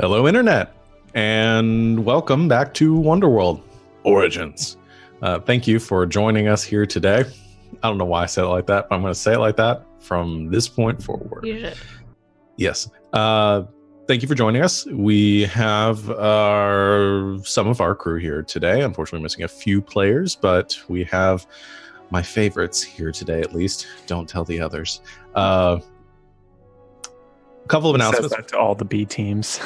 Hello, Internet, and welcome back to Wonderworld Origins. Thank you for joining us here today. I don't know why I said it like that, but I'm going to say it like that from this point forward. You should. Yes. Thank you for joining us. We have some of our crew here today. Unfortunately, missing a few players, but we have my favorites here today, at least. Don't tell the others. A couple of announcements. Says that to all the B teams.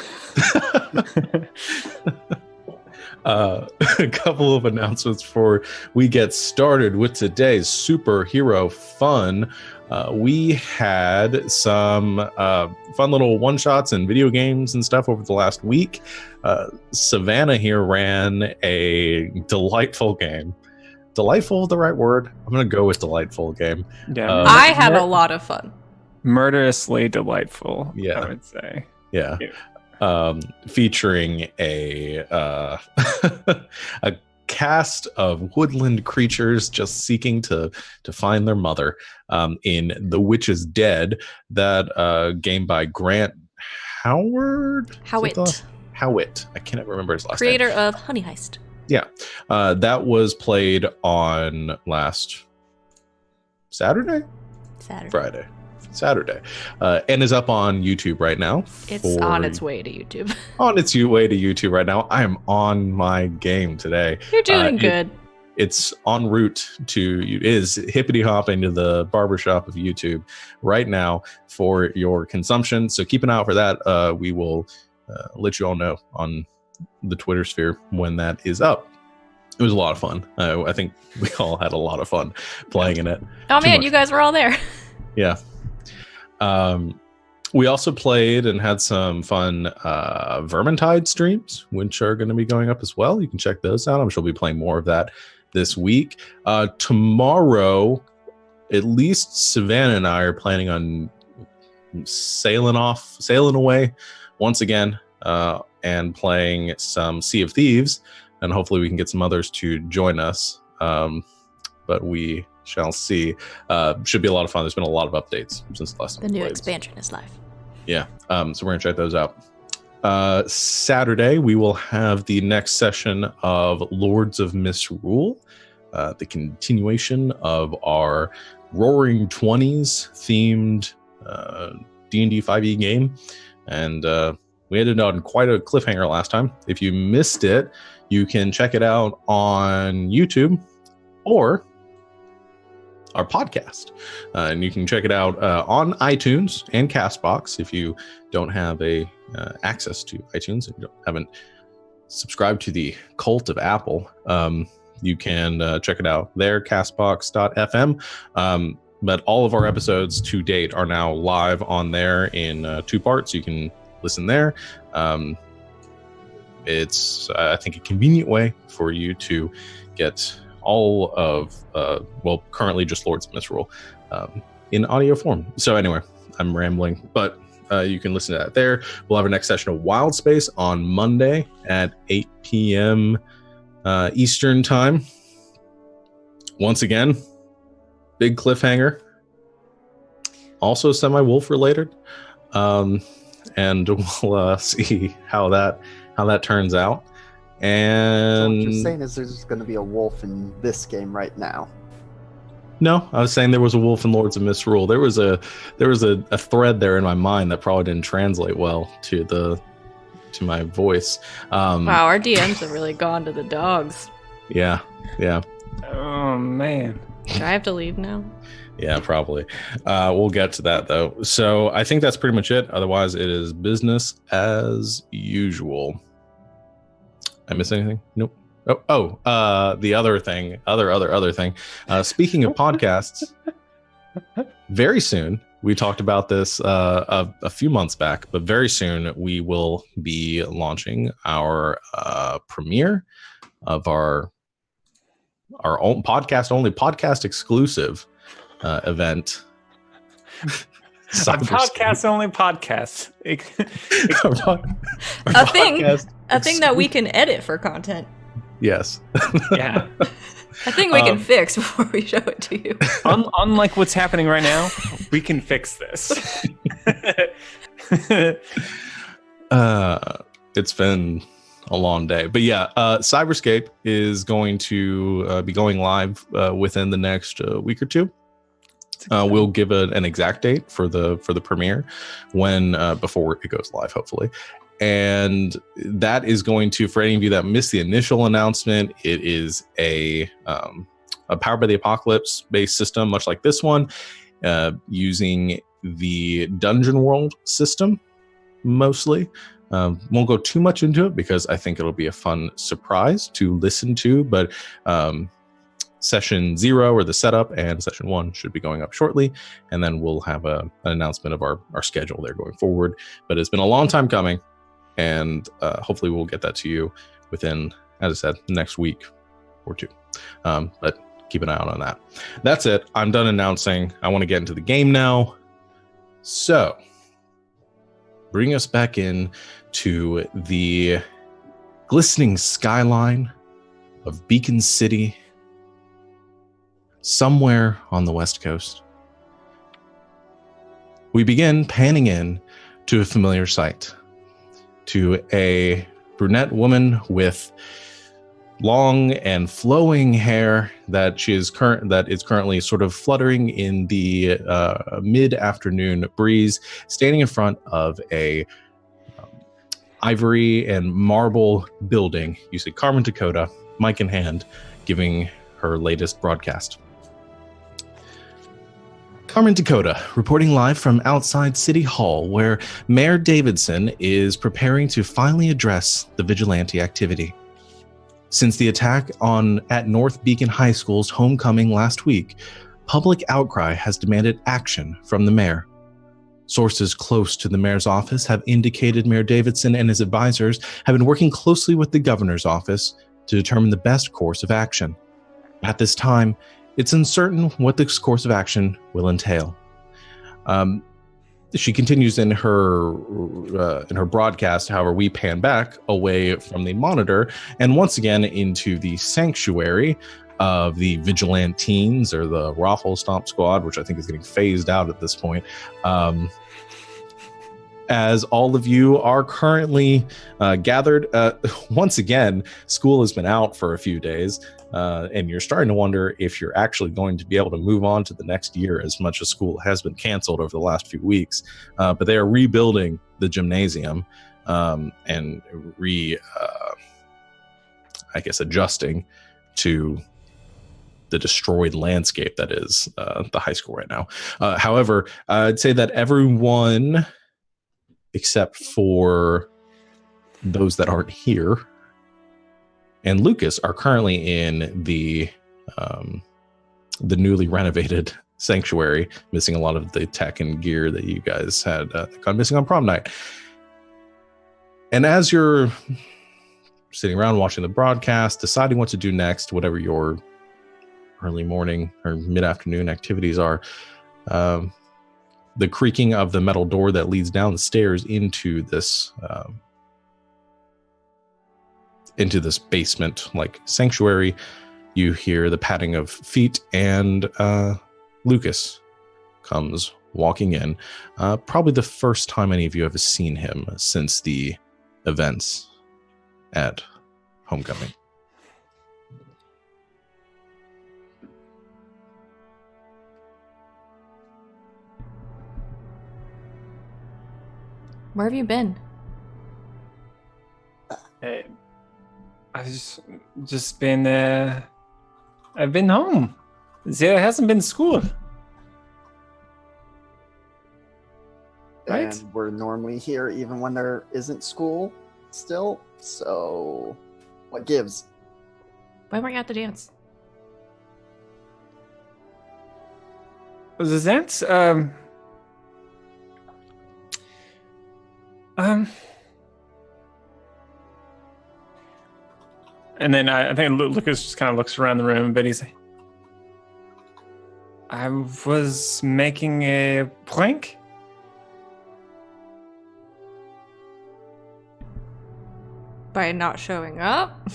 A couple of announcements before we get started with today's superhero fun. We had some fun little one-shots and video games and stuff over the last week. Savannah here ran a delightful game. Delightful, the right word? I'm going to go with delightful game. Yeah, I had a lot of fun. Murderously delightful. Yeah. I would say. Yeah. Featuring a a cast of woodland creatures just seeking to find their mother in The Witch is Dead, that game by Grant Howitt. Howitt. I can't remember his last Creator name. of Honey Heist. Yeah. That was played on last Saturday? Saturday. And is up on YouTube right now. It's on its way to YouTube. On its way to YouTube right now. I am on my game today. You're doing good. It's en route is hippity hopping to the barbershop of YouTube right now for your consumption. So keep an eye out for that. We will let you all know on the Twitter sphere when that is up. It was a lot of fun. I think we all had a lot of fun playing in it. Oh man, you guys were all there. Yeah. We also played and had some fun Vermintide streams, which are going to be going up as well. You can check those out. I'm sure we'll be playing more of that this week. Tomorrow, at least Savannah and I are planning on sailing away once again and playing some Sea of Thieves, and hopefully we can get some others to join us. But we shall see. Should be a lot of fun. There's been a lot of updates since the last time. The new expansion is live. Yeah. So we're gonna check those out. Saturday we will have the next session of Lords of Misrule, the continuation of our Roaring 20s themed D&D 5e game, and we ended on quite a cliffhanger last time. If you missed it, you can check it out on YouTube or our podcast, and you can check it out on iTunes and Castbox. If you don't have access to iTunes and you haven't subscribed to the cult of Apple, you can check it out there, castbox.fm. But all of our episodes to date are now live on there in 2 parts. You can listen there. It's I think a convenient way for you to get all of currently just Lords of Misrule in audio form. So anyway, I'm rambling, but you can listen to that there. We'll have our next session of Wild Space on Monday at 8 p.m. Eastern time. Once again, big cliffhanger. Also semi-wolf related, and we'll see how that turns out. And so what you're saying is there's going to be a wolf in this game right now? No, I was saying there was a wolf in Lords of Misrule. There was a thread there in my mind that probably didn't translate well to my voice. Wow, our DMs have really gone to the dogs. Yeah. Oh man. Do I have to leave now? Yeah, probably. We'll get to that though. So I think that's pretty much it. Otherwise, it is business as usual. I miss anything? Nope. The other thing. Speaking of podcasts, very soon, we talked about this a few months back, but very soon we will be launching our premiere of our own podcast exclusive event. A podcast only podcast. A thing that we can edit for content. Yes. Yeah. A thing we can fix before we show it to you. Unlike what's happening right now, we can fix this. It's been a long day, but yeah, Cyberscape is going to be going live within the next week or two. We'll give an exact date for the premiere when before it goes live, hopefully. And that is going to, for any of you that missed the initial announcement, it is a Powered by the Apocalypse based system, much like this one, using the Dungeon World system mostly. Won't go too much into it because I think it'll be a fun surprise to listen to, but session 0 or the setup and session 1 should be going up shortly, and then we'll have an announcement of our schedule there going forward. But it's been a long time coming, and hopefully we'll get that to you within, as I said, next week or two. But keep an eye out on that. That's it. I'm done announcing. I want to get into the game now. So bring us back in to the glistening skyline of Beacon City, somewhere on the West Coast. We begin panning in to a familiar sight, to a brunette woman with long and flowing hair that is currently sort of fluttering in the mid-afternoon breeze, standing in front of a ivory and marble building. You see Carmen Dakota, mic in hand, giving her latest broadcast. Carmen Dakota, reporting live from outside City Hall, where Mayor Davidson is preparing to finally address the vigilante activity. Since the attack at North Beacon High School's homecoming last week, public outcry has demanded action from the mayor. Sources close to the mayor's office have indicated Mayor Davidson and his advisors have been working closely with the governor's office to determine the best course of action. At this time, it's uncertain what this course of action will entail. She continues in her broadcast. However, we pan back away from the monitor and once again into the sanctuary of the Vigilanteens, or the Raffle Stomp Squad, which I think is getting phased out at this point. As all of you are currently gathered, once again, school has been out for a few days. And you're starting to wonder if you're actually going to be able to move on to the next year, as much as school has been canceled over the last few weeks. But they are rebuilding the gymnasium and adjusting to the destroyed landscape that is the high school right now. However, I'd say that everyone, except for those that aren't here, and Lucas, are currently in the newly renovated sanctuary, missing a lot of the tech and gear that you guys had gone missing on prom night. And as you're sitting around watching the broadcast, deciding what to do next, whatever your early morning or mid-afternoon activities are, the creaking of the metal door that leads down the stairs into this basement like sanctuary, you hear the padding of feet, and Lucas comes walking in. Probably the first time any of you have seen him since the events at homecoming. Where have you been? Hey, I've just been, I've been home. There hasn't been school. Right? And we're normally here even when there isn't school still. So, what gives? Why weren't you at the dance? Was that? And then I think Lucas just kind of looks around the room, but he's like, I was making a prank. By not showing up?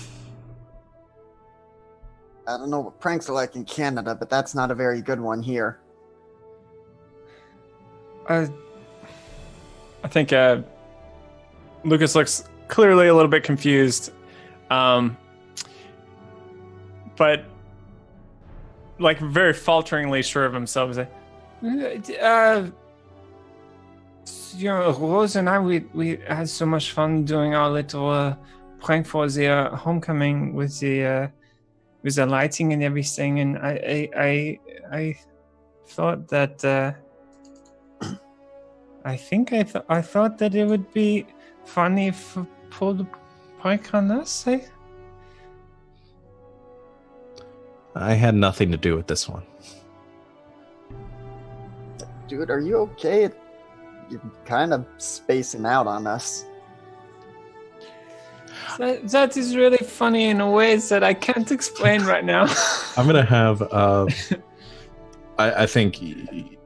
I don't know what pranks are like in Canada, but that's not a very good one here. I think Lucas looks clearly a little bit confused, but like very falteringly sure of himself. He's like, Rose and I, we had so much fun doing our little prank for the homecoming with the lighting and everything, and I thought that I thought that it would be funny if we pulled a prank on us. I had nothing to do with this one. Dude, are you okay? You're kind of spacing out on us. That is really funny in ways that I can't explain right now. I'm gonna have. I think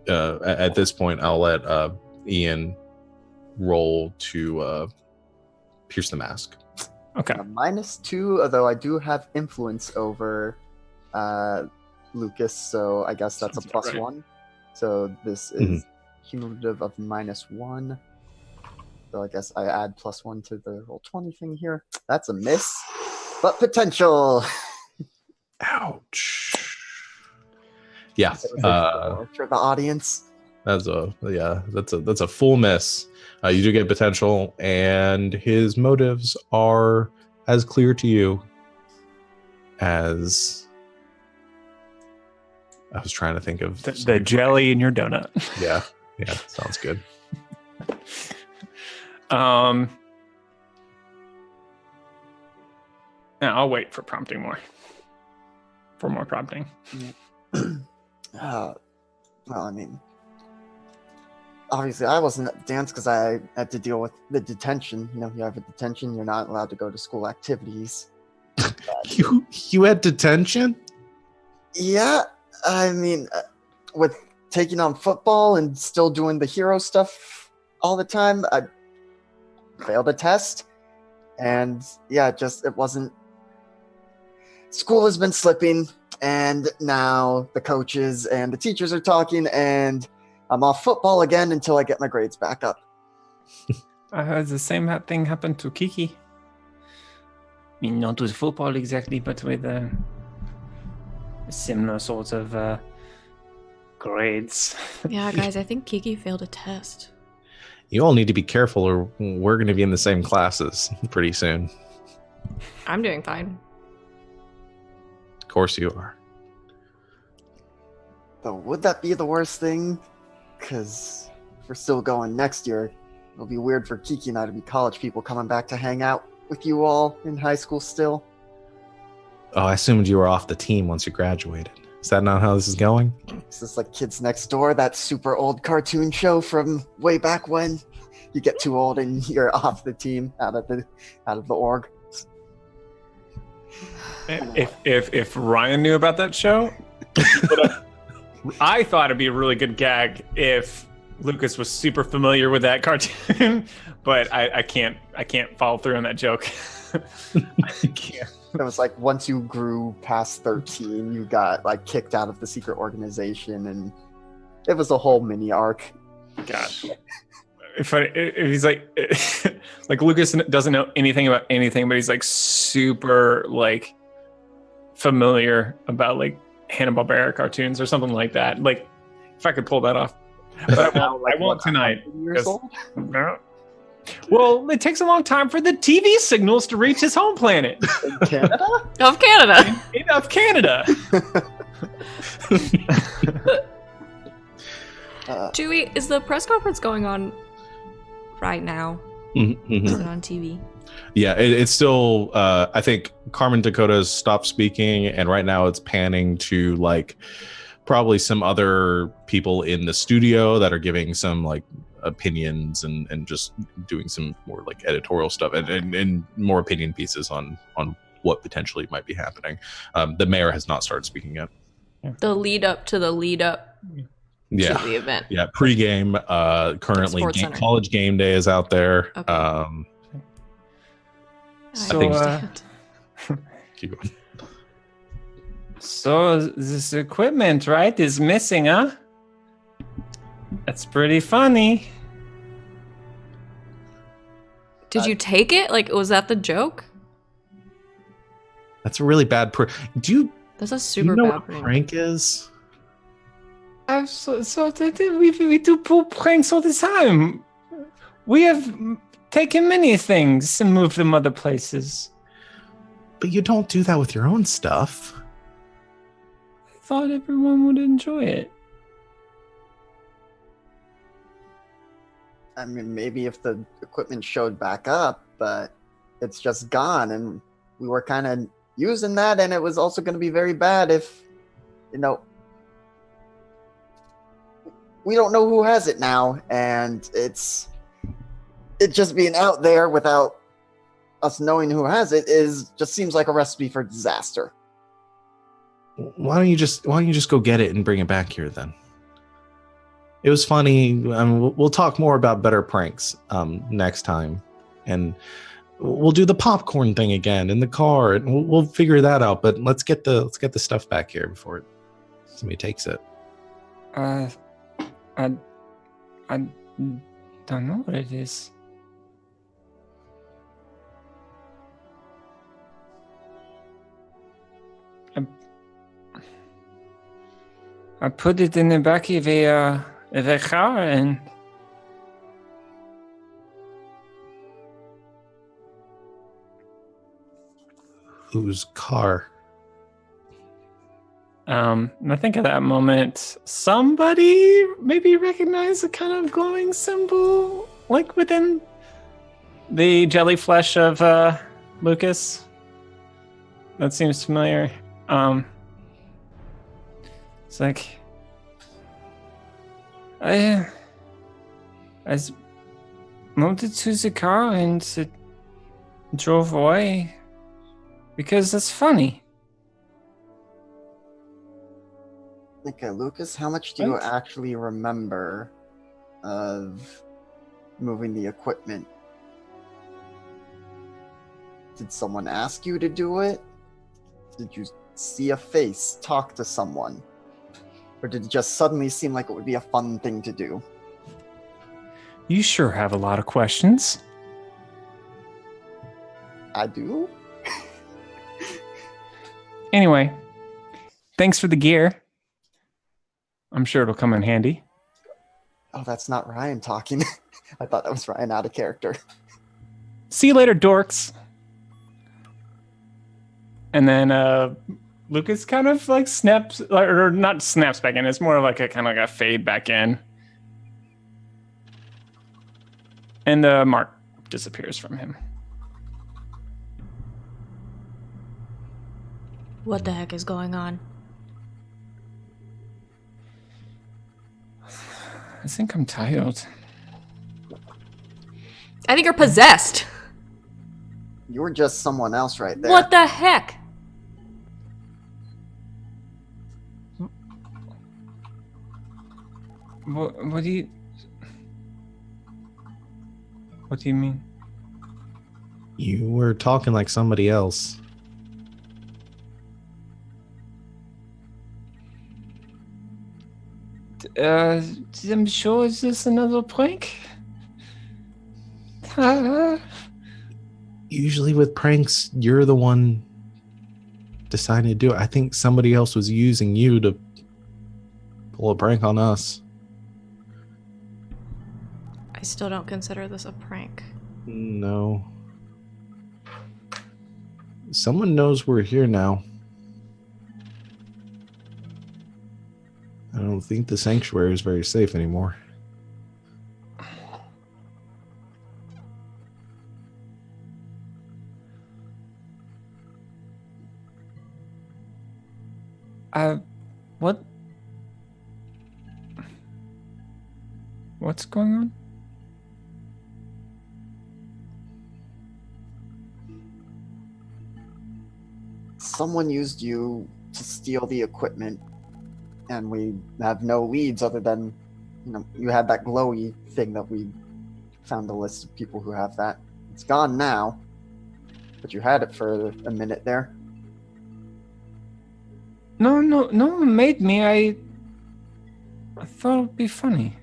at this point I'll let Ian roll to pierce the mask. Okay. -2, although I do have influence over Lucas, so I guess that's Sounds a about plus right. 1. So this is cumulative of -1. So I guess I add +1 to the roll 20 thing here. That's a miss, but potential. Ouch. Yeah. For the audience. That's a full miss. You do get potential, and his motives are as clear to you as I was trying to think of The jelly in your donut. Yeah, sounds good. I'll wait for prompting more. For more prompting. Well, I mean, obviously I wasn't at the dance because I had to deal with the detention. You know, you have a detention, you're not allowed to go to school activities. You had detention? Yeah, I mean, with taking on football and still doing the hero stuff all the time, I failed a test. And yeah, it wasn't. School has been slipping, and now the coaches and the teachers are talking, and I'm off football again until I get my grades back up. I heard the same thing happened to Kiki. I mean, not with football exactly, but with similar sorts of grades. Yeah, guys, I think Kiki failed a test. You all need to be careful, or we're going to be in the same classes pretty soon. I'm doing fine. Of course you are. But would that be the worst thing? Because we're still going next year. It'll be weird for Kiki and I to be college people coming back to hang out with you all in high school still. Oh, I assumed you were off the team once you graduated. Is that not how this is going? Is this like Kids Next Door, that super old cartoon show from way back when? You get too old and you're off the team, out of the org. If Ryan knew about that show, I thought it'd be a really good gag if Lucas was super familiar with that cartoon, but I can't follow through on that joke. I can't. It was like once you grew past 13, you got like kicked out of the secret organization, and it was a whole mini arc. Gosh. If he's like Lucas doesn't know anything about anything, but he's like super like familiar about like Hanna-Barbera cartoons or something like that. Like if I could pull that off, but I won't tonight. Years old? No. Well, it takes a long time for the TV signals to reach his home planet. In Canada? Of Canada. Of Canada. Chewie, is the press conference going on right now? Mm-hmm. Is it on TV? Yeah, it's still. I think Carmen Dakota's stopped speaking, and right now it's panning to like probably some other people in the studio that are giving some like opinions and just doing some more like editorial stuff and more opinion pieces on what potentially might be happening. The mayor has not started speaking yet. The lead up to the lead up to the event. Yeah, pregame. Currently, college game day is out there. Okay. I So, understand. Keep going. So this equipment, right, is missing, huh? That's pretty funny. Did you take it? Like, was that the joke? That's a really bad do you That's a do super you know bad what a prank. prank is? We do pull pranks all the time. We have taken many things and moved them other places. But you don't do that with your own stuff. I thought everyone would enjoy it. I mean, maybe if the equipment showed back up, but it's just gone, and we were kind of using that, and it was also going to be very bad if, we don't know who has it now, and it just being out there without us knowing who has it just seems like a recipe for disaster. Why don't you just go get it and bring it back here then? It was funny. We'll talk more about better pranks next time, and we'll do the popcorn thing again in the car, and we'll figure that out. But let's get the stuff back here before somebody takes it. I don't know what it is. I put it in the back of a car, and Whose car? I think at that moment, somebody maybe recognized a kind of glowing symbol, like within the jelly flesh of Lucas. That seems familiar. It's like I moved it to the car and it drove away because that's funny. Okay, Lucas, how much do you Right. actually remember of moving the equipment? Did someone ask you to do it? Did you see a face, talk to someone? Or did it just suddenly seem like it would be a fun thing to do? You sure have a lot of questions. I do? Anyway, thanks for the gear. I'm sure it'll come in handy. Oh, that's not Ryan talking. I thought that was Ryan out of character. See you later, dorks. And then Lucas kind of like snaps, or not snaps back in. It's more like a kind of like a fade back in. And the mark disappears from him. What the heck is going on? I think I'm tired. I think you're possessed. You were just someone else right there. What the heck? What do you mean? You were talking like somebody else. I'm sure it's just another prank. Usually with pranks, you're the one deciding to do it. I think somebody else was using you to pull a prank on us. I still don't consider this a prank. No. Someone knows we're here now. I don't think the sanctuary is very safe anymore. What? What's going on? Someone used you to steal the equipment, and we have no leads other than, you had that glowy thing that we found a list of people who have that. It's gone now, but you had it for a minute there. No one made me. I thought it'd be funny.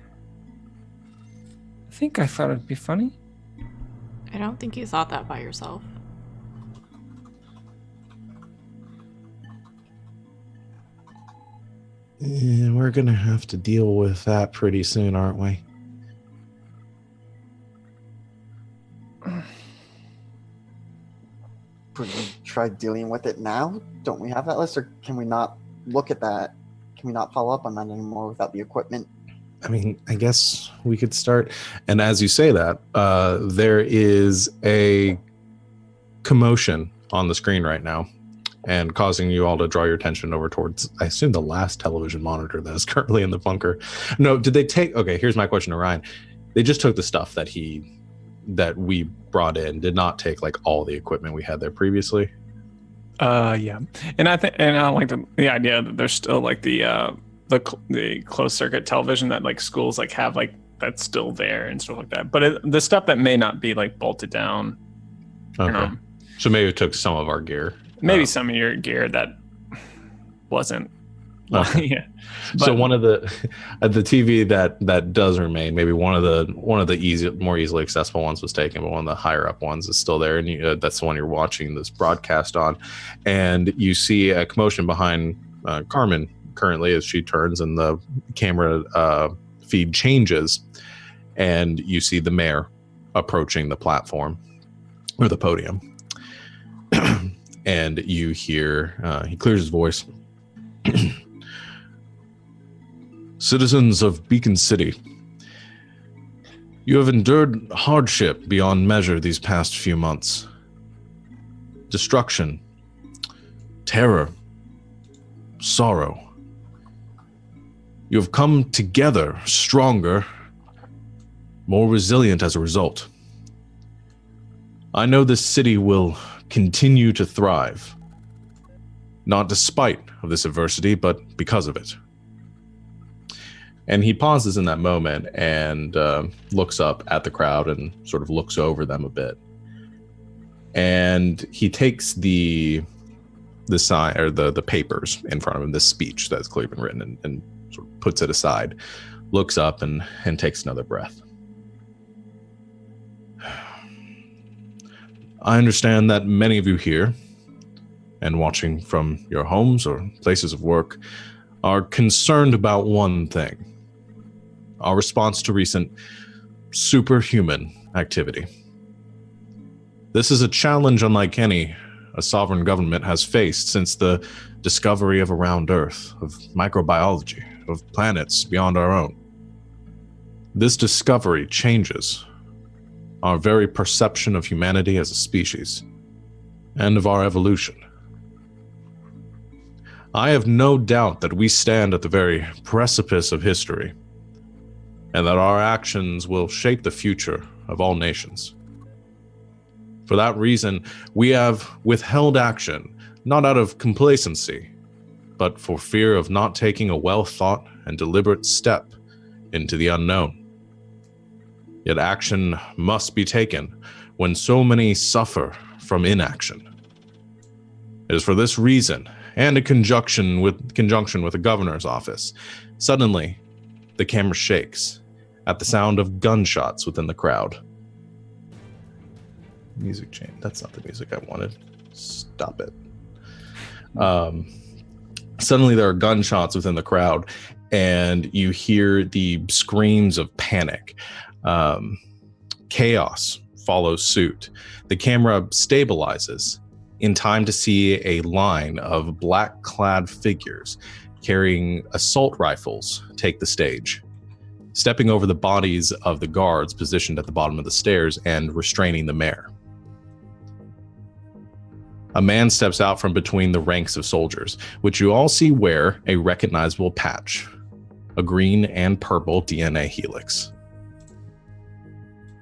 I think I thought it'd be funny. I don't think you thought that by yourself. Yeah, we're gonna have to deal with that pretty soon, aren't we? Could we try dealing with it now? Don't we have that list, or can we not look at that? Can we not follow up on that anymore without the equipment? I mean, I guess we could start. And as you say that, there is a commotion on the screen right now, and causing you all to draw your attention over towards, I assume, the last television monitor that is currently in the bunker. No, did they take? Okay, here's my question to Ryan. They just took the stuff that we brought in. Did not take like all the equipment we had there previously. Yeah, and I like the idea that there's still like the closed circuit television that like schools like have like that's still there and stuff like that. But the stuff that may not be like bolted down. Okay. So maybe it took some of our gear. Maybe some of your gear that wasn't. Okay. Yeah. So one of the TV that does remain, maybe one of the more easily accessible ones was taken, but one of the higher up ones is still there, and that's the one you're watching this broadcast on. And you see a commotion behind Carmen currently as she turns, and the camera feed changes, and you see the mayor approaching the platform or the podium. And you hear he clears his voice. Citizens of Beacon City, you have endured hardship beyond measure these past few months. Destruction, terror, sorrow. You have come together stronger, more resilient as a result. I know this city will continue to thrive, not despite of this adversity, but because of it. And he pauses in that moment and looks up at the crowd and sort of looks over them a bit. And he takes the sign or the papers in front of him, this speech that's clearly been written, and sort of puts it aside, looks up and takes another breath. I understand that many of you here and watching from your homes or places of work are concerned about one thing: our response to recent superhuman activity. This is a challenge unlike any a sovereign government has faced since the discovery of a round Earth, of microbiology, of planets beyond our own. This discovery changes our very perception of humanity as a species and of our evolution. I have no doubt that we stand at the very precipice of history, and that our actions will shape the future of all nations. For that reason, we have withheld action, not out of complacency, but for fear of not taking a well-thought and deliberate step into the unknown. Yet action must be taken when so many suffer from inaction. It is for this reason, and in conjunction with the governor's office, suddenly the camera shakes at the sound of gunshots within the crowd. Music change. That's not the music I wanted. Stop it. Suddenly there are gunshots within the crowd, and you hear the screams of panic. Chaos follows suit. The camera stabilizes in time to see a line of black-clad figures carrying assault rifles take the stage, stepping over the bodies of the guards positioned at the bottom of the stairs and restraining the mayor. A man steps out from between the ranks of soldiers, which you all see wear a recognizable patch, a green and purple DNA helix.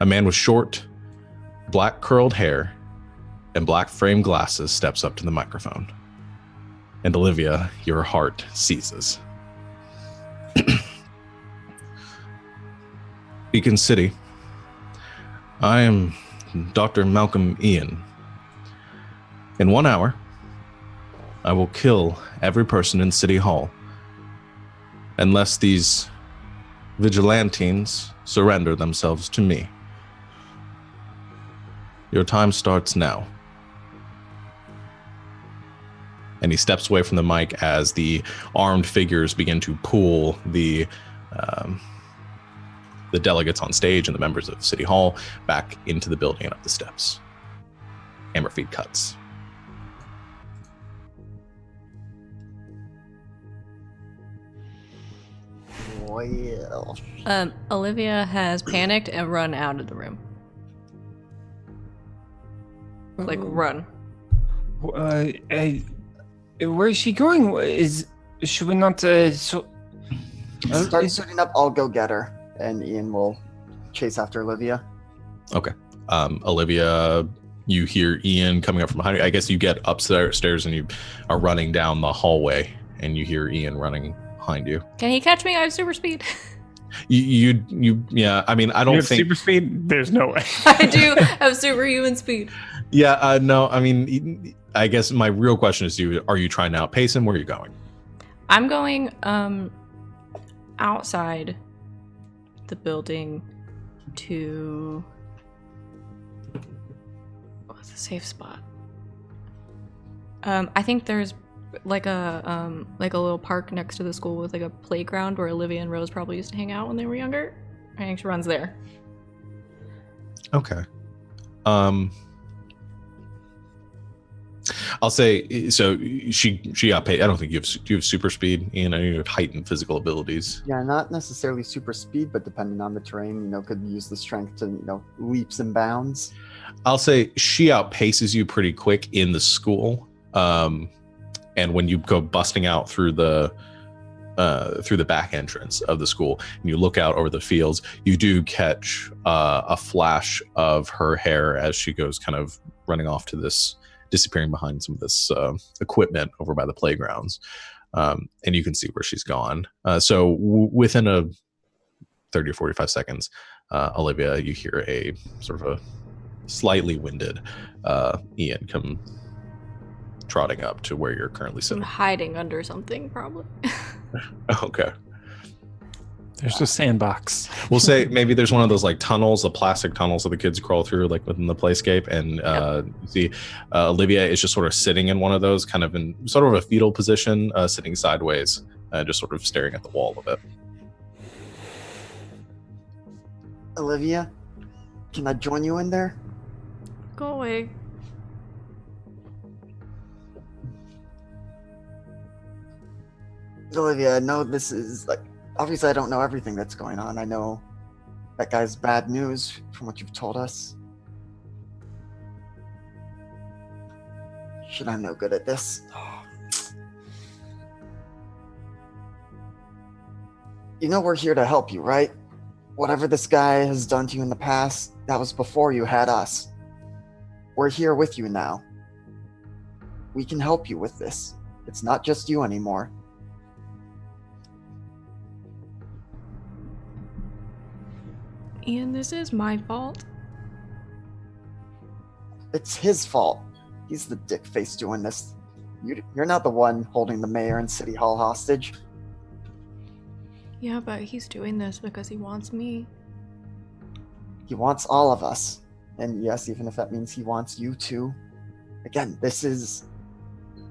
A man with short, black curled hair and black framed glasses steps up to the microphone. And Olivia, your heart seizes. Beacon City, I am Dr. Malcolm Ian. In 1 hour, I will kill every person in City Hall unless these vigilantes surrender themselves to me. Your time starts now. And he steps away from the mic as the armed figures begin to pull the delegates on stage and the members of City Hall back into the building and up the steps. Hammer feed cuts. Well, Olivia has panicked and run out of the room. Like, run. Where is she going? Should we not? start suiting up. I'll go get her, and Ian will chase after Olivia. Okay. Olivia, you hear Ian coming up from behind you. I guess you get upstairs and you are running down the hallway, and you hear Ian running behind you. Can he catch me? I have super speed. Yeah. I mean, I don't you have think super speed. There's no way. I do have superhuman speed. Yeah. No. I mean, I guess my real question is: are you trying to outpace him? Where are you going? I'm going outside the building to what's a safe spot? I think there's like a little park next to the school with like a playground where Olivia and Rose probably used to hang out when they were younger. I think she runs there. Okay. I'll say so. She outpaced. I don't think you have super speed. Ian, you have heightened physical abilities. Yeah, not necessarily super speed, but depending on the terrain, could use the strength to, leaps and bounds. I'll say she outpaces you pretty quick in the school. And when you go busting out through the back entrance of the school and you look out over the fields, you do catch a flash of her hair as she goes kind of running off to this, disappearing behind some of this equipment over by the playgrounds. And you can see where she's gone. So within a 30 or 45 seconds, Olivia, you hear a sort of a slightly winded Ian come trotting up to where you're currently I'm sitting. hiding under something, probably. Okay. There's a sandbox. We'll say maybe there's one of those like tunnels, the plastic tunnels that the kids crawl through like within the playscape. And you see Olivia is just sort of sitting in one of those, kind of in sort of a fetal position, sitting sideways, just sort of staring at the wall a bit. Olivia, can I join you in there? Go away. Olivia, I know this is obviously I don't know everything that's going on. I know that guy's bad news from what you've told us. Shit, I'm no good at this. We're here to help you, right? Whatever this guy has done to you in the past, that was before you had us. We're here with you now. We can help you with this. It's not just you anymore. Ian, this is my fault. It's his fault. He's the dick face doing this. You're not the one holding the mayor and City Hall hostage. Yeah, but he's doing this because he wants me. He wants all of us. And yes, even if that means he wants you too. Again,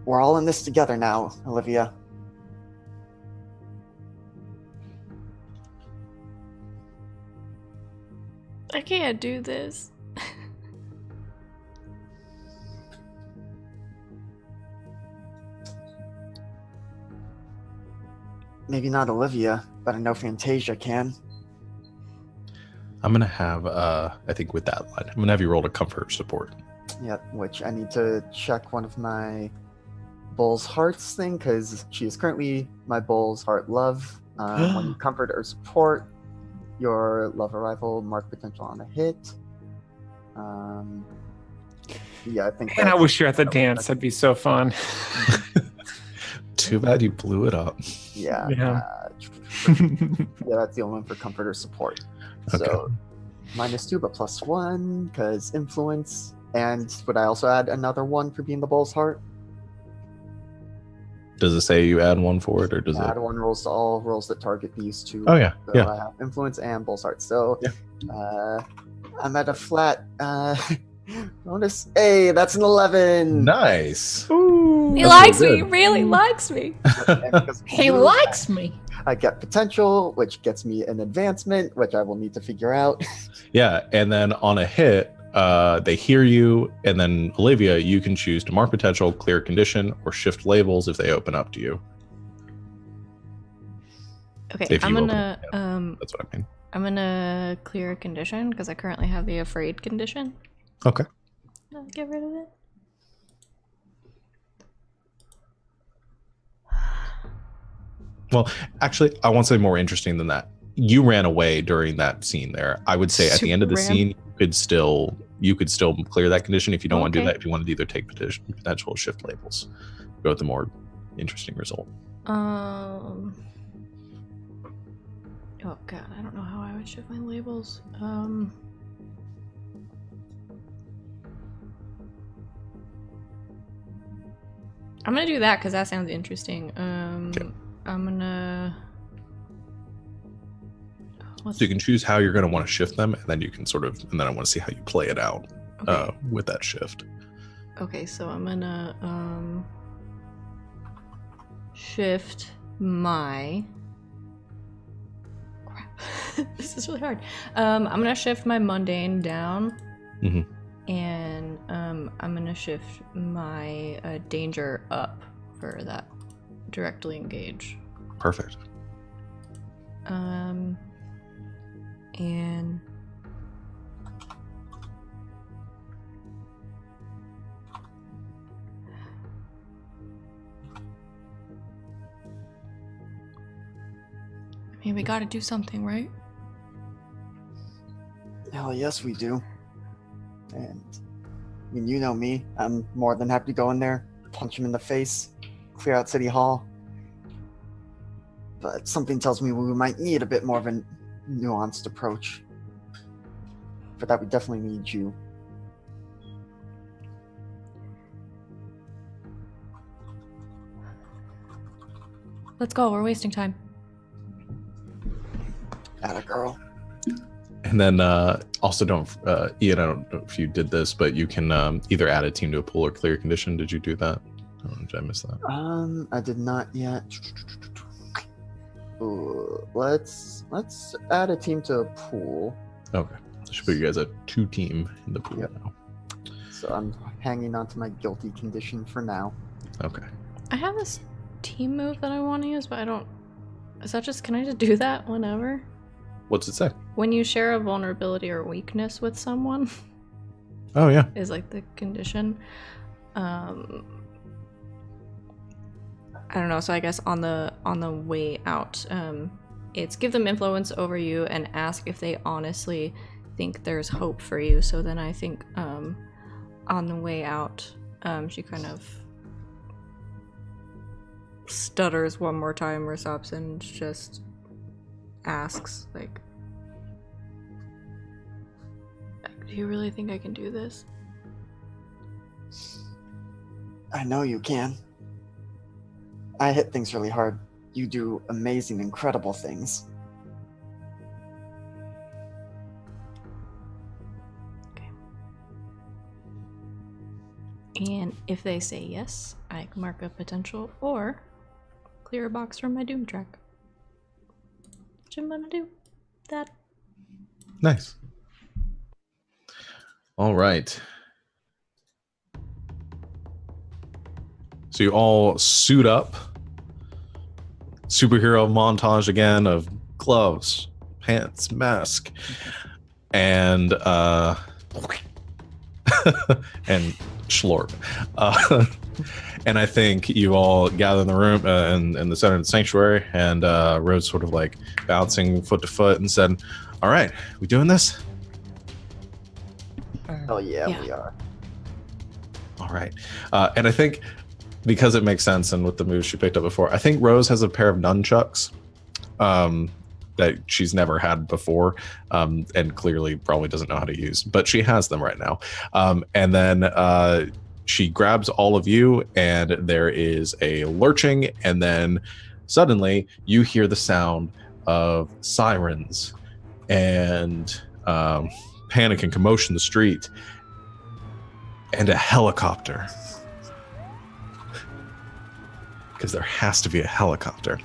we're all in this together now, Olivia. I can't do this. Maybe not Olivia, but I know Fantasia can. I'm gonna have I think with that line, I'm gonna have you roll a comfort support. Yep, which I need to check one of my Bull's Hearts thing, because she is currently my Bull's Heart love. When you comfort or support your love arrival, mark potential on a hit. Yeah, I think. And I wish you were at the dance. That'd be so fun. Too bad you blew it up. Yeah. Yeah. Yeah, that's the only one for comfort or support. Okay. So -2, but +1 because influence. And would I also add another one for being the Bull's Heart? Does it say you add one for it, or does Add it? one rolls to all rolls that target these two. Oh yeah, So I have influence and Bull's Heart. So Yeah. I'm at a flat Bonus. Hey, that's an 11. Nice. Ooh. He That's likes really me. He good. really likes me. And because He you- likes me. I get potential, which gets me an advancement, which I will need to figure out. Yeah, and then on a hit, they hear you, and then Olivia, you can choose to mark potential, clear condition, or shift labels if they open up to you. Okay, If I'm you open gonna it, That's what I mean. I'm gonna clear a condition because I currently have the afraid condition. Okay. I'll get rid of it. Well, actually, I want something more interesting than that. You ran away during that scene there. I would say at the end of the Super scene, you could still clear that condition if you don't want to do Okay. that. If you want to either take potential or shift labels, go with the more interesting result. Oh god, I don't know how I would shift my labels. I'm gonna do that because that sounds interesting. Okay. I'm gonna. What's So you can choose how you're going to want to shift them, and then you can and then I want to see how you play it out okay. with that shift. Okay, so I'm gonna shift my crap. This is really hard. I'm gonna shift my mundane down, Mhm. and I'm gonna shift my danger up for that directly engage. Perfect. And I mean, we gotta do something, right? Hell yes, we do. And I mean, you know me. I'm more than happy to go in there, punch him in the face, clear out City Hall. But something tells me we might need a bit more of a nuanced approach. For that, we definitely need you. Let's go. We're wasting time. Atta girl. And then also don't, Ian, I don't know if you did this, but you can either add a team to a pool or clear condition. Did you do that? Oh, did I miss that? I did not yet. Ooh, let's add a team to a pool. Okay. I should put you guys a 2-team in the pool Yep. now. So I'm hanging on to my guilty condition for now. Okay. I have this team move that I want to use, but I don't. Is that just? Can I just do that whenever? What's it say? When you share a vulnerability or weakness with someone, Oh, yeah. is like the condition. I don't know. So I guess on the way out, it's give them influence over you and ask if they honestly think there's hope for you. So then I think on the way out, she kind of stutters one more time or stops and just asks like, do you really think I can do this? I know you can. I hit things really hard. You do amazing, incredible things. And if they say yes, I can mark a potential or clear a box from my doom track. Which I'm gonna do that. Nice. All right. So you all suit up. Superhero montage again of gloves, pants, mask, and and schlorp. And I think you all gather in the room in the center of the sanctuary, and Rose sort of like bouncing foot to foot and said, "All right, we doing this? Hell yeah, Yeah. we are. All right." And I think because it makes sense, and with the moves she picked up before, I think Rose has a pair of nunchucks that she's never had before, and clearly probably doesn't know how to use, but she has them right now. And then she grabs all of you, and there is a lurching, and then suddenly you hear the sound of sirens and panic and commotion in the street. and a helicopter. Because there has to be a helicopter.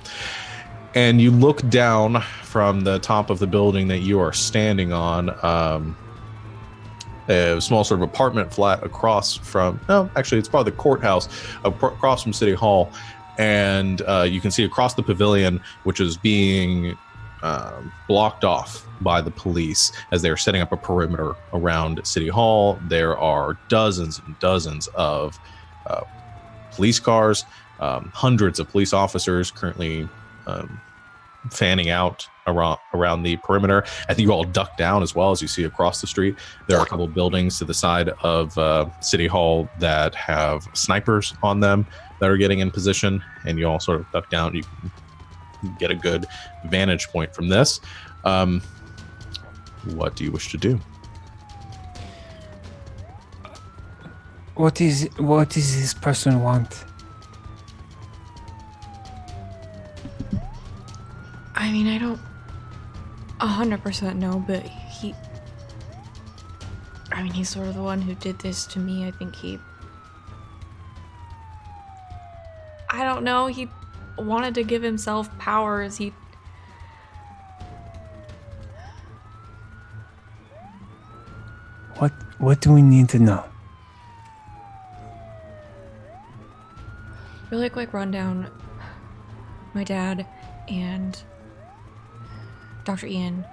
And you look down from the top of the building that you are standing on, a small sort of apartment flat across from, no, actually it's probably the courthouse, across from City Hall. And you can see across the pavilion, which is being blocked off by the police as they're setting up a perimeter around City Hall. There are dozens and dozens of police cars, hundreds of police officers currently fanning out around the perimeter. I think you all duck down as well as you see across the street. There are a couple of buildings to the side of City Hall that have snipers on them that are getting in position, and you all sort of duck down. You can get a good vantage point from this. What do you wish to do? What does this person want? I mean, I don't 100% know, but he's sort of the one who did this to me. I think I don't know, he wanted to give himself powers. What do we need to know? Really quick rundown. My dad and Dr. Ian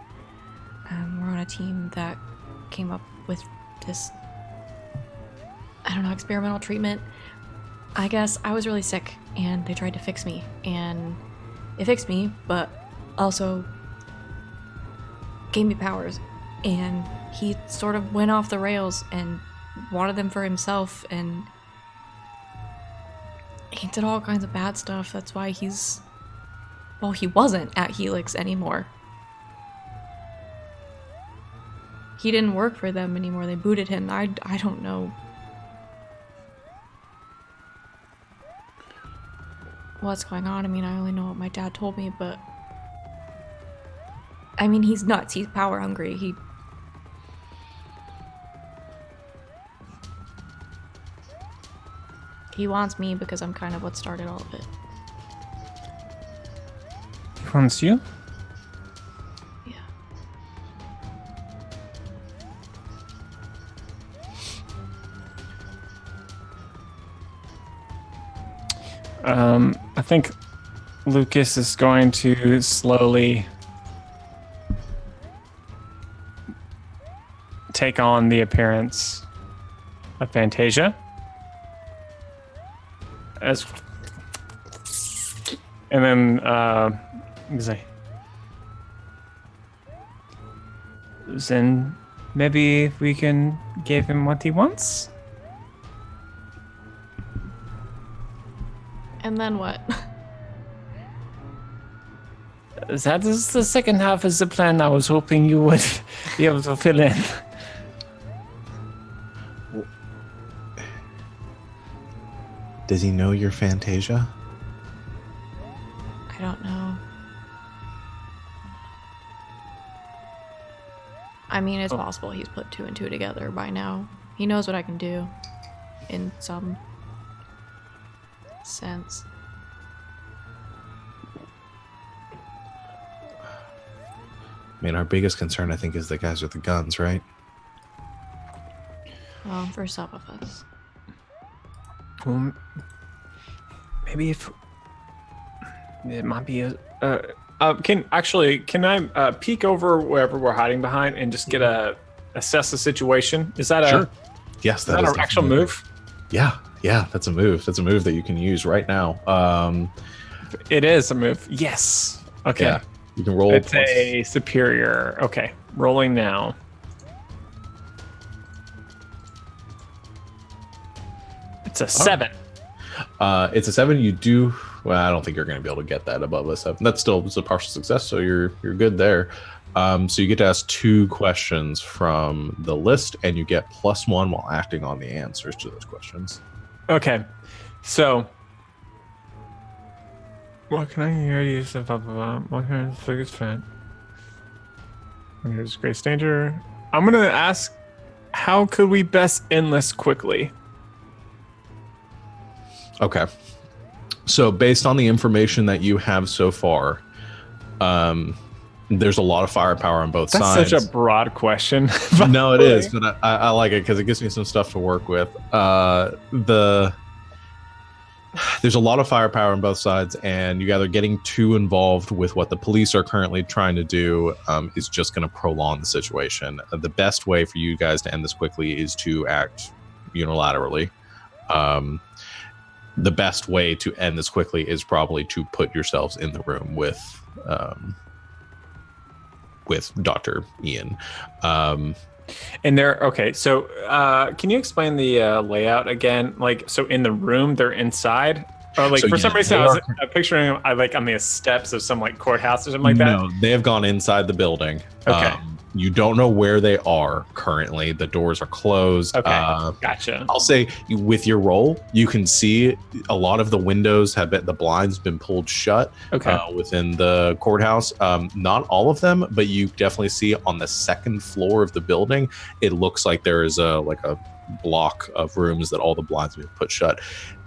were on a team that came up with this, I don't know, experimental treatment. I guess I was really sick and they tried to fix me, and it fixed me, but also gave me powers. And he sort of went off the rails and wanted them for himself, and he did all kinds of bad stuff. That's why he wasn't at Helix anymore. He didn't work for them anymore. They booted him. I don't know what's going on. I mean, I only know what my dad told me, but I mean, he's nuts. He's power hungry. He wants me because I'm kind of what started all of it. He wants you? Yeah. I think Lucas is going to slowly take on the appearance of Fantasia. And then then maybe we can give him what he wants. And then what? That is the second half of the plan. I was hoping you would be able to fill in. Does he know you're Fantasia? I don't know. I mean, it's possible he's put two and two together by now. He knows what I can do, in some sense. I mean, our biggest concern, I think, is the guys with the guns, right? Well, for some of us. Well, maybe if it might be can I peek over wherever we're hiding behind and just get assess the situation? Is that sure. Yes, is that an actual move? Yeah, that's a move. That's a move that you can use right now. It is a move. Yes. Okay. Yeah, you can roll. It's a superior. Okay, rolling now. It's a 7. It's a 7. You do. Well, I don't think you're going to be able to get that above a 7. That's still a partial success, so you're good there. So you get to ask 2 questions from the list, and you get +1 while acting on the answers to those questions. Okay, so what can I hear you say? What kind of biggest fan? There's great danger. I'm gonna ask how could we best end this quickly? Okay. So based on the information that you have so far, there's a lot of firepower on both That's sides. such a broad question. No, it is, but I like it because it gives me some stuff to work with. There's a lot of firepower on both sides, and you either getting too involved with what the police are currently trying to do is just going to prolong the situation. The best way for you guys to end this quickly is to act unilaterally. The best way to end this quickly is probably to put yourselves in the room with Dr. Ian. And they're okay. So, can you explain the layout again? Like, so in the room, they're inside, or like So, for yeah, some reason, they I was are- picturing them like on the steps of some like courthouse or something like that. No, they have gone inside the building. Okay. You don't know where they are currently. The doors are closed. Okay, gotcha. I'll say with your roll, you can see a lot of the windows the blinds been pulled shut Okay, within the courthouse. Not all of them, but you definitely see on the second floor of the building, it looks like there is a block of rooms that all the blinds have been put shut,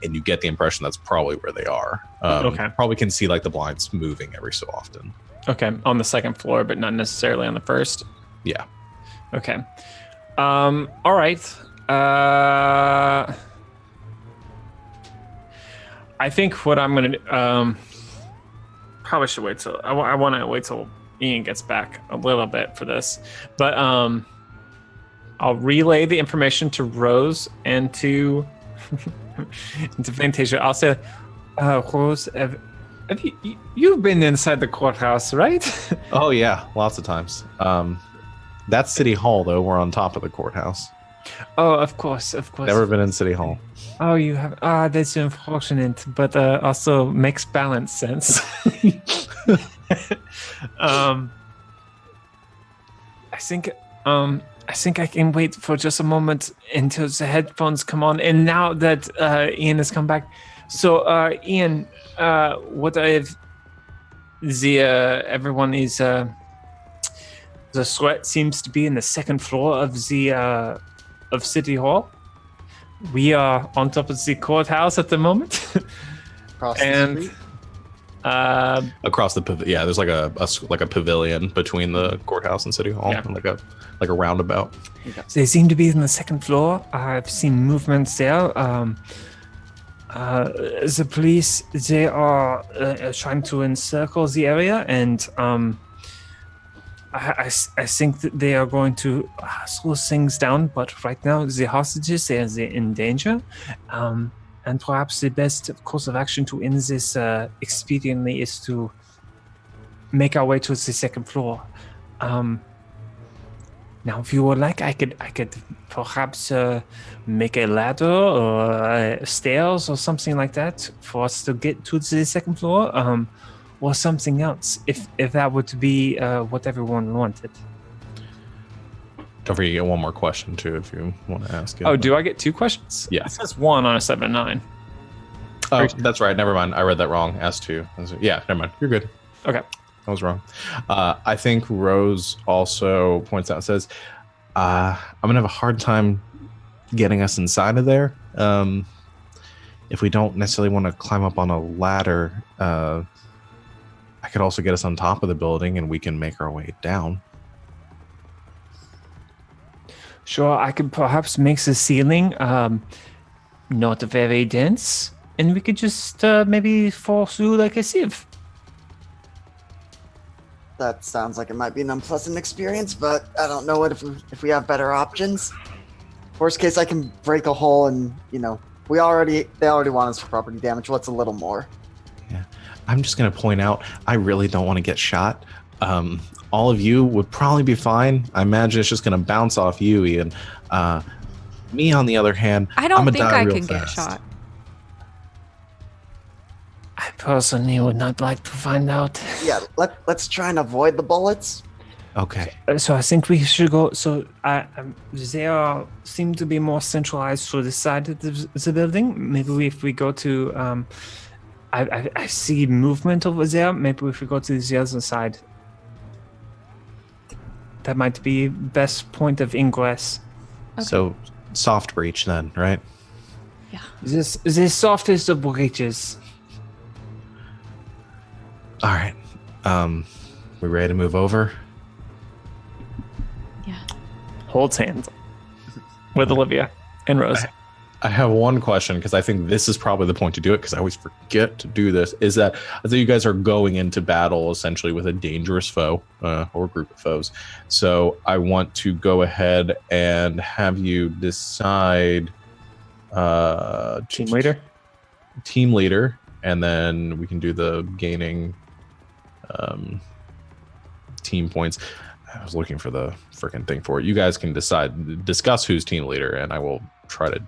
and you get the impression that's probably where they are. Okay. Probably can see like the blinds moving every so often. okay, on the second floor, but not necessarily on the first. Yeah. Okay. All right. I think what I'm gonna probably should wait till I want to wait till Ian gets back a little bit for this, but I'll relay the information to Rose and to Fantasia. I'll say, Rose, have you've been inside the courthouse, right? Oh yeah, lots of times. That's City Hall though. We're on top of the courthouse. Oh, of course. Never been in City Hall. Oh, you have. That's unfortunate, but also makes balance sense. I think I can wait for just a moment until the headphones come on. And now that Ian has come back, so Ian, what I've everyone is the sweat seems to be in the second floor of the of City Hall. We are on top of the courthouse at the moment. Across And- the street. Across the there's like a pavilion between the courthouse and City Hall, Yeah. and like a roundabout. They seem to be in the second floor. I've seen movements there. The police, they are trying to encircle the area, and I think that they are going to slow things down. But right now, the hostages, they're in danger. And perhaps the best course of action to end this expediently is to make our way to the second floor. Now, if you would like, I could perhaps make a ladder or stairs or something like that for us to get to the second floor, or something else, if that would be what everyone wanted. Don't forget, you get one more question too if you want to ask it. Oh, do I get two questions? Yeah. It says one on a 7-9. Oh, that's right. Never mind. I read that wrong. S2. Yeah, never mind. You're good. Okay. I was wrong. I think Rose also points out, says, I'm going to have a hard time getting us inside of there. If we don't necessarily want to climb up on a ladder, I could also get us on top of the building and we can make our way down. Sure, I could perhaps make the ceiling not very dense, and we could just maybe fall through like a sieve. That sounds like it might be an unpleasant experience, but I don't know if we have better options. Worst case, I can break a hole, and they already want us for property damage. What's a little more? Yeah, I'm just going to point out, I really don't want to get shot. All of you would probably be fine. I imagine it's just going to bounce off you, Ian. Me, on the other hand, I don't I'ma think die I real could get fast. shot. I personally would not like to find out. Yeah, let's try and avoid the bullets. Okay. So I think we should go. So they seem to be more centralized to the side of the building. Maybe if we go to, I see movement over there. Maybe if we go to the other side, that might be best point of ingress. Okay. So soft breach then, right? Yeah. This is the softest of breaches. All right. We ready to move over? Yeah. Holds hands with Olivia and Rose. I have one question because I think this is probably the point to do it because I always forget to do this. Is that I think you guys are going into battle essentially with a dangerous foe or group of foes. So I want to go ahead and have you decide Team leader. team leader, and then we can do the gaining team points. I was looking for the freaking thing for it. You guys can discuss who's team leader, and I will try to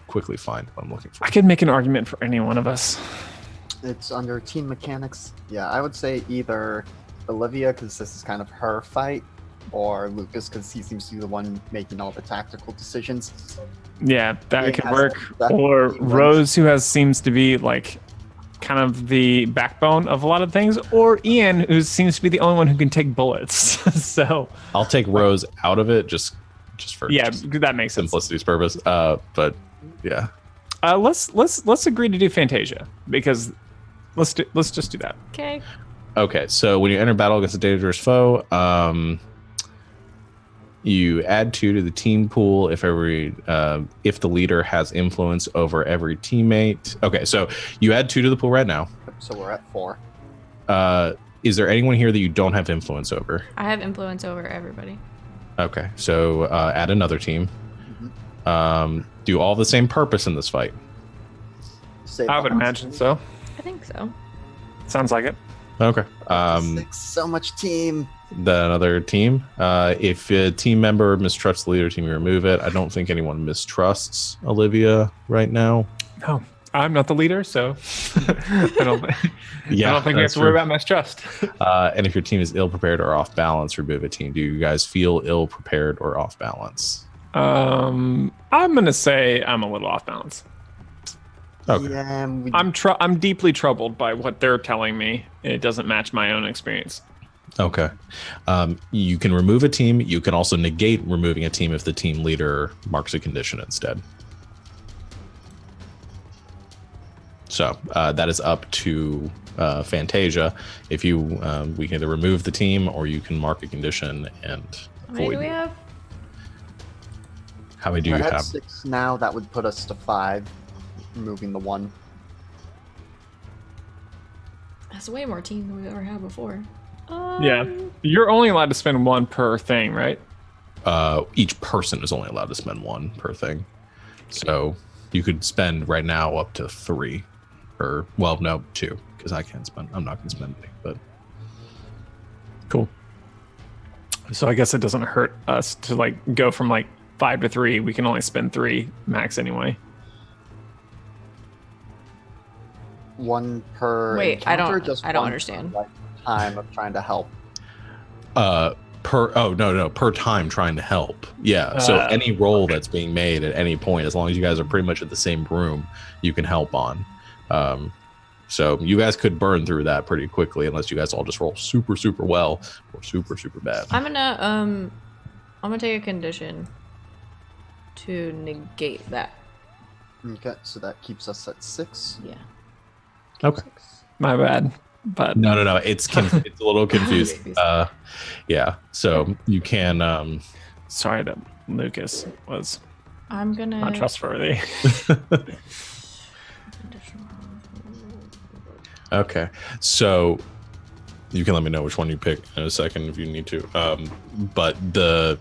quickly find what I'm looking for. I could make an argument for any one of us. It's under team mechanics. Yeah, I would say either Olivia, because this is kind of her fight, or Lucas, because he seems to be the one making all the tactical decisions. Yeah, that He could has work. that- Or he runs- Rose, who seems to be like kind of the backbone of a lot of things, or Ian, who seems to be the only one who can take bullets. So I'll take Rose out of it just for yeah, that makes sense. simplicity's purpose. But yeah, Let's agree to do Fantasia because let's just do that. Okay. okay. So when you enter battle against a dangerous foe, you add 2 to the team pool if the leader has influence over every teammate. Okay, so you add 2 to the pool right now. So we're at 4. Is there anyone here that you don't have influence over? I have influence over everybody. Okay, so add another team. Do all the same purpose in this fight. Save I the would house. imagine so. I think so. Sounds like it. Okay. 6, so much team. Then another team. If a team member mistrusts the leader team, you remove it. I don't think anyone mistrusts Olivia right now. No, I'm not the leader, so I don't think we have that's to worry true. about mistrust. And if your team is ill prepared or off balance, remove a team. Do you guys feel ill prepared or off balance? I'm gonna say I'm a little off balance. Okay. Yeah, and we, I'm deeply troubled by what they're telling me. It doesn't match my own experience. Okay. You can remove a team. You can also negate removing a team if the team leader marks a condition instead. So that is up to Fantasia. If you, we can either remove the team or you can mark a condition and How many do void. we have? How many do we're you at have? 6 now. That would put us to 5, removing the 1. That's way more team than we've ever had before. Yeah, you're only allowed to spend 1 per thing, right? Each person is only allowed to spend 1 per thing. So you could spend right now up to 3. Or, well, no, 2. Because I'm not going to spend any. But Cool. So I guess it doesn't hurt us to like go from like 5 to 3. We can only spend 3 max anyway. 1 per. Wait, I encounter, don't- just I don't 1 understand. per time of trying to help. per time trying to help. Yeah. So any roll okay. that's being made at any point, as long as you guys are pretty much at the same room, you can help on. So you guys could burn through that pretty quickly unless you guys all just roll super, super well or super, super bad. I'm gonna take a condition to negate that. Okay, so that keeps us at 6. Yeah. Okay. My bad. But No. It's it's a little confusing. Yeah. So you can. sorry that Lucas was I'm gonna. not trustworthy. Okay. So you can let me know which one you pick in a second if you need to. But the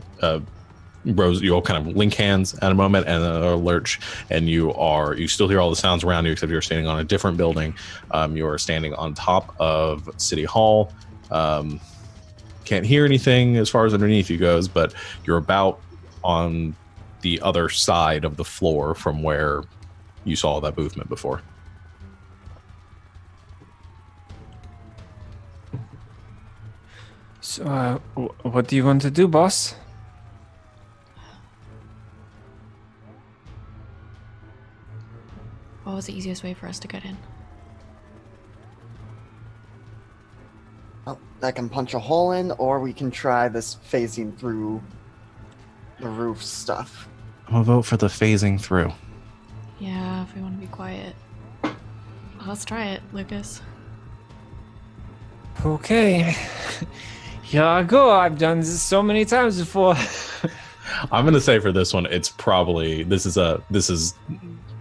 Rose, you all kind of link hands at a moment and lurch, and you still hear all the sounds around you, except you're standing on a different building. You are standing on top of City Hall. Can't hear anything as far as underneath you goes, but you're about on the other side of the floor from where you saw that movement before. So, what do you want to do, boss? What was the easiest way for us to get in? Well, I can punch a hole in, or we can try this phasing through the roof stuff. I'm gonna vote for the phasing through. Yeah, if we want to be quiet. Let's try it, Lucas. Okay. Here I go. I've done this so many times before. I'm gonna say for this one, it's probably this is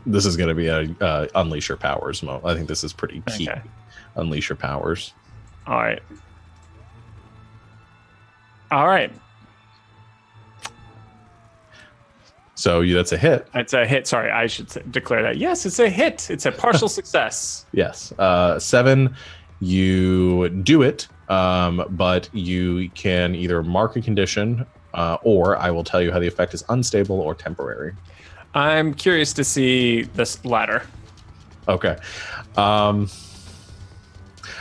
gonna be a unleash your powers mode. I think this is pretty key. Okay. Unleash your powers. All right. All right. So that's a hit. It's a hit. Sorry, I should declare that. Yes, it's a hit. It's a partial success. Yes. 7. You do it, but you can either mark a condition, or I will tell you how the effect is unstable or temporary. I'm curious to see this latter. Okay.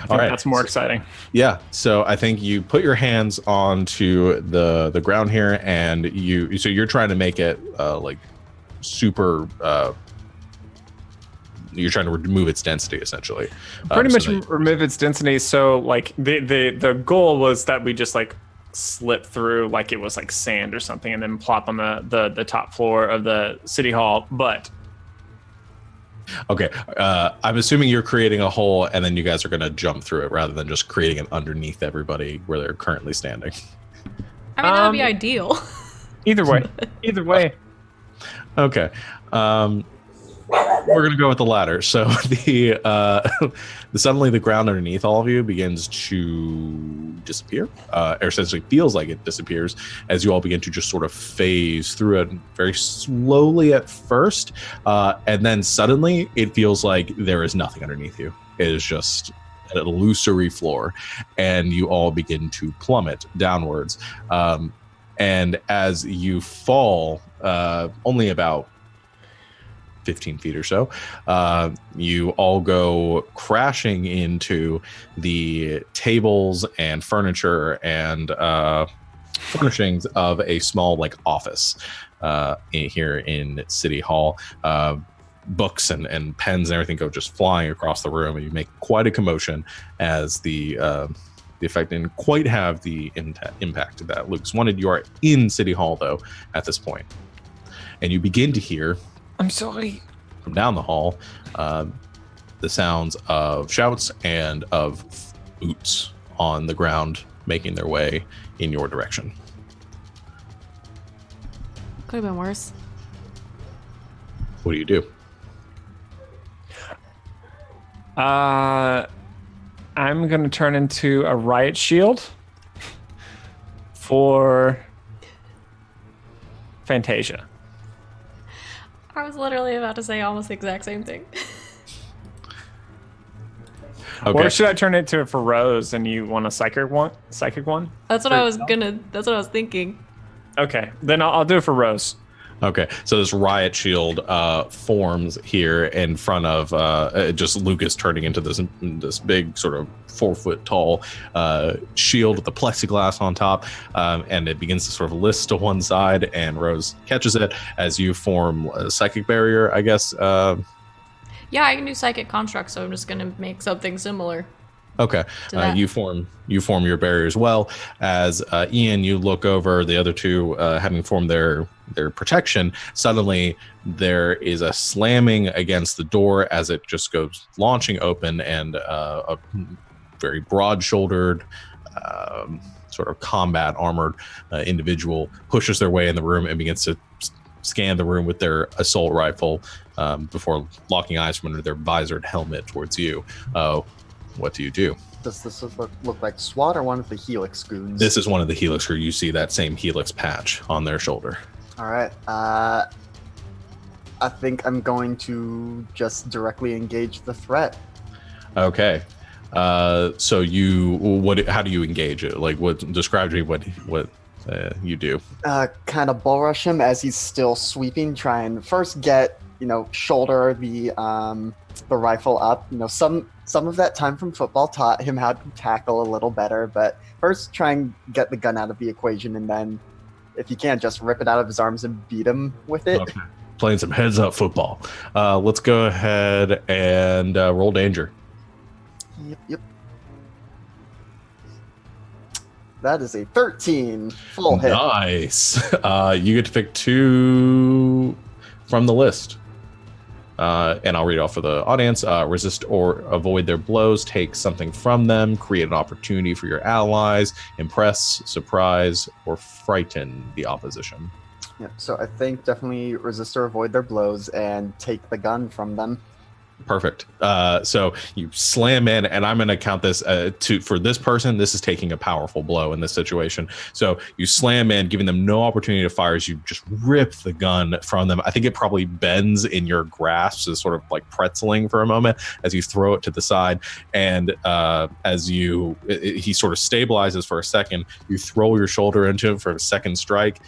I think that's more exciting. Yeah. So I think you put your hands onto the ground here, and you're trying to make it like super. You're trying to remove its density, essentially. Pretty much remove its density. So like the goal was that we just like slip through like it was like sand or something, and then plop on the top floor of the city hall. But okay, I'm assuming you're creating a hole, and then you guys are going to jump through it rather than just creating it underneath everybody where they're currently standing. I mean, that would be ideal. Either way. Okay. We're gonna go with the latter. So suddenly the ground underneath all of you begins to disappear, or essentially feels like it disappears as you all begin to just sort of phase through it very slowly at first, and then suddenly it feels like there is nothing underneath you. It is just an illusory floor, and you all begin to plummet downwards. And as you fall, only about 15 feet or so, you all go crashing into the tables and furniture and furnishings of a small like office here in City Hall. Books and pens and everything go just flying across the room, and you make quite a commotion as the effect didn't quite have the impact that Lucas wanted. You are in City Hall though at this point, and you begin to hear, I'm sorry, from down the hall, the sounds of shouts and of boots on the ground making their way in your direction. Could have been worse. What do you do? I'm gonna turn into a riot shield for Fantasia. I was literally about to say almost the exact same thing. Okay. Or should I turn it to for Rose and you want a psychic one? That's what I was thinking. Okay, then I'll do it for Rose. Okay, so this riot shield forms here in front of just Lucas, turning into this big sort of 4 foot tall shield with the plexiglass on top, and it begins to sort of list to one side, and Rose catches it as you form a psychic barrier, I guess. Yeah, I can do psychic construct, so I'm just gonna make something similar. Okay, you form your barrier as well. As Ian, you look over the other two, having formed their protection. Suddenly, there is a slamming against the door as it just goes launching open, and a very broad-shouldered, sort of combat armored individual pushes their way in the room and begins to scan the room with their assault rifle before locking eyes from under their visored helmet towards you. What do you do? Does this look like SWAT or one of the Helix goons? This is one of the Helix, where you see that same Helix patch on their shoulder. All right. I think I'm going to just directly engage the threat. Okay. So how do you engage it? Like, describe to me what you do. Kind of bull rush him as he's still sweeping. Try and first get, shoulder the rifle up. Some of that time from football taught him how to tackle a little better, but first try and get the gun out of the equation, and then if you can, just rip it out of his arms and beat him with it. Okay. Playing some heads up football. Let's go ahead and roll danger. Yep. That is a 13 full hit. Nice. You get to pick 2 from the list. And I'll read it off for the audience. Resist or avoid their blows, take something from them, create an opportunity for your allies, impress, surprise, or frighten the opposition. Yeah, so I think definitely resist or avoid their blows and take the gun from them. Perfect. So you slam in, and I'm going to count this for this person. This is taking a powerful blow in this situation. So you slam in, giving them no opportunity to fire as you just rip the gun from them. I think it probably bends in your grasp, so sort of like pretzeling for a moment as you throw it to the side. And as he sort of stabilizes for a second, you throw your shoulder into him for a second strike.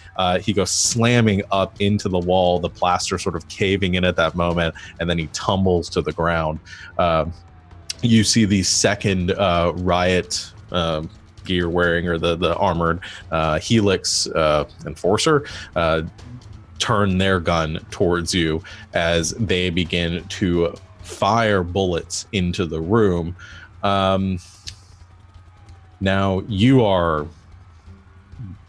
He goes slamming up into the wall, the plaster sort of caving in at that moment, and then he tumbles to the ground. You see the second riot gear wearing, or the armored Helix enforcer turn their gun towards you as they begin to fire bullets into the room. Now you are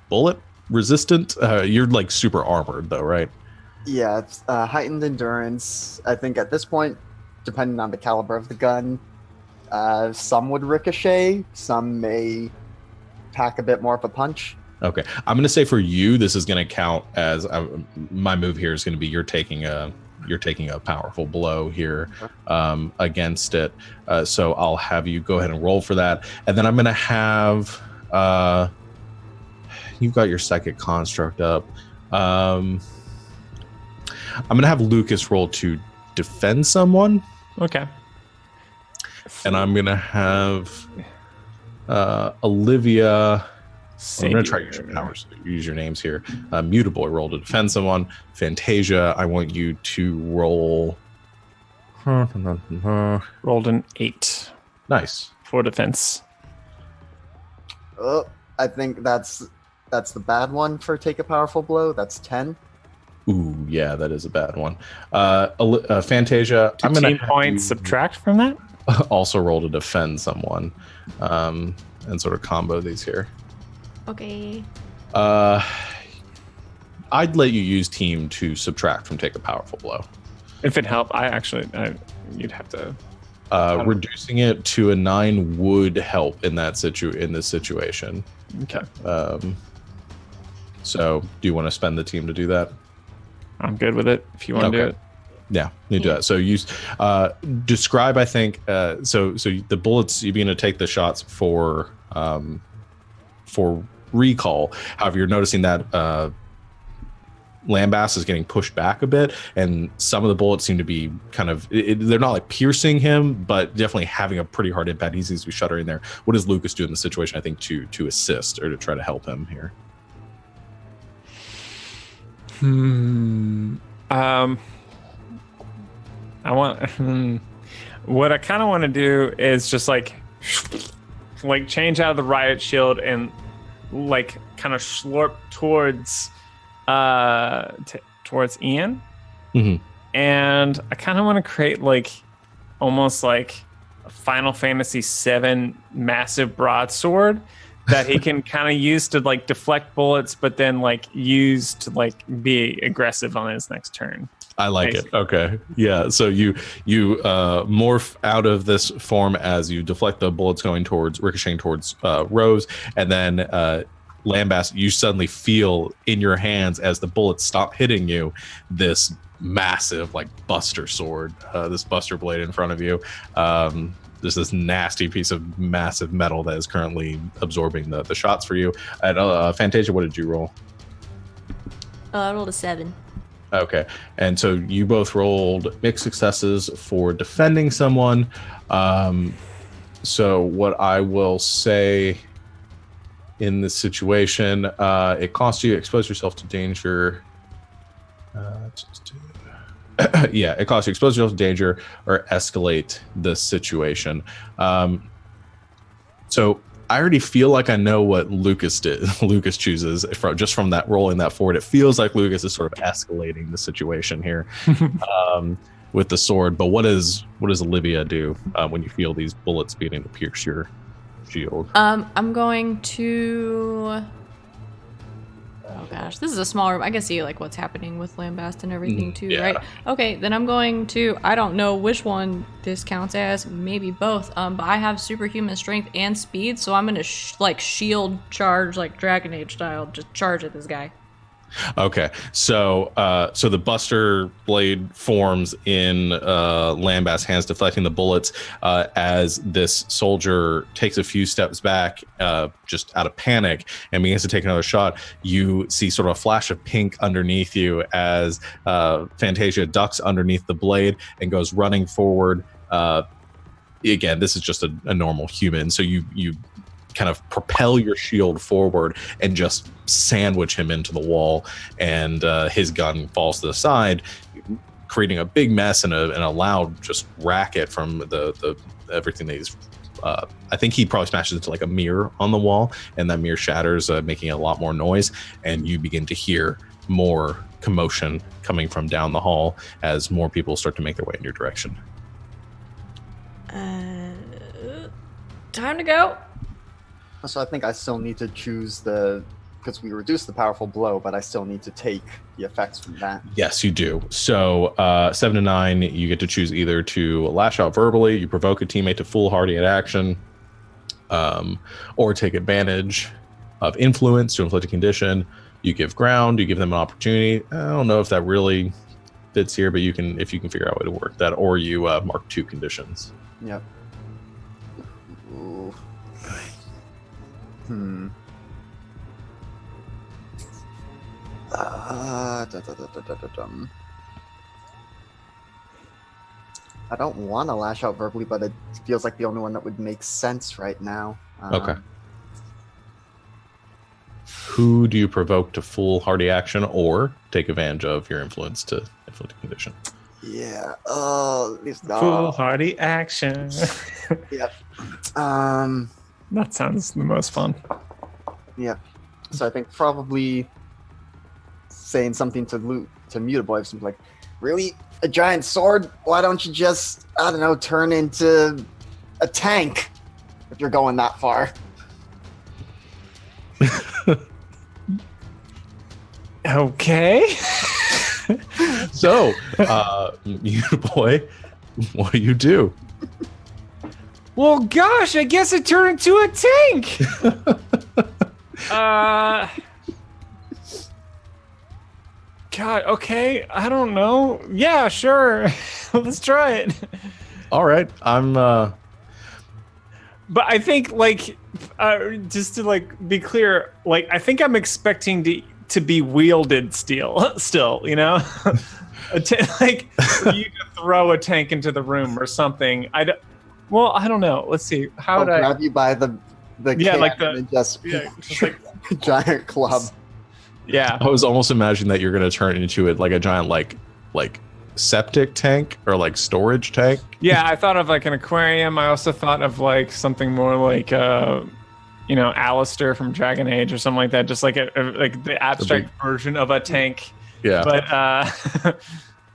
bullet resistant. You're like super armored though, right? Yeah, it's heightened endurance. I think at this point, depending on the caliber of the gun, some would ricochet, some may pack a bit more of a punch. Okay, I'm going to say for you, this is going to count as my move here is going to be you're taking a powerful blow here against it. So I'll have you go ahead and roll for that, and then I'm going to have you've got your psychic construct up. I'm going to have Lucas roll to defend someone. Okay. And I'm going to have Olivia. I'm going to try to use your powers. Use your names here. Mutable, roll to defend someone. Fantasia, I want you to roll. Rolled an 8 Nice. for defense. I think that's the bad one for take a powerful blow. That's 10. Ooh, yeah, that is a bad one. Fantasia, I'm going to points subtract from that. Also roll to defend someone, and sort of combo these here. Okay. I'd let you use team to subtract from take a powerful blow. If it helped, you'd have to. Reducing it to a 9 would help in this situation. Okay. So, do you want to spend the team to do that? I'm good with it. If you want to do it. Yeah, you do that. So you describe. I think so. The bullets you're going to take the shots for recall. However, you're noticing that Lambast is getting pushed back a bit, and some of the bullets seem to be kind of they're not like piercing him, but definitely having a pretty hard impact. He seems to be shuddering there. What does Lucas do in the situation? I think to assist or to try to help him here. I want what I kind of want to do is just like change out of the riot shield and like kind of slurp towards towards Ian. Mm-hmm. And I kind of want to create like almost like a Final Fantasy VII massive broadsword that he can kind of use to like deflect bullets, but then like use to like be aggressive on his next turn. I like it. Okay. Yeah. So you morph out of this form as you deflect the bullets ricocheting towards Rose, and then Lambast, you suddenly feel in your hands as the bullets stop hitting you, this massive like buster sword, this buster blade in front of you. There's this nasty piece of massive metal that is currently absorbing the shots for you. And Fantasia, what did you roll? I rolled a 7. Okay, and so you both rolled mixed successes for defending someone. So what I will say in this situation, it costs you expose yourself to danger. It costs you expose yourself to danger or escalate the situation. So I already feel like I know what Lucas did. Lucas chooses from that rolling that forward. It feels like Lucas is sort of escalating the situation here with the sword. But what does Olivia do when you feel these bullets beginning to pierce your shield. I'm going to. Oh gosh, this is a small room. I can see like what's happening with Lambast and everything too, yeah. right? Okay, then I'm going to. I don't know which one this counts as. Maybe both. But I have superhuman strength and speed, so I'm gonna like shield charge, like Dragon Age style, just charge at this guy. Okay, so the Buster Blade forms in Lambast's hands, deflecting the bullets as this soldier takes a few steps back, just out of panic, and begins to take another shot. You see sort of a flash of pink underneath you as Fantasia ducks underneath the blade and goes running forward. Again, this is just a normal human, so you kind of propel your shield forward and just sandwich him into the wall, and his gun falls to the side, creating a big mess and a loud just racket from the everything that he's I think he probably smashes into like a mirror on the wall, and that mirror shatters, making a lot more noise, and you begin to hear more commotion coming from down the hall as more people start to make their way in your direction. Time to go. So I think I still need to choose because we reduced the powerful blow, but I still need to take the effects from that. Yes, you do. So 7 to 9, you get to choose either to lash out verbally, you provoke a teammate to foolhardy at action, or take advantage of influence to inflict a condition. You give ground, you give them an opportunity. I don't know if that really fits here, but if you can figure out a way to work that, or you mark 2 conditions. Yep. Ooh. I don't want to lash out verbally, but it feels like the only one that would make sense right now. Okay. Who do you provoke to foolhardy action or take advantage of your influence to inflict a condition? Yeah. Foolhardy action. Yep. That sounds the most fun. Yeah. So I think probably saying something to Mutaboy, something like, really? A giant sword? Why don't you just, I don't know, turn into a tank if you're going that far? Okay. So, Mutaboy, what do you do? Well, gosh, I guess it turned into a tank. God, okay, I don't know. Yeah, sure. Let's try it. All right, But I think, like, just to like be clear, like I think I'm expecting to be wielded still, you know, like for you to throw a tank into the room or something. I don't know. Let's see. How would I grab you by the yeah, like and just like giant club. Yeah. I was almost imagining that you're going to turn into it like a giant like septic tank or like storage tank. Yeah, I thought of like an aquarium. I also thought of like something more like Alistair from Dragon Age or something like that. Just like like the abstract version of a tank. Yeah.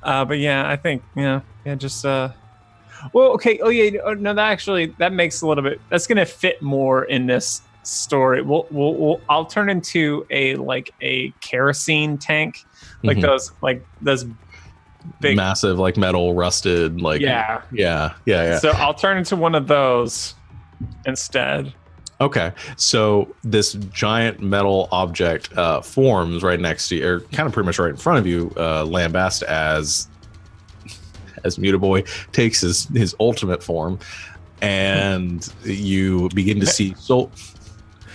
But yeah, I think just well, okay. Oh yeah, no, that makes a little bit. That's gonna fit more in this story. I'll turn into a kerosene tank, like those big massive like metal rusted yeah. So I'll turn into one of those instead. Okay, so this giant metal object forms right next to you, or kind of pretty much right in front of you, Lambast, as Mutaboy takes his ultimate form, and you begin to see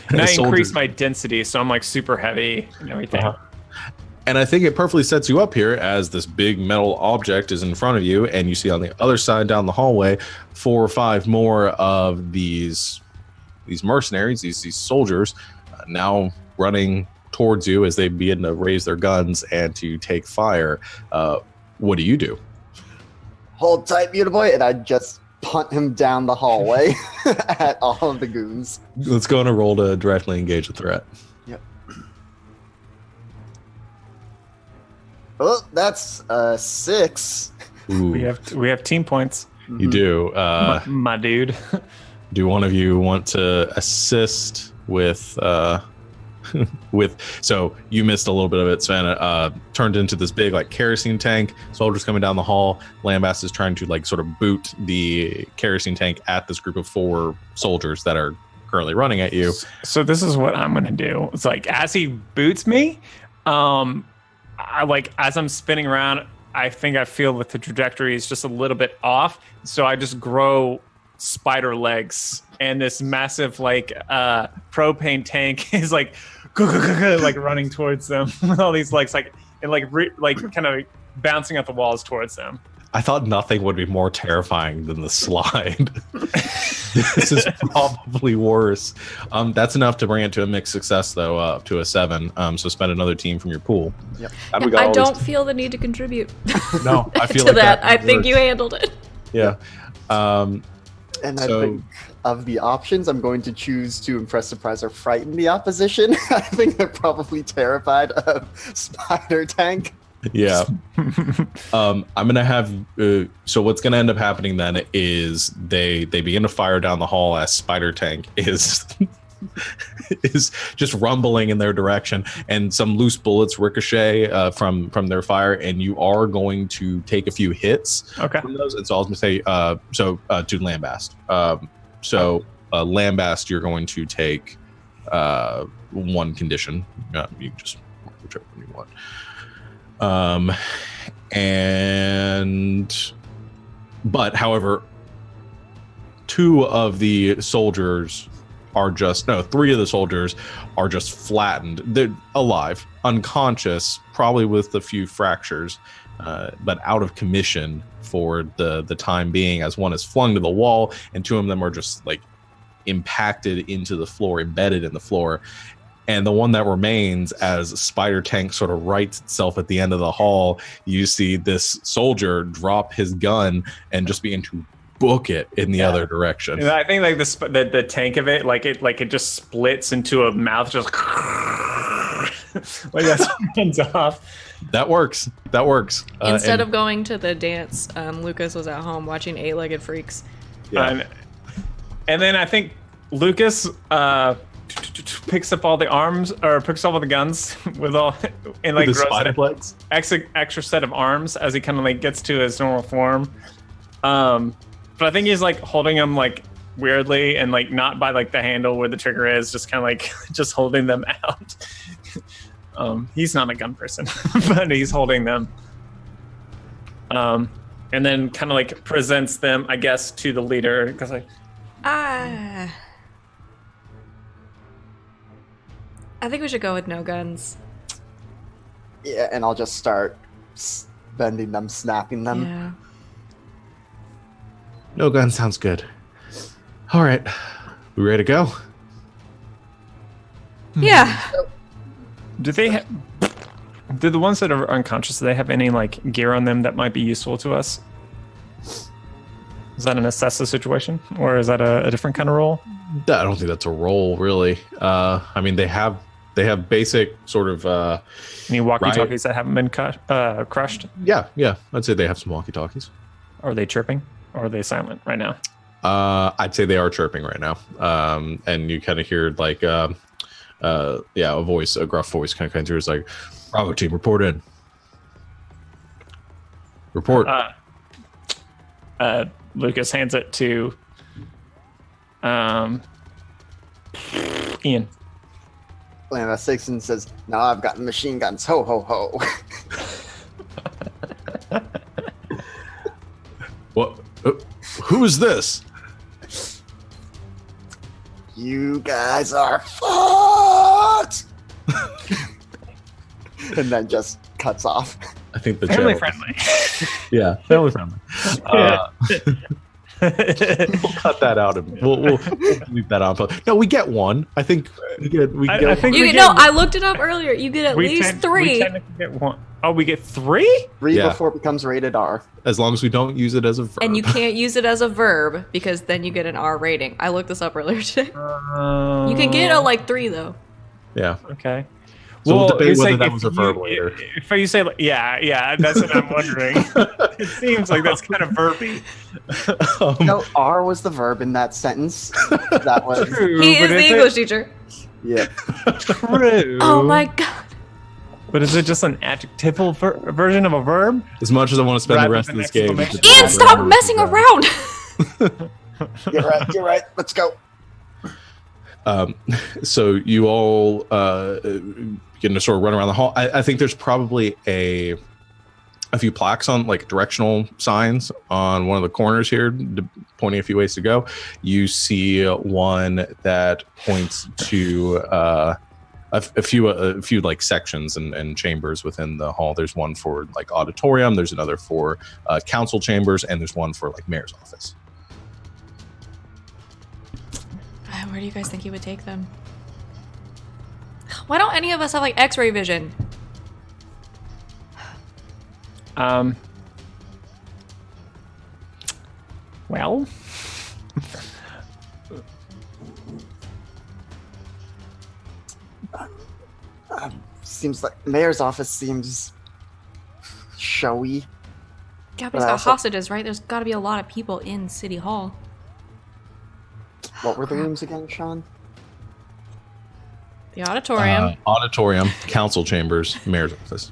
and I increase my density, so I'm like super heavy and everything. Uh-huh. And I think it perfectly sets you up here as this big metal object is in front of you, and you see on the other side down the hallway 4 or 5 more of these mercenaries, these soldiers, now running towards you as they begin to raise their guns and to take fire. What do you do? Hold tight, Mutaboy, and I just punt him down the hallway at all of the goons. Let's go on a roll to directly engage the threat. Yep. Oh, that's 6. Ooh, We have team points. you do. My dude. Do one of you want to assist with so you missed a little bit of it, Sven. Turned into this big like kerosene tank. Soldiers coming down the hall. Lambast is trying to like sort of boot the kerosene tank at this group of 4 soldiers that are currently running at you. So this is what I'm gonna do. It's like as he boots me, I like as I'm spinning around, I think I feel that the trajectory is just a little bit off. So I just grow spider legs, and this massive like propane tank is like like running towards them with all these legs like and like kind of bouncing up the walls towards them. I thought nothing would be more terrifying than the slide. This is probably worse. That's enough to bring it to a mixed success, though, up to a 7. So spend another team from your pool. Yep. I don't feel the need to contribute. No, I feel to like that. I works. think you handled it. Yeah. And I So- think of the options, I'm going to choose to impress, surprise, or frighten the opposition. I think they're probably terrified of Spider Tank. Yeah. I'm gonna have. So what's gonna end up happening then is they begin to fire down the hall as Spider Tank is is just rumbling in their direction, and some loose bullets ricochet from their fire, and you are going to take a few hits Okay. from those. And so I was gonna say, to Lambast. Lambast, you're going to take 1 condition. You can just whichever one you want. But however, 2 of the soldiers are just 3 of the soldiers are just flattened. They're alive, unconscious, probably with a few fractures, but out of commission for the time being, as one is flung to the wall and 2 of them are just like impacted into the floor, embedded in the floor. And the one that remains, as Spider Tank sort of rights itself at the end of the hall, you see this soldier drop his gun and just begin to book it in the other direction. And I think like the tank of it, like it just splits into a mouth, just like that runs off. That works. Instead of going to the dance, Lucas was at home watching 8-Legged Freaks. Yeah. And then I think Lucas picks up all the arms, or picks up all the guns with all, and like the grows spider an legs. extra set of arms as he kind of like gets to his normal form. But I think he's like holding them like weirdly, and like not by like the handle where the trigger is, just kind of like just holding them out. He's not a gun person, but he's holding them. And then kind of like presents them, I guess, to the leader, because like, I think we should go with no guns. Yeah, and I'll just start bending them, snapping them. Yeah. No gun sounds good. All right, we ready to go? Yeah. do the ones that are unconscious, do they have any like gear on them that might be useful to us? Is that an assess situation, or is that a different kind of role? I don't think that's a role, really. I mean, they have basic sort of. Any walkie-talkies that haven't been crushed? Yeah. I'd say they have some walkie-talkies. Are they chirping, or are they silent right now? I'd say they are chirping right now. And you kind of hear like, a gruff voice kind of comes through. It's like, Bravo team, report in. Report. Lucas hands it to Ian. Lana Sixon says, "Now I've got machine guns. Ho ho ho." What? Who is this? You guys are fucked. And then just cuts off. I think the Family channel- friendly. Yeah, family friendly. We'll cut that out and we'll leave that on. No, we get one. I think we get. I think we I looked it up earlier. You get at least 3. We technically get one. Oh, we get 3? 3 Yeah. before it becomes rated R. as long as we don't use it as a verb. And you can't use it as a verb because then you get an R rating. I looked this up earlier today. You can get a 3 though. Yeah. Okay. So we'll debate it's whether like that if was a verb later. If you say, like, yeah, that's what I'm wondering. It seems like that's kind of verby. No, R was the verb in that sentence. That was True, He is but the is English it teacher. yeah. true? Oh my god. But is it just an adjectival version of a verb? As much as I want to spend the Rather rest of than this game, exclamation. debating Ian, stop whether messing it's a verb. around. You're right. Let's go. So you all begin to sort of run around the hall. I think there's probably a few plaques on, like, directional signs on one of the corners here, pointing a few ways to go. You see one that points to a few like sections and chambers within the hall. There's one for like auditorium. There's another for council chambers, and there's one for like mayor's office. Where do you guys think he would take them? Why don't any of us have like X-ray vision? Well, Seems like mayor's office seems showy. Yeah, but he's got hostages, right? There's got to be a lot of people in City Hall. What were the rooms again, Sean? The auditorium. Auditorium, council chambers, mayor's office.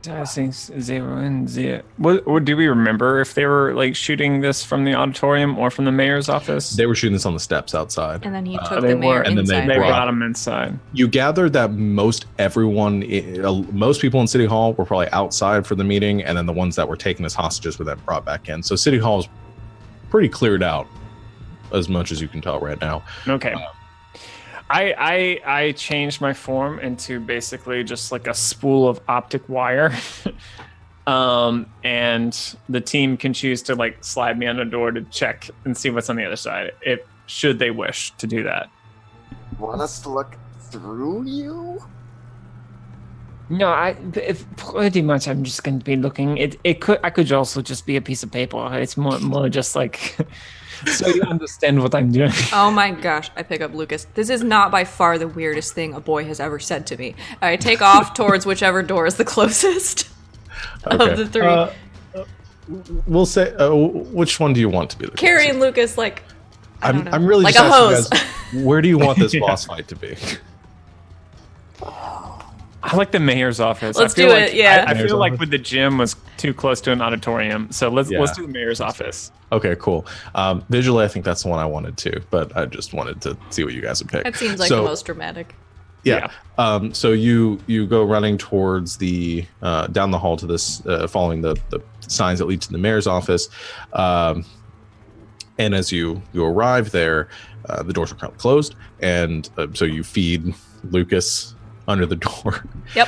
I think 0 and 0. What do we remember if they were like shooting this from the auditorium or from the mayor's office? They were shooting this on the steps outside. And then he took they the mayor were- and then inside. They brought- brought him inside. You gather that most people in City Hall were probably outside for the meeting, and then the ones that were taken as hostages were then brought back in. So City Hall is pretty cleared out, as much as you can tell right now. Okay. I changed my form into basically just like a spool of optic wire. And the team can choose to like slide me on the door to check and see what's on the other side, if should they wish to do that. Want us to look through you? No, if pretty much I'm just going to be looking. I could also just be a piece of paper. It's more just like so you understand what I'm doing. Oh my gosh, I pick up Lucas. This is not by far the weirdest thing a boy has ever said to me. I take off towards whichever door is the closest of the three. We'll say, which one do you want to be? Carrie and Lucas, like, I don't know. I'm really like just a asking hose. you guys, where do you want this boss fight to be? I like the mayor's office. Let's I feel do like, it, yeah. I Mayor's feel like office? with the gym was too close to an auditorium, so let's do the mayor's office. Okay, cool. Visually, I think that's the one I wanted to, but I just wanted to see what you guys would pick. That seems like So- the most dramatic. Yeah. So you go running towards the down the hall to this, following the signs that lead to the mayor's office, and as you arrive there, the doors are currently closed, and so you feed Lucas under the door. Yep.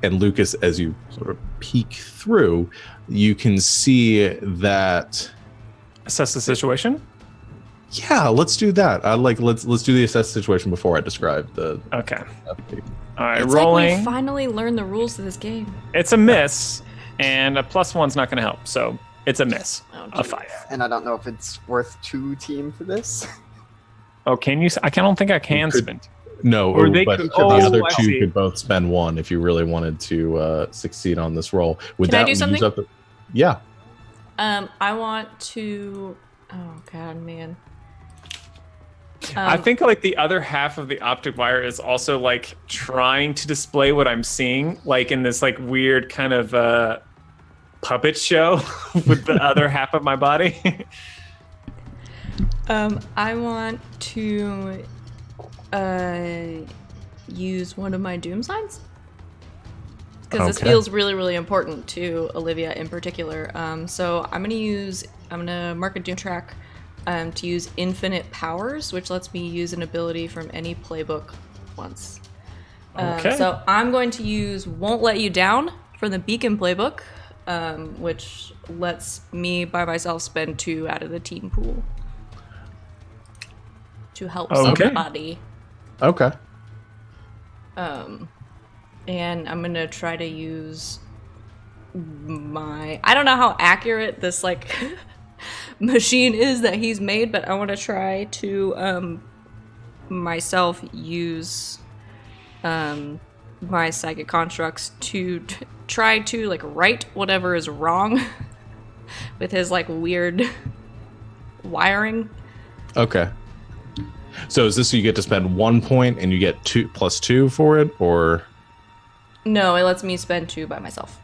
And Lucas, as you sort of peek through, you can see that. Assess the situation. Yeah, let's do that. Let's do the assess situation before I describe the. Okay. All right, It's rolling. like we finally learned the rules to this game. It's a miss, and a +1's not going to help, so it's a miss. Oh, A geez. 5. And I don't know if it's worth 2 team for this. Oh, can you? I don't think I can You could- spend. No, Or they but could- the oh, other I two see. could both spend 1 if you really wanted to succeed on this roll. Would Can I that do use something? up yeah. I want to. Oh god, man. I think like the other half of the optic wire is also like trying to display what I'm seeing, like in this like weird kind of puppet show with the other half of my body. I want to use one of my doom signs because this Okay. feels really, really important to Olivia in particular. So I'm gonna mark a doom track to use infinite powers, which lets me use an ability from any playbook once. Okay. So I'm going to use Won't Let You Down from the Beacon playbook, which lets me by myself spend 2 out of the team pool to help Okay. somebody. Okay. And I'm gonna try to use I don't know how accurate this like machine is that he's made, but I want to try to myself use my psychic constructs to try to like right whatever is wrong with his like weird wiring. Okay. So is this so you get to spend 1 point and you get 2 plus 2 for it, or? No, it lets me spend 2 by myself.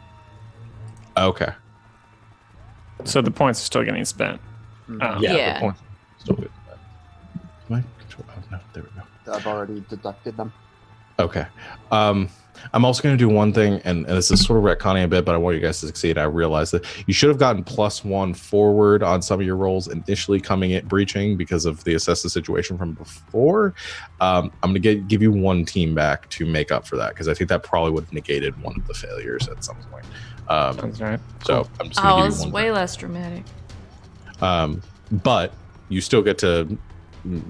Okay. So the points are still getting spent. Yeah. The points still good. Am I control? Oh, no, there we go. I've already deducted them. Okay. I'm also going to do one thing, and this is sort of retconning a bit, but I want you guys to succeed. I realize that you should have gotten +1 forward on some of your rolls initially coming at breaching because of the assess the situation from before. I'm going to give you 1 team back to make up for that, because I think that probably would have negated one of the failures at some point. That's right. So I'm just going to give it's you 1 way back. less dramatic. But you still get to,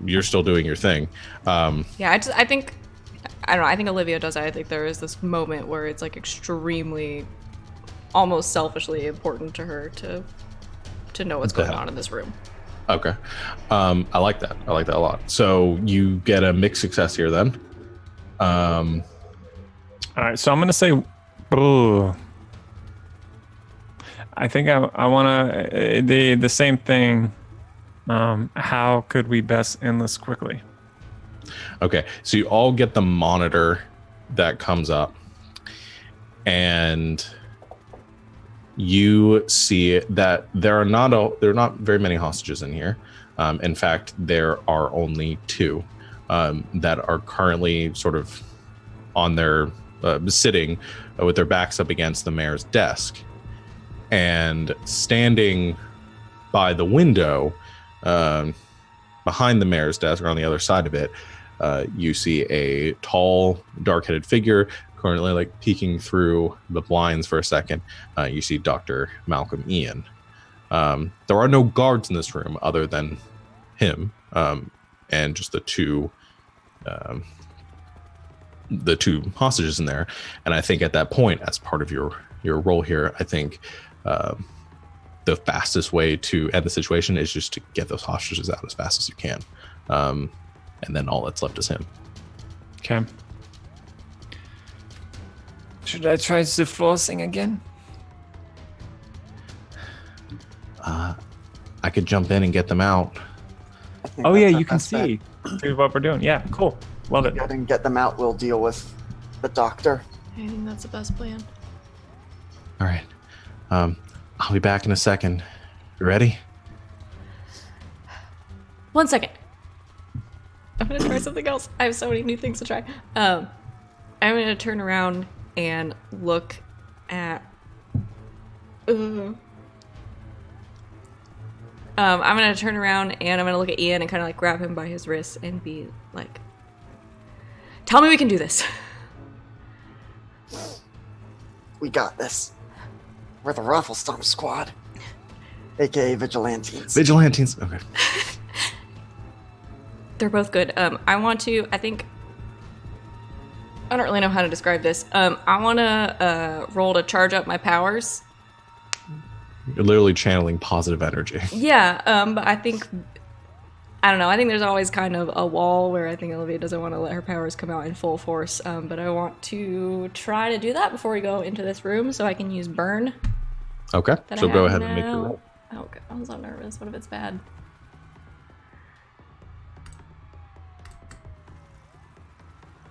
you're still doing your thing. Yeah, I think I don't know. I think Olivia does that. I think there is this moment where it's like extremely, almost selfishly important to her to know what's going on in this room. Okay. I like that. I like that a lot. So you get a mixed success here then. All right, so I'm gonna say, I think I want to the same thing. How could we best end this quickly? Okay, so you all get the monitor that comes up, and you see that there are not very many hostages in here. In fact, there are only 2 that are currently sort of on their sitting with their backs up against the mayor's desk, and standing by the window behind the mayor's desk, or on the other side of it. You see a tall, dark-headed figure currently like peeking through the blinds for a second. You see Dr. Malcolm Ian. There are no guards in this room other than him and just the two hostages in there. And I think at that point, as part of your role here, I think the fastest way to end the situation is just to get those hostages out as fast as you can. And then all that's left is him. Okay. Should I try the flossing again? I could jump in and get them out. I think Oh that's yeah, our you can best bet. see what we're doing. Yeah, cool. Love it. Go ahead and get them out. We'll deal with the doctor. I think that's the best plan. All right. I'll be back in a second. You ready? 1 second. I'm gonna try something else. I have so many new things to try. I'm gonna turn around and look at. I'm gonna turn around and I'm gonna look at Ian and kind of like grab him by his wrist and be like, "Tell me we can do this." We got this. We're the Rafflestomp Squad, aka Vigilantes. Vigilantes. Okay. They're both good. I think I don't really know how to describe this. I want to roll to charge up my powers. You're literally channeling positive energy. Yeah, but I think there's always kind of a wall where I think Olivia doesn't want to let her powers come out in full force. But I want to try to do that before we go into this room, so I can use burn. Okay. that So I go have ahead and make your now. roll. Oh god, I'm so nervous. What if it's bad?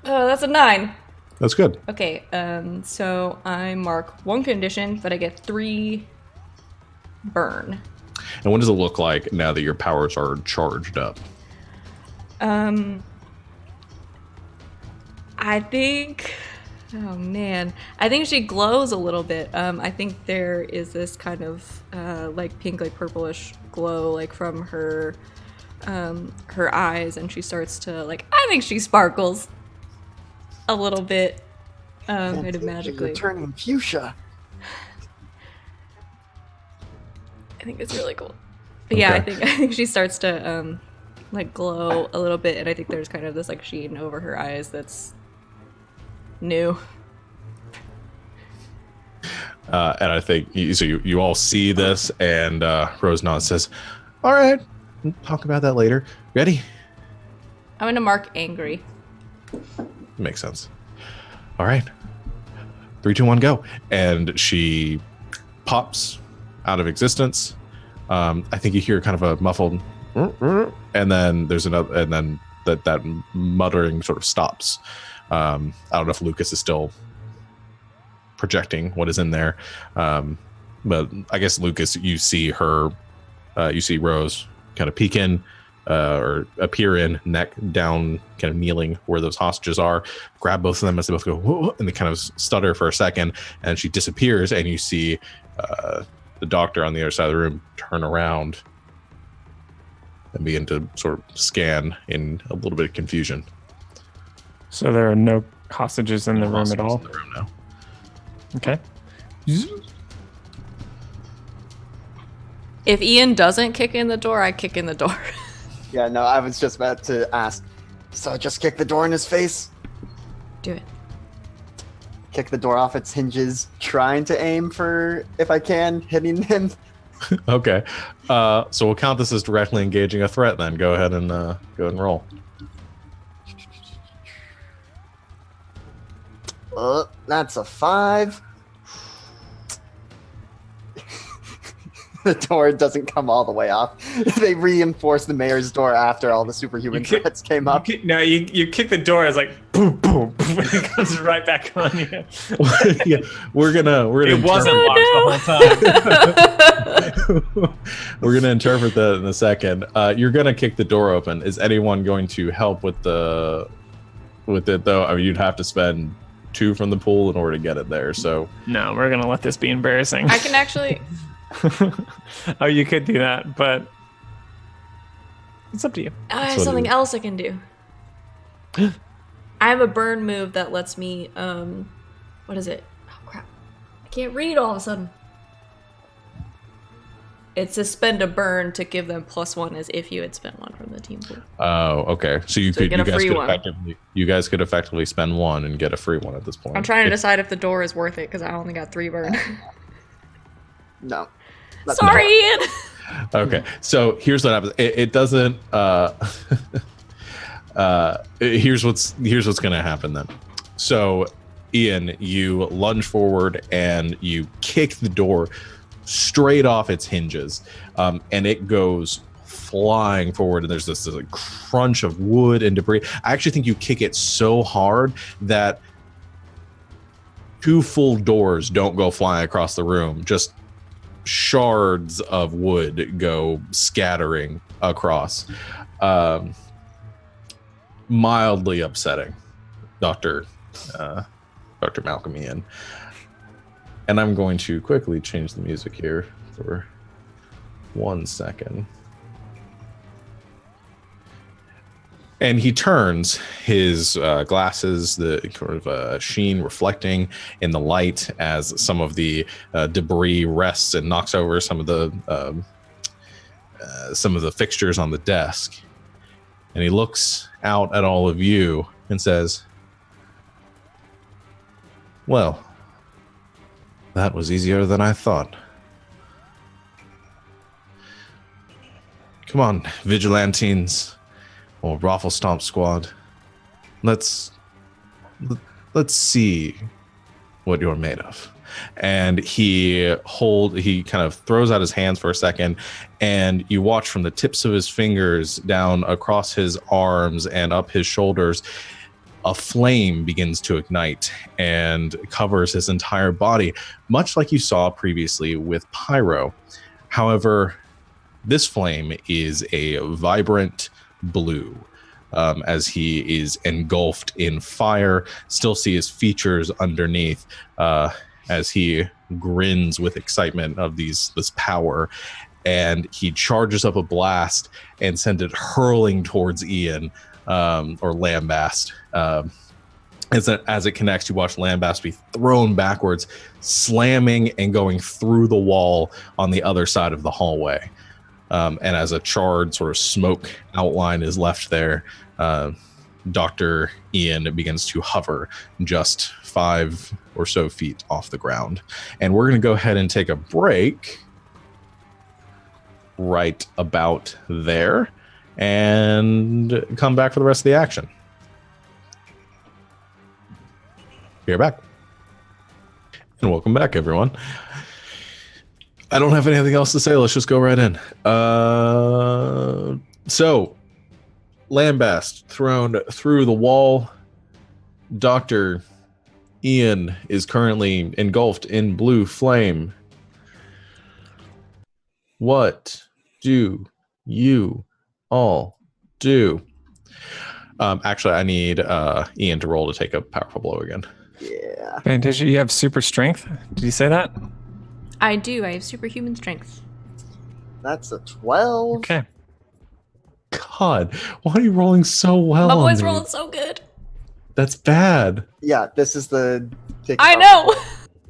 Oh, that's a 9. That's good. Okay, so I mark 1 condition, but I get 3 burn. And what does it look like now that your powers are charged up? I think, oh man, I think she glows a little bit. I think there is this kind of like pink, like purplish glow, like from her eyes, and she starts to like. I think she sparkles a little bit, kind of Fantasia, magically. You're turning fuchsia. I think it's really cool. But yeah, Okay. I think she starts to like glow a little bit, and I think there's kind of this like sheen over her eyes that's new. And I think you all see this, and Rose nods, says, "All right, we'll talk about that later. Ready?" I'm gonna mark angry. Makes sense. All right. 3, 2, 1, go. And she pops out of existence. I think you hear kind of a muffled, and then there's another, and then that muttering sort of stops. I don't know if Lucas is still projecting what is in there, but I guess Lucas, you see her, you see Rose kind of peek in, or appear in, neck down, kind of kneeling where those hostages are, grab both of them as they both go, whoa, and they kind of stutter for a second, and she disappears, and you see the doctor on the other side of the room turn around and begin to sort of scan in a little bit of confusion. So there are no hostages in the room at all? In the room now. Okay. If Ian doesn't kick in the door, I kick in the door. Yeah, no, I was just about to ask. So just kick the door in his face? Do it. Kick the door off its hinges, trying to aim for, if I can, hitting him. Okay. So we'll count this as directly engaging a threat then. Go ahead and roll. That's a 5. The door doesn't come all the way off. They reinforced the mayor's door after all the superhuman threats came up. You kick the door, it's like boom, boom, boom, and it comes right back on you. Yeah, we're gonna It wasn't locked the whole time. We're gonna interpret that in a second. You're gonna kick the door open. Is anyone going to help with it though? I mean, you'd have to spend 2 from the pool in order to get it there. So No, we're gonna let this be embarrassing. I can actually. Oh, you could do that, but it's up to you. I have what something it- else I can do. I have a burn move that lets me. What is it? Oh crap! I can't read all of a sudden. It's suspend a burn to give them +1 as if you had spent 1 from the team pool. oh, okay. So you So you could get a free one. you guys could effectively spend 1 and get a free one at this point. I'm trying to decide if the door is worth it because I only got 3 burn. No. Sorry, Ian. Okay, so here's what happens. It doesn't. Here's what's gonna happen then. So, Ian, you lunge forward and you kick the door straight off its hinges, and it goes flying forward. And there's this like crunch of wood and debris. I actually think you kick it so hard that 2 full doors don't go flying across the room. Just shards of wood go scattering across. Mildly upsetting, Dr. Malcolm Ian. And I'm going to quickly change the music here for 1 second. And he turns his glasses, the kind of sheen reflecting in the light as some of the debris rests and knocks over some of the fixtures on the desk. And he looks out at all of you and says, "Well, that was easier than I thought. Come on, Vigilantines. Or Raffle Stomp Squad. Let's see what you're made of." And he kind of throws out his hands for a second, and you watch from the tips of his fingers down across his arms and up his shoulders, a flame begins to ignite and covers his entire body, much like you saw previously with Pyro. However, this flame is a vibrant blue, as he is engulfed in fire. Still see his features underneath, as he grins with excitement of this power, and he charges up a blast and sends it hurling towards Ian, or Lambast. As it connects, you watch Lambast be thrown backwards, slamming and going through the wall on the other side of the hallway. And as a charred sort of smoke outline is left there, Dr. Ian begins to hover just 5 or so feet off the ground. And we're going to go ahead and take a break right about there. and come back for the rest of the action. You're back. And welcome back, everyone. I don't have anything else to say. Let's just go right in. So, Lambast thrown through the wall. Dr. Ian is currently engulfed in blue flame. What do you all do? Actually, I need Ian to roll to take a powerful blow again. Yeah. Fantasia, you have super strength. Did you say that? I do. I have superhuman strength. That's a 12. Okay. God, why are you rolling so well? My on boy's me? rolling so good. That's bad. Yeah, this is the. I know.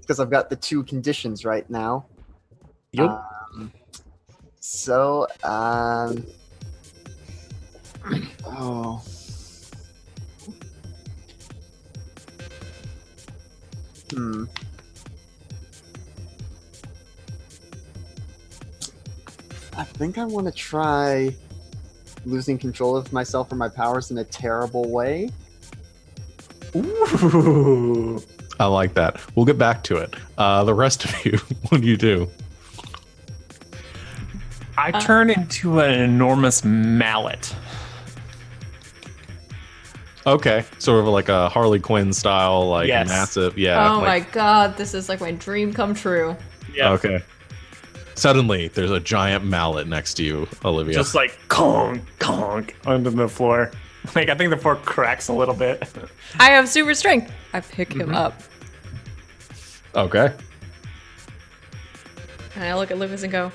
Because I've got the 2 conditions right now. Yep. So, oh. I think I want to try losing control of myself or my powers in a terrible way. Ooh. I like that. We'll get back to it. The rest of you, what do you do? I turn into an enormous mallet. Okay, sort of like a Harley Quinn style, like Yes. massive. Yeah. Oh my like, god, this is like my dream come true. Yeah. Okay. Suddenly, there's a giant mallet next to you, Olivia. Just like conk, conk onto the floor. Like, I think the floor cracks a little bit. I have super strength. I pick him up. Okay. And I look at Lucas and go,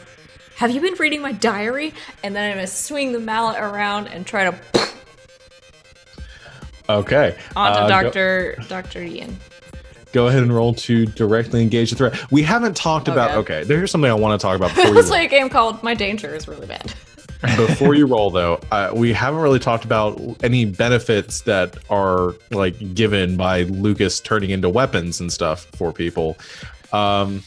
have you been reading my diary? And then I'm going to swing the mallet around and try to Okay. onto Dr. Ian. Go ahead and roll to directly engage the threat. We haven't talked about. Okay, there's something I want to talk about before you Let's roll. play a game called My Danger is Really Bad. Before you roll, though, we haven't really talked about any benefits that are like given by Lucas turning into weapons and stuff for people. I mean,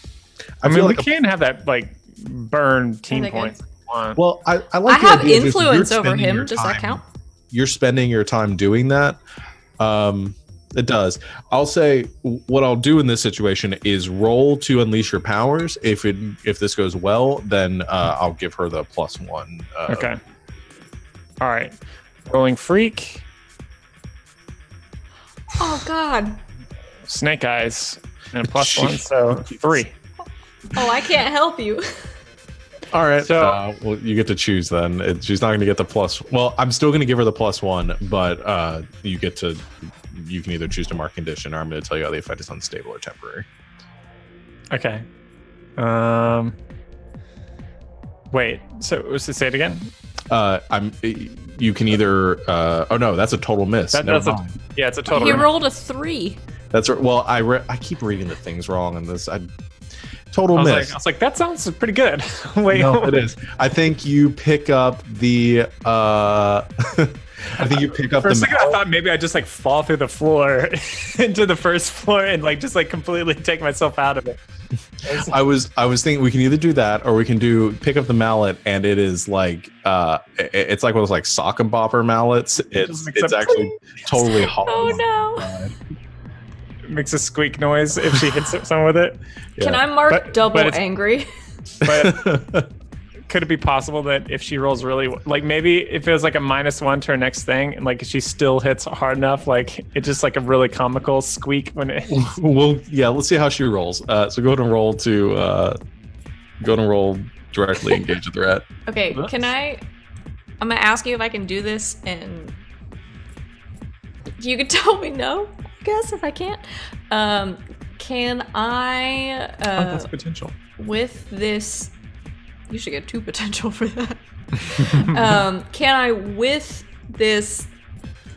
feel we like can have that, like, burn team Are they good? points. if you want. well, I I like. the have idea of just influence you're over spending him. your Does that time- count? You're spending your time doing that. It does. I'll say what I'll do in this situation is roll to unleash your powers. If this goes well, then I'll give her the +1. Okay. All right. Rolling freak. Oh god. Snake eyes. And a +1, so 3. Oh, I can't help you. All right. So- Well, you get to choose then. She's not going to get the plus. Well, I'm still going to give her the +1, but you get to. You can either choose to mark condition, or I'm going to tell you how the effect is unstable or temporary. Okay. Wait. So say it again. You can either. Oh no, that's a total miss. That's Never a, mind. yeah, it's a total. He miss. rolled a 3. That's well. I keep reading the things wrong in this. Total I miss. was like, that sounds pretty good. Wait, No, it is. I think you pick up the. I think you pick up For the. a second, I thought maybe I just like fall through the floor into the first floor and like just like completely take myself out of it. I was thinking we can either do that or we can do pick up the mallet, and it is like it's like one of those like sock and bopper mallets. It's makes a actually totally hollow. Oh no. It makes a squeak noise if she hits someone with it. Can I mark But double it's- angry? But could it be possible that if she rolls really like maybe if it was like a -1 to her next thing and like she still hits hard enough, like it's just like a really comical squeak when it. Well, yeah. Let's see how she rolls. So go ahead and roll to go and roll directly engage the threat. Okay, Oops. I'm gonna ask you if I can do this, and you can tell me no, I guess, if I can't. Can I, That's potential. with this, you should get 2 potential for that. Can I, with this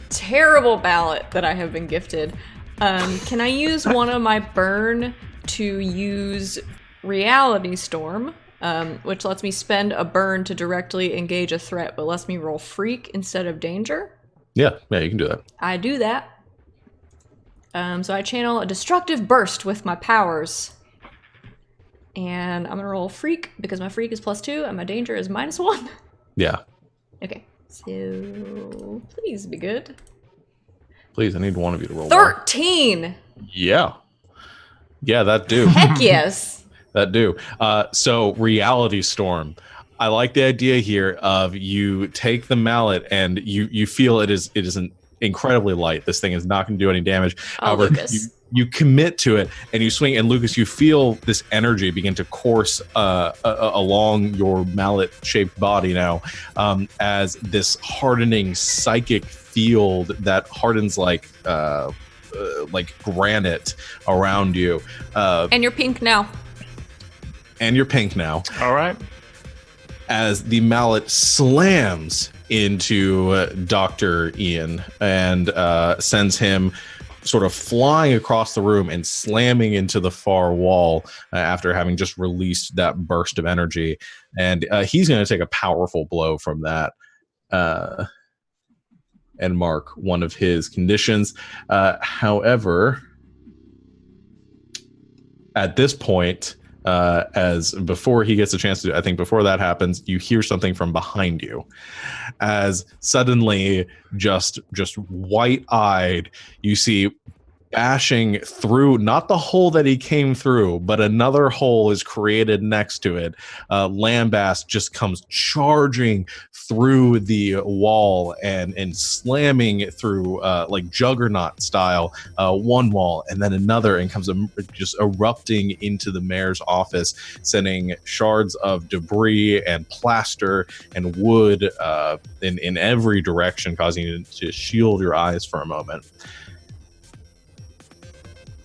terrible ballot that I have been gifted, can I use one of my burn to use Reality Storm, which lets me spend a burn to directly engage a threat, but lets me roll freak instead of danger? Yeah, you can do that. I do that. So I channel a destructive burst with my powers. And I'm gonna roll freak because my freak is +2 and my danger is -1. Yeah. Okay. So please be good. Please, I need one of you to roll. 13. Yeah, that do. Heck yes. That do. So reality storm. I like the idea here of you take the mallet and you feel it is an incredibly light. This thing is not going to do any damage. Oh, However, Lucas. you commit to it and you swing, and Lucas, you feel this energy begin to course along your mallet-shaped body now, as this hardening psychic field that hardens like granite around you. And you're pink now. And you're pink now. All right. As the mallet slams into Dr. Ian and sends him sort of flying across the room and slamming into the far wall after having just released that burst of energy. And he's going to take a powerful blow from that and mark one of his conditions. However, at this point, as before he gets a chance to, I think before that happens, you hear something from behind you, as suddenly, just white-eyed, you see bashing through, not the hole that he came through, but another hole is created next to it. Lambast just comes charging through the wall and slamming through like juggernaut style, one wall and then another, and comes just erupting into the mayor's office, sending shards of debris and plaster and wood in every direction, causing you to shield your eyes for a moment.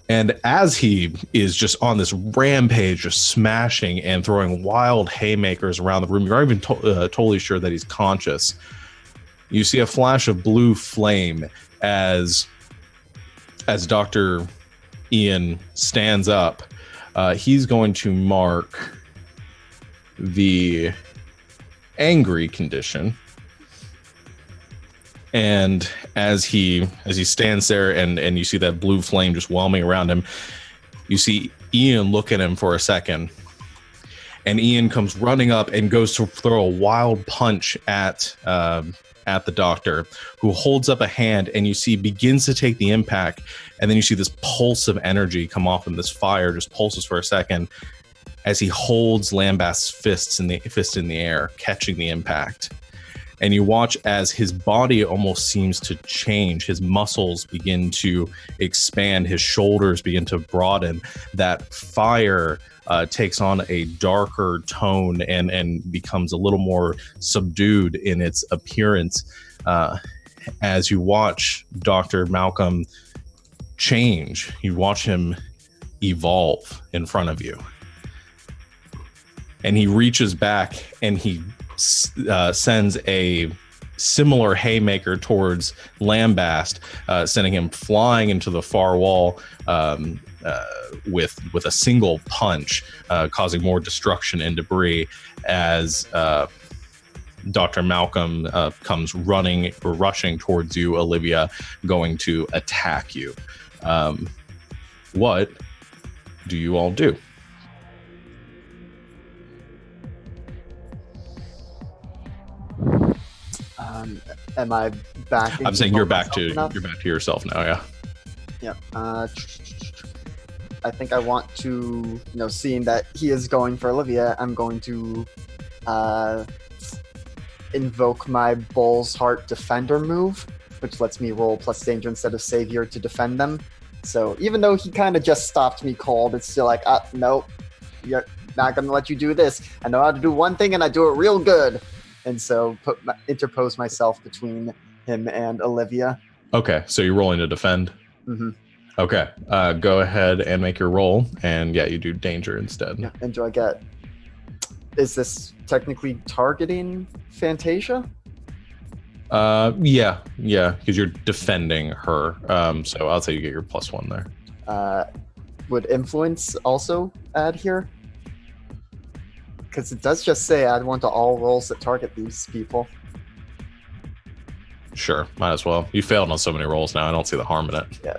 And as he is just on this rampage, just smashing and throwing wild haymakers around the room, you're not even totally sure that he's conscious. You see a flash of blue flame as Dr. Ian stands up. He's going to mark the angry condition. And as he stands there and you see that blue flame just whelming around him, you see Ian look at him for a second. And Ian comes running up and goes to throw a wild punch at the doctor, who holds up a hand, and you see begins to take the impact. And then you see this pulse of energy come off him. This fire just pulses for a second as he holds Lambast's fist in the air, catching the impact. And you watch as his body almost seems to change. His muscles begin to expand. His shoulders begin to broaden. That fire takes on a darker tone and becomes a little more subdued in its appearance. As you watch Dr. Malcolm change, you watch him evolve in front of you. And he reaches back and he sends a similar haymaker towards Lambast, sending him flying into the far wall with a single punch, causing more destruction and debris as Dr. Malcolm comes rushing towards you, Olivia, going to attack you. What do you all do? Am I back? I'm saying you're back to yourself now. Yeah. Yep. I think I want to, seeing that he is going for Olivia, I'm going to invoke my Bull's Heart Defender move, which lets me roll plus danger instead of savior to defend them. So even though he kind of just stopped me cold, it's still like, nope, you're not going to let you do this. I know how to do one thing and I do it real good. And so interpose myself between him and Olivia. Okay, so you're rolling to defend? Mm-hmm. Okay, go ahead and make your roll. And yeah, you do danger instead. Yeah. And do I get... Is this technically targeting Fantasia? Yeah, because you're defending her. So I'll say you get your +1 there. Would influence also add here? Because it does just say add 1 to all rolls that target these people. Sure, might as well. You failed on so many rolls now. I don't see the harm in it. Yeah.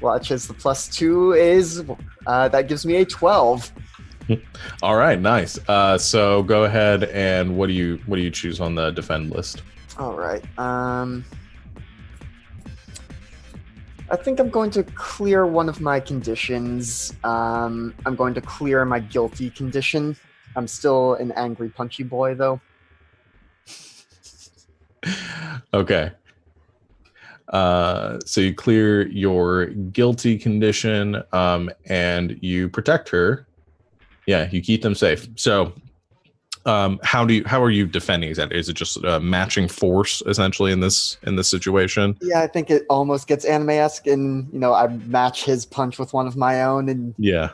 Watch as the +2 is that gives me a 12. All right, nice. So go ahead and what do you choose on the defend list? All right. I think I'm going to clear one of my conditions. I'm going to clear my guilty condition. I'm still an angry punchy boy, though. Okay. So you clear your guilty condition, and you protect her. Yeah, you keep them safe. So, how are you defending that? Is it just matching force essentially in this situation? Yeah, I think it almost gets anime-esque, and I match his punch with one of my own, and Yeah.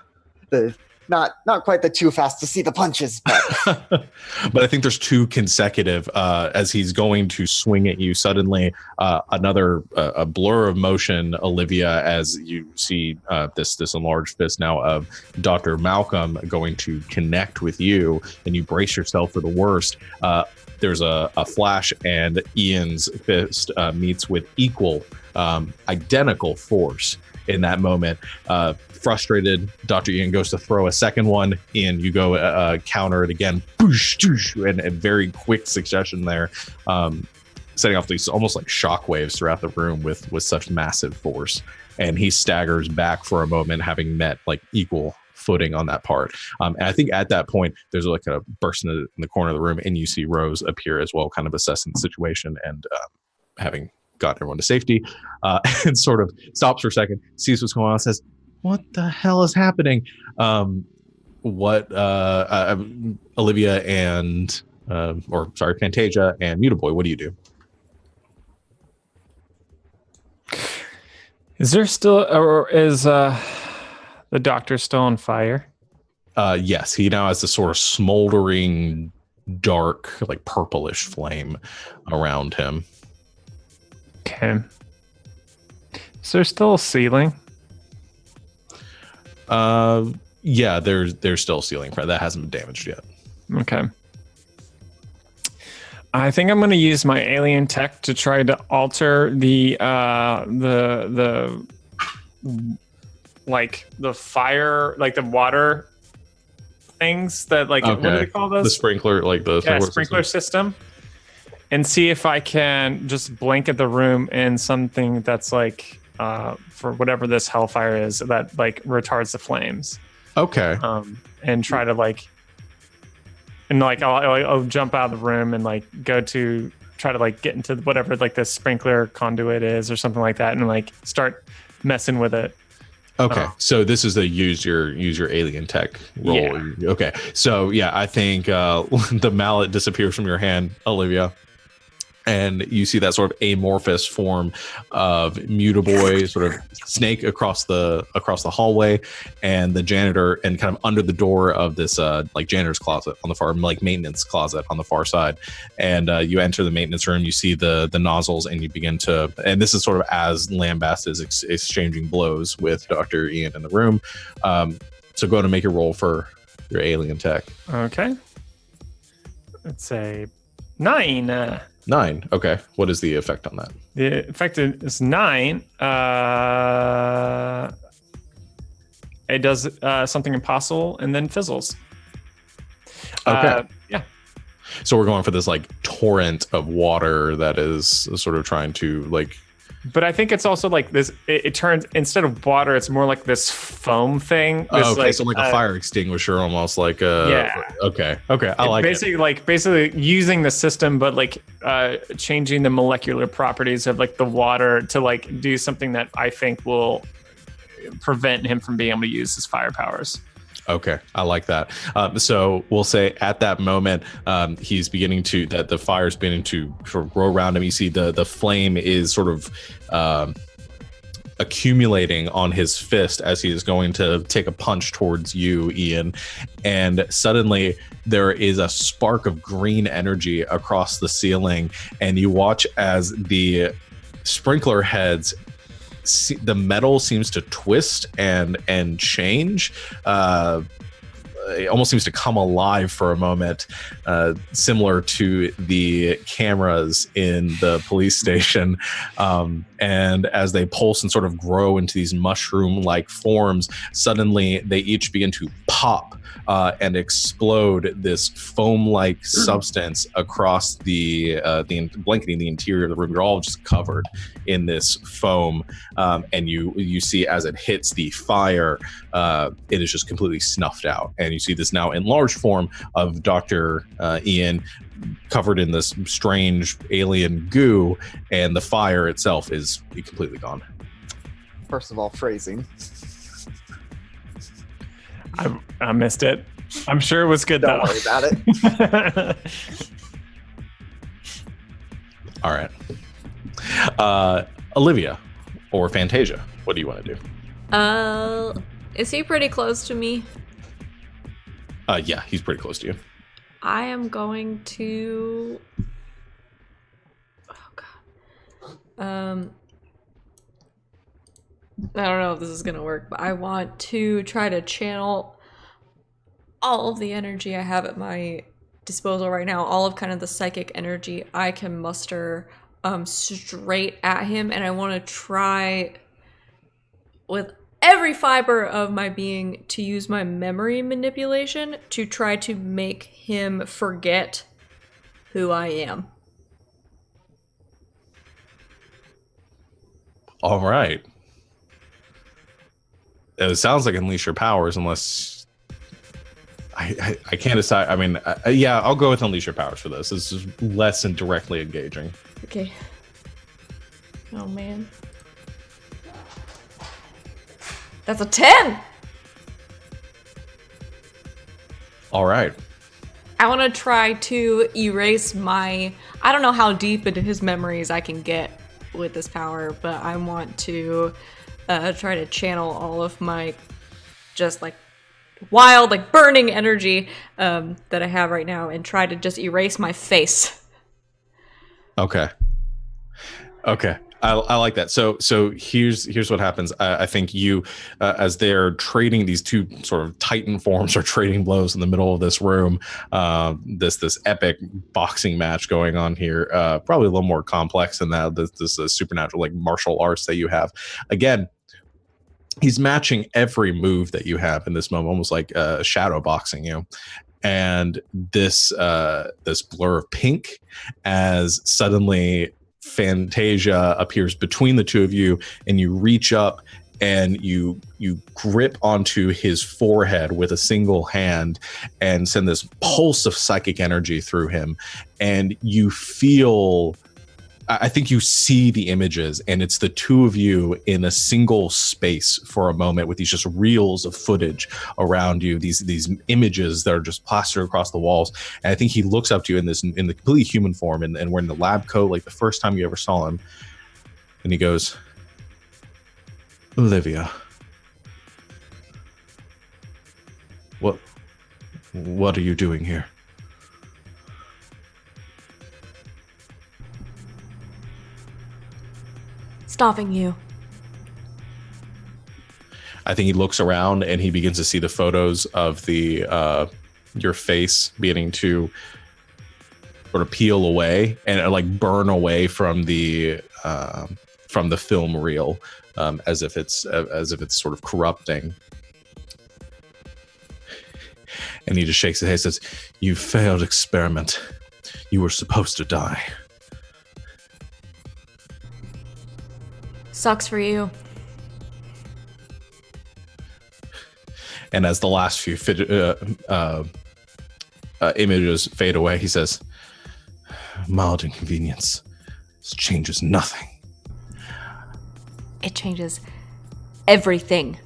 the not quite the too fast to see the punches, but But I think there's two consecutive as he's going to swing at you suddenly. Another a blur of motion, Olivia, as you see this enlarged fist now of Dr. Malcolm going to connect with you, and you brace yourself for the worst. There's a flash, and Ian's fist meets with equal, identical force in that moment. Frustrated, Dr. Ian goes to throw a second one, and you go counter it again, and in very quick succession there, setting off these almost like shockwaves throughout the room with such massive force. And he staggers back for a moment, having met like equal footing on that part. And I think at that point, there's like a burst in the corner of the room, and you see Rose appear as well, kind of assessing the situation and having gotten everyone to safety, and sort of stops for a second, sees what's going on, says, "What the hell is happening?" Olivia and Fantasia and Mutaboy, what do you do? Is there still, or is the doctor still on fire? Yes, he now has this sort of smoldering, dark, like purplish flame around him. Okay. Is there still a ceiling? Yeah, there's still a ceiling that hasn't been damaged yet. Okay. I think I'm going to use my alien tech to try to alter the fire, like the water things that what do they call those? The sprinkler, like the sprinkler system. And see if I can just blanket the room in something that's like for whatever this hellfire is that like retards the flames. Okay. And try to I'll jump out of the room and like go to try to like get into whatever like the sprinkler conduit is or something like that, and like start messing with it. Okay, so this is the use your alien tech roll. Yeah. Okay, so yeah, I think the mallet disappears from your hand, Olivia, and you see that sort of amorphous form of Mutaboy sort of snake across the hallway, and the janitor, and kind of under the door of this like janitor's closet on the far, like maintenance closet on the far side. And you enter the maintenance room, you see the nozzles, and you begin to, and this is sort of as Lambast is exchanging blows with Dr. Ian in the room. So go ahead and make a roll for your alien tech. Okay. It's a 9. 9. Okay. What is the effect on that? The effect is 9. It does something impossible and then fizzles. Okay. Yeah. So we're going for this like torrent of water that is sort of trying to like. But I think it's also like this. It turns, instead of water, it's more like this foam thing. This, okay, so like a fire extinguisher, almost like a. Yeah. Okay. I like basically, it. like basically using the system, but like changing the molecular properties of like the water to like do something that I think will prevent him from being able to use his fire powers. Okay, I like that. So we'll say at that moment, he's beginning to, that the fire's beginning to sort of grow around him. You see the flame is sort of accumulating on his fist as he is going to take a punch towards you, Ian. And suddenly there is a spark of green energy across the ceiling, and you watch as the sprinkler heads, the metal seems to twist and change. it almost seems to come alive for a moment, similar to the cameras in the police station. And as they pulse and sort of grow into these mushroom-like forms, suddenly they each begin to pop and explode this foam-like substance across the blanketing the interior of the room. You're all just covered in this foam, and you see as it hits the fire, it is just completely snuffed out, and you see this now enlarged form of Dr. Ian covered in this strange alien goo, and the fire itself is completely gone. First of all, phrasing. I missed it. I'm sure it was good Don't though. worry about it. All right. Olivia or Fantasia, what do you want to do? Is he pretty close to me? Yeah, he's pretty close to you. I am going to. Oh god. I don't know if this is gonna work, but I want to try to channel all of the energy I have at my disposal right now, all of kind of the psychic energy I can muster straight at him, and I want to try with every fiber of my being to use my memory manipulation to try to make him forget who I am. All right. It sounds like Unleash Your Powers, unless I can't decide. I mean, yeah, I'll go with Unleash Your Powers for this. This is less and directly engaging. Okay. Oh man. That's a 10! All right. I want to try to erase my... I don't know how deep into his memories I can get with this power, but I want to try to channel all of my just like wild, like burning energy that I have right now and try to just erase my face. Okay. I like that. So here's what happens. I think you, as they're trading, these two sort of titan forms are trading blows in the middle of this room. This epic boxing match going on here. Probably a little more complex than that. This supernatural like martial arts that you have. Again, he's matching every move that you have in this moment, almost like shadow boxing you. And this blur of pink as suddenly Fantasia appears between the two of you, and you reach up and you grip onto his forehead with a single hand and send this pulse of psychic energy through him. And you feel, I think you see the images, and it's the two of you in a single space for a moment with these just reels of footage around you, these images that are just plastered across the walls. And I think he looks up to you in the completely human form and wearing the lab coat like the first time you ever saw him. And he goes, Olivia, what are you doing here? Stopping you. I think he looks around and he begins to see the photos of your face beginning to sort of peel away and like burn away from the film reel, as if it's sort of corrupting. And he just shakes his head and says, "You failed experiment. You were supposed to die." Sucks for you. And as the last few images fade away, he says, "Mild inconvenience. This changes nothing." It changes everything.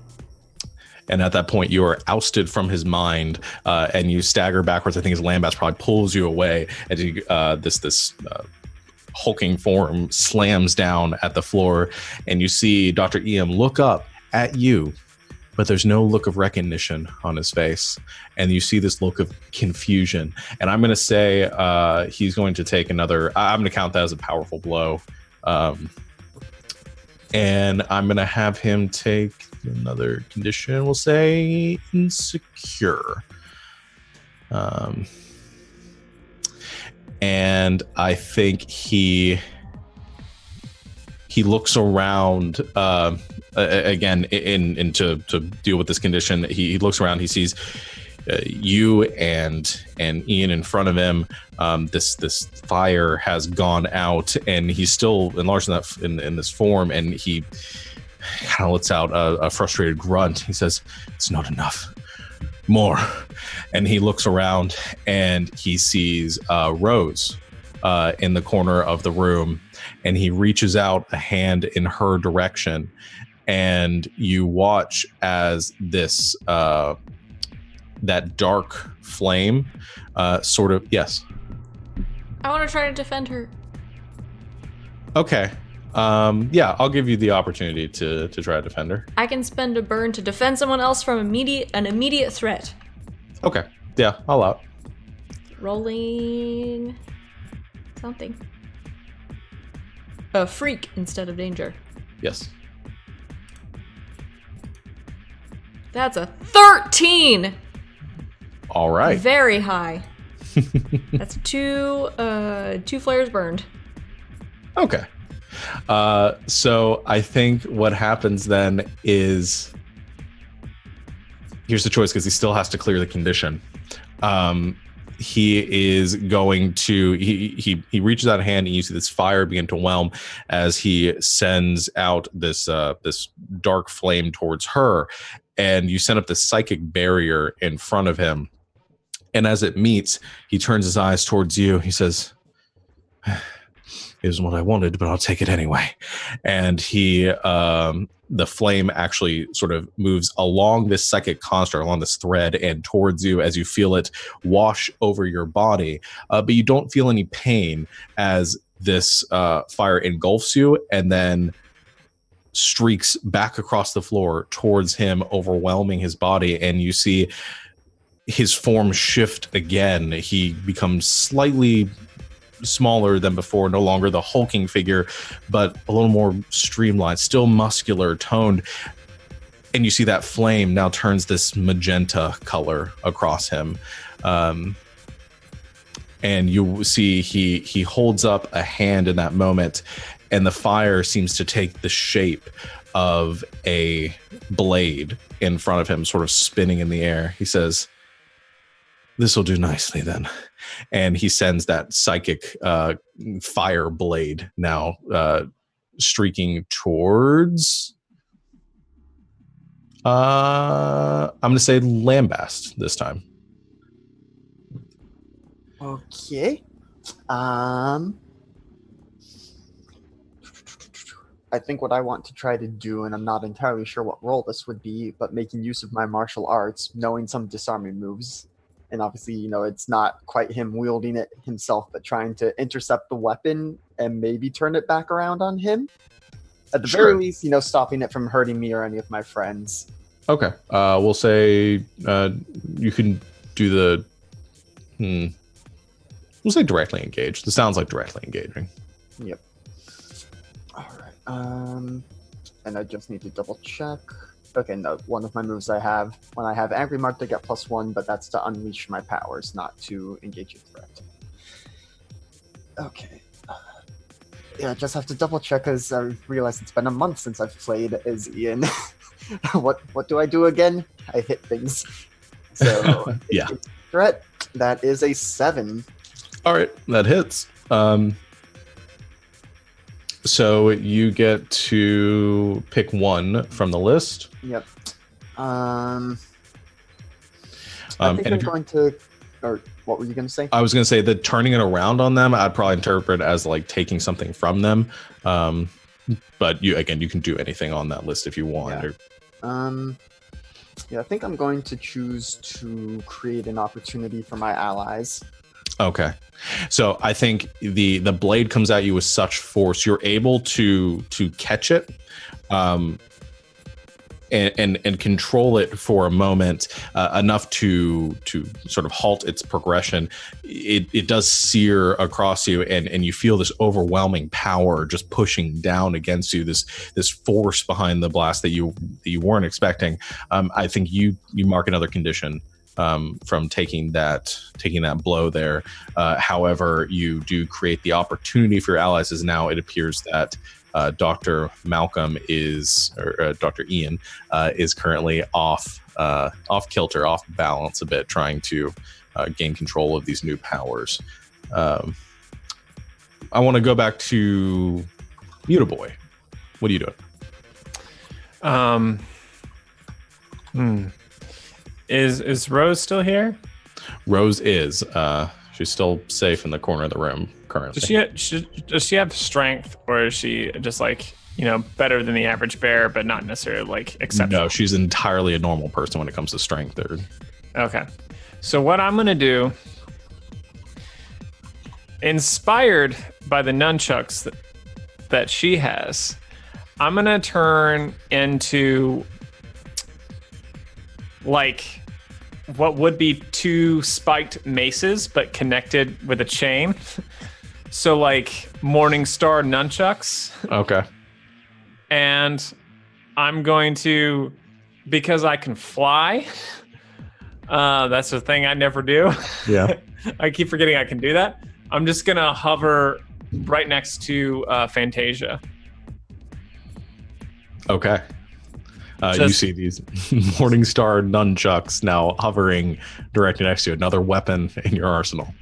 And at that point, you are ousted from his mind, and you stagger backwards. I think his Lambast probably pulls you away, and this hulking form slams down at the floor, and you see Dr. Ian look up at you, but there's no look of recognition on his face, and you see this look of confusion. And I'm going to say he's going to take another. I'm going to count that as a powerful blow, and I'm going to have him take another condition. We'll say insecure. And I think he looks around again to deal with this condition. He looks around. He sees you and Ian in front of him. This fire has gone out, and he's still enlarged in this form. And he kind of lets out a frustrated grunt. He says, "It's not enough. More." And he looks around, and he sees Rose in the corner of the room, and he reaches out a hand in her direction, and you watch as this that dark flame sort of. Yes. I want to try to defend her. Okay. Yeah, I'll give you the opportunity to try to defend her. I can spend a burn to defend someone else from an immediate threat. Okay. Yeah, I'll allow it. Rolling something. A freak instead of danger. Yes. That's a 13. All right. Very high. That's two flares burned. Okay. So I think what happens then is here's the choice, because he still has to clear the condition. He is going to he reaches out a hand, and you see this fire begin to whelm as he sends out this dark flame towards her, and you send up this psychic barrier in front of him. And as it meets, he turns his eyes towards you. He says, "Isn't what I wanted, but I'll take it anyway." And he, the flame actually sort of moves along this psychic construct, along this thread, and towards you as you feel it wash over your body. But you don't feel any pain as this fire engulfs you and then streaks back across the floor towards him, overwhelming his body. And you see his form shift again. He becomes slightly smaller than before, no longer the hulking figure, but a little more streamlined, still muscular, toned. And you see that flame now turns this magenta color across him. And you see he holds up a hand in that moment, and the fire seems to take the shape of a blade in front of him, sort of spinning in the air. He says, "This will do nicely then." And he sends that psychic fire blade now streaking towards, I'm going to say Lambast this time. Okay. I think what I want to try to do, and I'm not entirely sure what role this would be, but making use of my martial arts, knowing some disarming moves. And obviously, it's not quite him wielding it himself, but trying to intercept the weapon and maybe turn it back around on him. At the very least, stopping it from hurting me or any of my friends. Okay. We'll say you can do the... We'll say directly engage. This sounds like directly engaging. Yep. All right. And I just need to double check. Okay, no, one of my moves I have, when I have Angry Marked, I get +1, but that's to unleash my powers, not to engage a threat. Okay. Yeah, I just have to double check, because I realized it's been a month since I've played as Ian. What do I do again? I hit things. So, yeah. Threat, that is a 7. All right, that hits. So you get to pick one from the list. Yep. I think I'm going to... Or what were you going to say? I was going to say that turning it around on them, I'd probably interpret as like taking something from them. But you can do anything on that list if you want. Yeah. Yeah, I think I'm going to choose to create an opportunity for my allies. Okay. So I think the blade comes at you with such force, you're able to catch it and control it for a moment, enough to sort of halt its progression. It does sear across you, and you feel this overwhelming power just pushing down against you, this force behind the blast that you weren't expecting. I think you mark another condition from taking that blow there. However, you do create the opportunity for your allies, as now it appears that Dr. Malcolm or Dr. Ian is currently off kilter, off balance a bit, trying to gain control of these new powers. I want to go back to Mutaboy. What are you doing? Is Rose still here? Rose is. She's still safe in the corner of the room currently. Does she have strength, or is she just like, better than the average bear, but not necessarily like exceptional? No, she's entirely a normal person when it comes to strength. Okay. So what I'm going to do, inspired by the nunchucks that she has, I'm going to turn into like what would be two spiked maces, but connected with a chain. So like Morningstar nunchucks. Okay. And I'm going to, because I can fly, that's the thing I never do. Yeah. I keep forgetting I can do that. I'm just going to hover right next to Fantasia. Okay. You see these Morningstar nunchucks now hovering directly next to you, another weapon in your arsenal.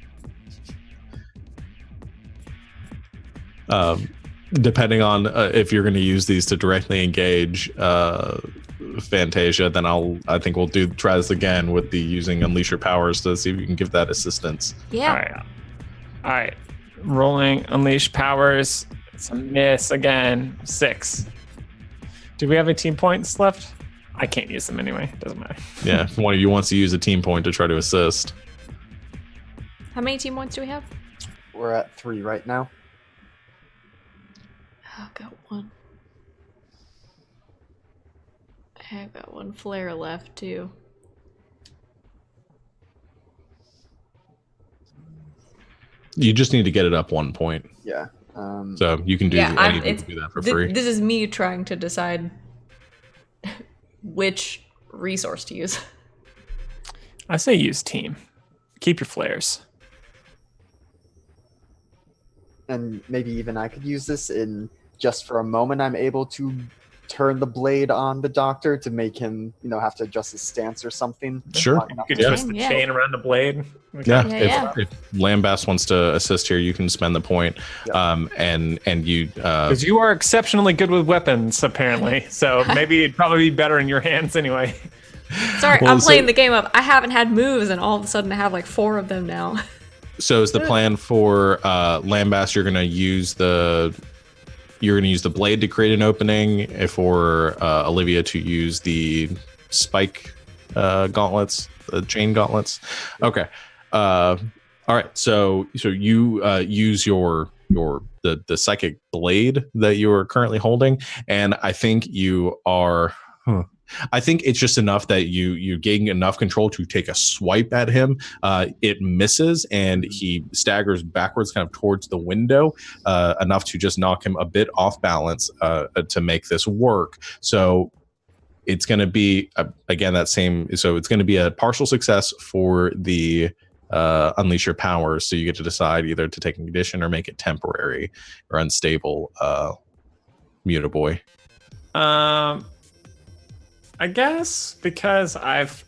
Depending on if you're going to use these to directly engage Fantasia, then I think we'll try this again with the using Unleash Your Powers to see if you can give that assistance. Yeah. All right. Rolling Unleash Powers. It's a miss again. 6. Do we have any team points left? I can't use them anyway. Doesn't matter. Yeah, if one of you wants to use a team point to try to assist. How many team points do we have? We're at 3 right now. I've got 1. I've got 1 flare left too. You just need to get it up 1 point. Yeah. So you can do, you can do that for free. This is me trying to decide which resource to use. I say use team. Keep your flares. And maybe even I could use this in just for a moment. I'm able to turn the blade on the doctor to make him, have to adjust his stance or something. Sure. You could twist the chain around the blade. Yeah. If Lambast wants to assist here, you can spend the point. Yeah. And you because you are exceptionally good with weapons, apparently. So maybe it'd probably be better in your hands anyway. Sorry, I'm playing the game of I haven't had moves, and all of a sudden I have like 4 of them now. So is the plan for Lambast? You're going to use the blade to create an opening, for Olivia to use the spike gauntlets, the chain gauntlets. Okay. All right. So you use the psychic blade that you are currently holding, and I think you are. I think it's just enough that you gain enough control to take a swipe at him. It misses, and he staggers backwards, kind of towards the window, enough to just knock him a bit off balance to make this work. So it's going to be again that same. So it's going to be a partial success for the Unleash Your Powers. So you get to decide either to take a condition or make it temporary or unstable. Mutaboy. I guess because I've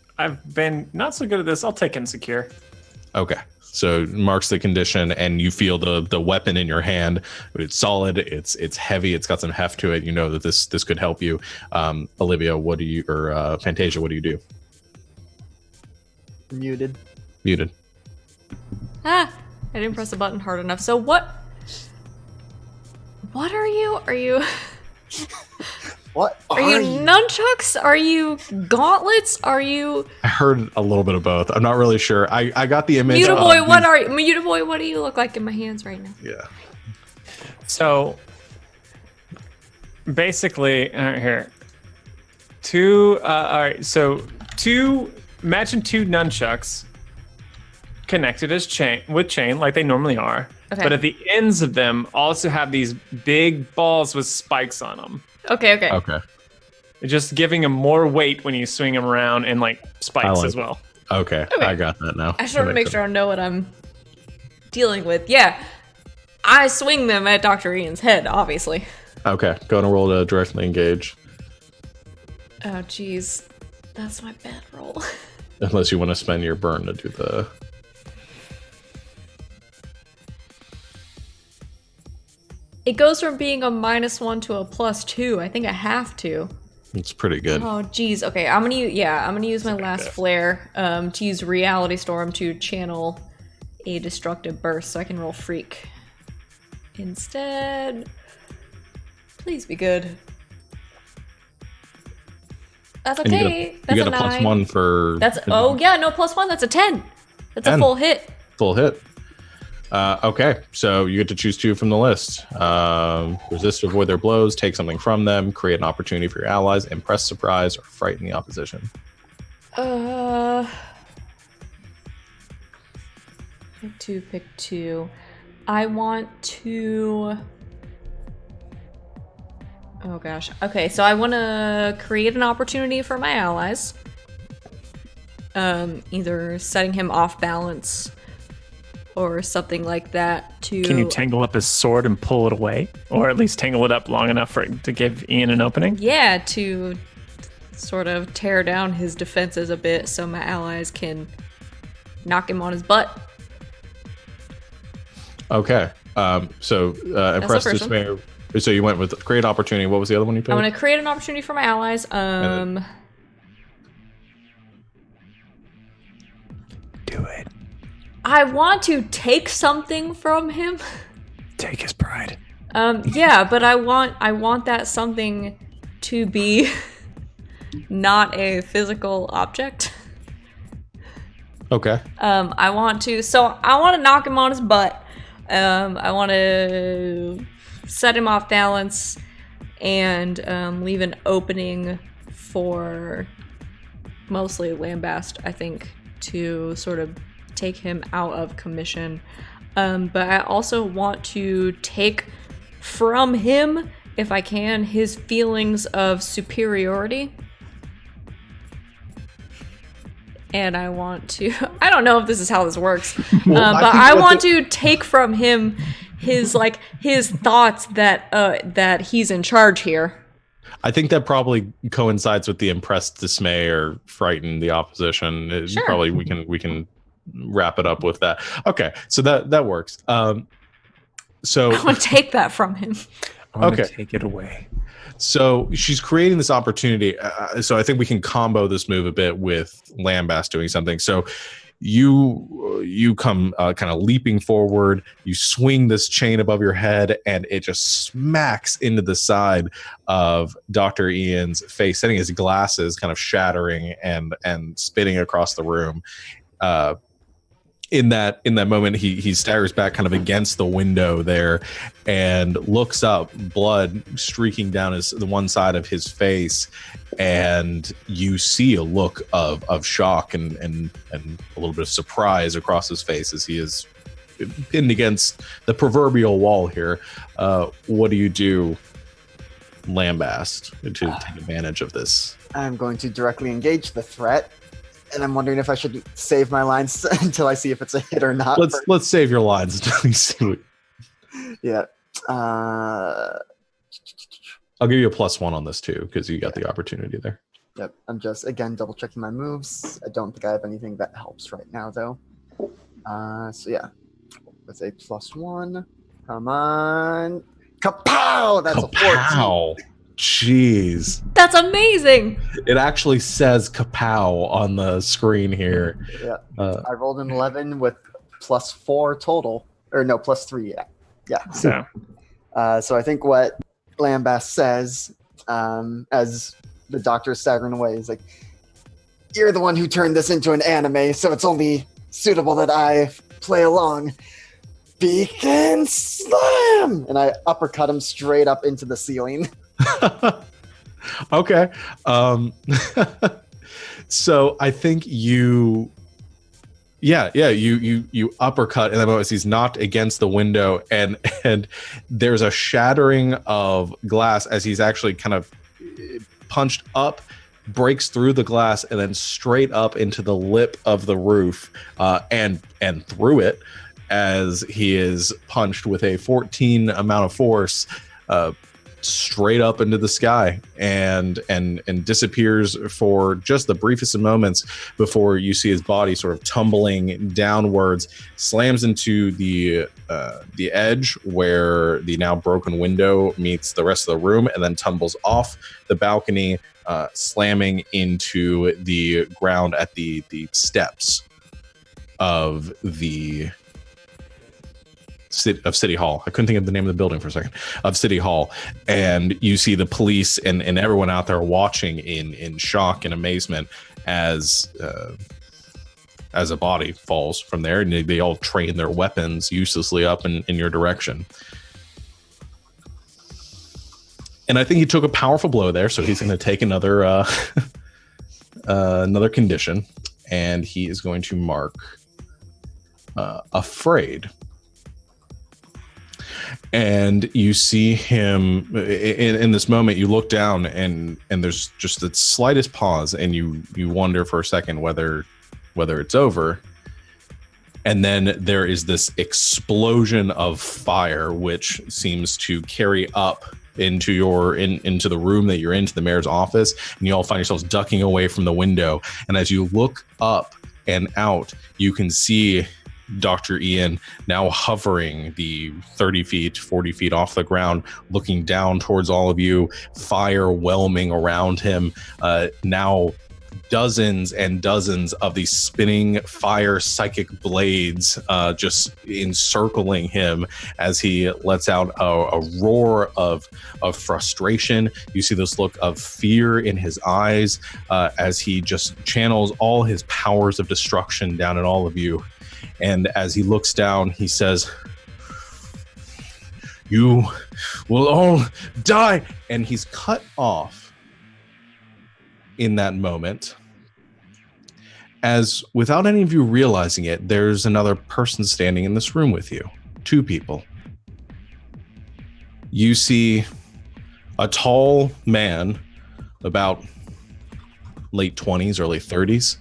been not so good at this, I'll take Insecure. Okay. So marks the condition, and you feel the weapon in your hand. It's solid. It's heavy. It's got some heft to it. You know that this could help you. Olivia, Fantasia, what do you do? Muted. I didn't press the button hard enough. So what are you? Are you? What are you nunchucks? Are you gauntlets? Are you? I heard a little bit of both. I'm not really sure. I got the image. Mutaboy, what are you? Mutaboy, what do you look like in my hands right now? Yeah. So basically, here, 2. All right. So imagine 2 nunchucks connected as chain like they normally are. Okay. But at the ends of them also have these big balls with spikes on them. Okay. Just giving them more weight when you swing them around, and like spikes as well. Okay, Okay. I got that now. I just want to make sure I know what I'm dealing with. Yeah, I swing them at Dr. Ian's head, obviously. Okay, go and roll to directly engage. Oh, jeez. That's my bad roll. Unless you want to spend your burn to do the... It goes from being a -1 to a +2. I think I have to. It's pretty good. Oh, geez. Okay, I'm gonna use my last flare to use Reality Storm to channel a destructive burst, so I can roll Freak instead. Please be good. That's And okay. you That's get a a 9. +1 for... That's no +1. That's a 10. That's 10. a full hit. Full hit. Okay, so you get to choose 2 from the list. Resist or avoid their blows, take something from them, create an opportunity for your allies, impress, surprise, or frighten the opposition. Pick two. I want to... Oh gosh. Okay, so I want to create an opportunity for my allies. Either setting him off balance or something like that to... Can you tangle up his sword and pull it away? Or at least tangle it up long enough for it to give Ian an opening? Yeah, to sort of tear down his defenses a bit so my allies can knock him on his butt. Okay, so impress, the first dismay. So you went with create opportunity. What was the other one you picked? I'm going to create an opportunity for my allies. Do it. I want to take something from him. Take his pride. Yeah, but I want that something to be not a physical object. Okay. I want to knock him on his butt. I want to set him off balance and leave an opening for mostly Lambast, I think, to sort of take him out of commission. But I also want to take from him, if I can, his feelings of superiority. And I want to... I don't know if this is how this works, but I want to take from him his thoughts that he's in charge here. I think that probably coincides with the impress, dismay, or frighten the opposition. Sure. Probably we can wrap it up with that. Okay, so that works. So I want to take that from him. I want to Okay. take it away. So she's creating this opportunity. So I think we can combo this move a bit with Lambast doing something. So you come kind of leaping forward. You swing this chain above your head, and it just smacks into the side of Dr. Ian's face, sending his glasses kind of shattering and spinning across the room. In that moment, he staggers back kind of against the window there and looks up, blood streaking down the one side of his face, and you see a look of shock and a little bit of surprise across his face as he is pinned against the proverbial wall here. What do you do, Lambast, to take advantage of this? I'm going to directly engage the threat, and I'm wondering if I should save my lines until I see if it's a hit or not. Let's save your lines until we see. Yeah. I'll give you a +1 on this too, because you got the opportunity there. Yep. I'm just again double checking my moves. I don't think I have anything that helps right now though. So yeah, let's say +1. Come on, kapow! That's a 14. Kapow! Jeez, That's amazing. it actually says kapow on the screen here. Yeah. I rolled an 11 with +4 total, or no, +3. Yeah. So So I think what Lambast says, as the doctor is staggering away, is like, "You're the one who turned this into an anime, so it's only suitable that I play along." Beacon slam, and I uppercut him straight up into the ceiling. Okay. So I think you uppercut, and then as he's knocked against the window, and there's a shattering of glass as he's actually kind of punched up breaks through the glass and then straight up into the lip of the roof, and through it, as he is punched with a 14 amount of force, straight up into the sky, and disappears for just the briefest of moments before you see his body sort of tumbling downwards, slams into the edge where the now broken window meets the rest of the room, and then tumbles off the balcony, slamming into the ground at the steps of the City Hall. I couldn't think of the name of the building for a second. Of City Hall. And you see the police and everyone out there watching in shock and amazement as a body falls from there, and they all train their weapons uselessly up in your direction. And I think he took a powerful blow there, so he's going to take another another condition, and he is going to mark Afraid. And you see him in this moment. You look down, and there's just the slightest pause, and you wonder for a second whether it's over. And then there is this explosion of fire, which seems to carry up into into the room that you're in, to the mayor's office, and you all find yourselves ducking away from the window. And as you look up and out, you can see Dr. Ian now hovering the 30 feet, 40 feet off the ground, looking down towards all of you, fire whelming around him. Now dozens and dozens of these spinning fire psychic blades just encircling him as he lets out a roar of frustration. You see this look of fear in his eyes as he just channels all his powers of destruction down at all of you. And as he looks down, he says, "You will all die." And he's cut off in that moment, as without any of you realizing it, there's another person standing in this room with you. Two people. You see a tall man, about late 20s, early 30s,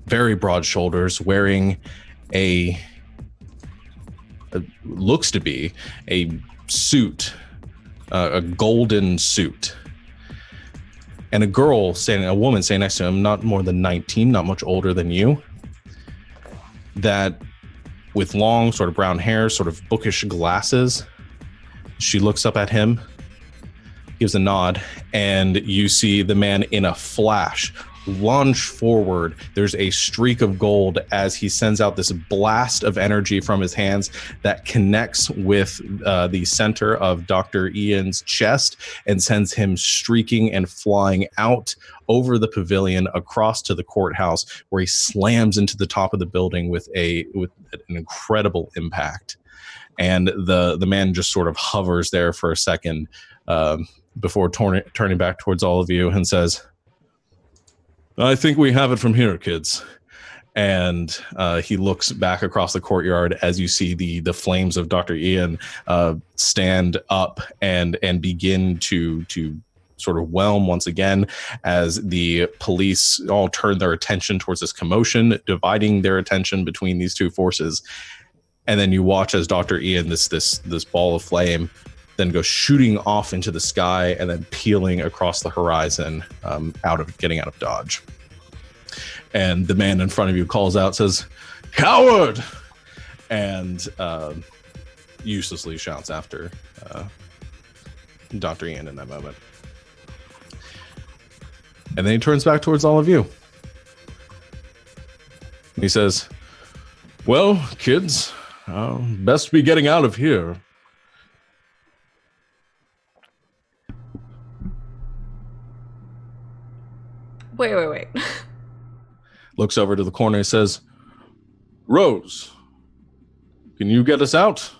very broad shoulders, wearing a looks to be a suit, a golden suit. And a woman standing next to him, not more than 19, not much older than you, that with long sort of brown hair, sort of bookish glasses. She looks up at him, gives a nod, and you see the man in a flash lunge forward. There's a streak of gold as he sends out this blast of energy from his hands that connects with the center of Dr. Ian's chest and sends him streaking and flying out over the pavilion across to the courthouse, where he slams into the top of the building with an incredible impact. And the man just sort of hovers there for a second before turning back towards all of you and says, "I think we have it from here, kids." And he looks back across the courtyard as you see the flames of Dr. Ian stand up and begin to sort of whelm once again, as the police all turn their attention towards this commotion, dividing their attention between these two forces. And then you watch as Dr. Ian, this ball of flame, then goes shooting off into the sky and then peeling across the horizon, getting out of dodge. And the man in front of you calls out, says, "Coward!" and uselessly shouts after Dr. Ian in that moment. And then he turns back towards all of you. He says, "Well, kids, best be getting out of here." Wait. Looks over to the corner and says, "Rose, can you get us out?"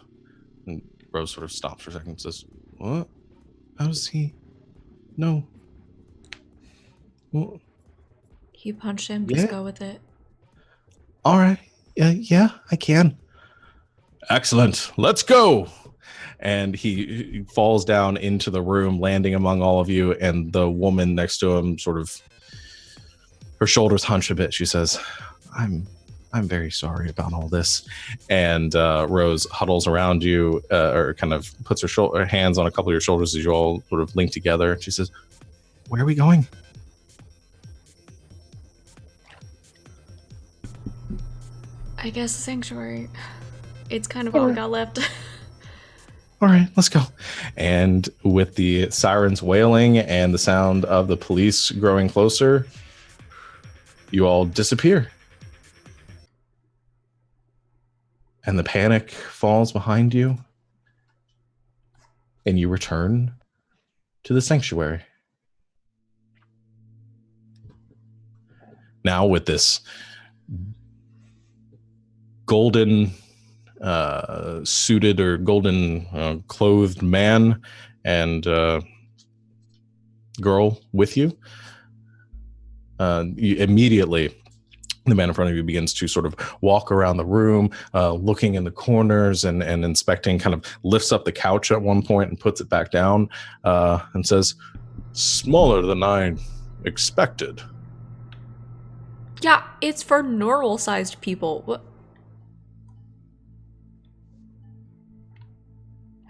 And Rose sort of stops for a second and says, "What? How's he? No. Well, You punched him, just go with it. all right. Yeah, I can." "Excellent. Let's go." And he falls down into the room, landing among all of you, and the woman next to him sort of her shoulders hunch a bit. She says, I'm very sorry about all this. And Rose huddles around you, or kind of puts her hands on a couple of your shoulders as you all sort of link together. She says, where are we going? I guess the sanctuary. It's kind of all we got left. All right, let's go. And with the sirens wailing and the sound of the police growing closer, you all disappear. And the panic falls behind you. And you return to the sanctuary. Now with this golden suited or golden clothed man and girl with you, immediately the man in front of you begins to sort of walk around the room, looking in the corners and inspecting, kind of lifts up the couch at one point and puts it back down, and says, smaller than I expected. Yeah, it's for normal-sized people. What?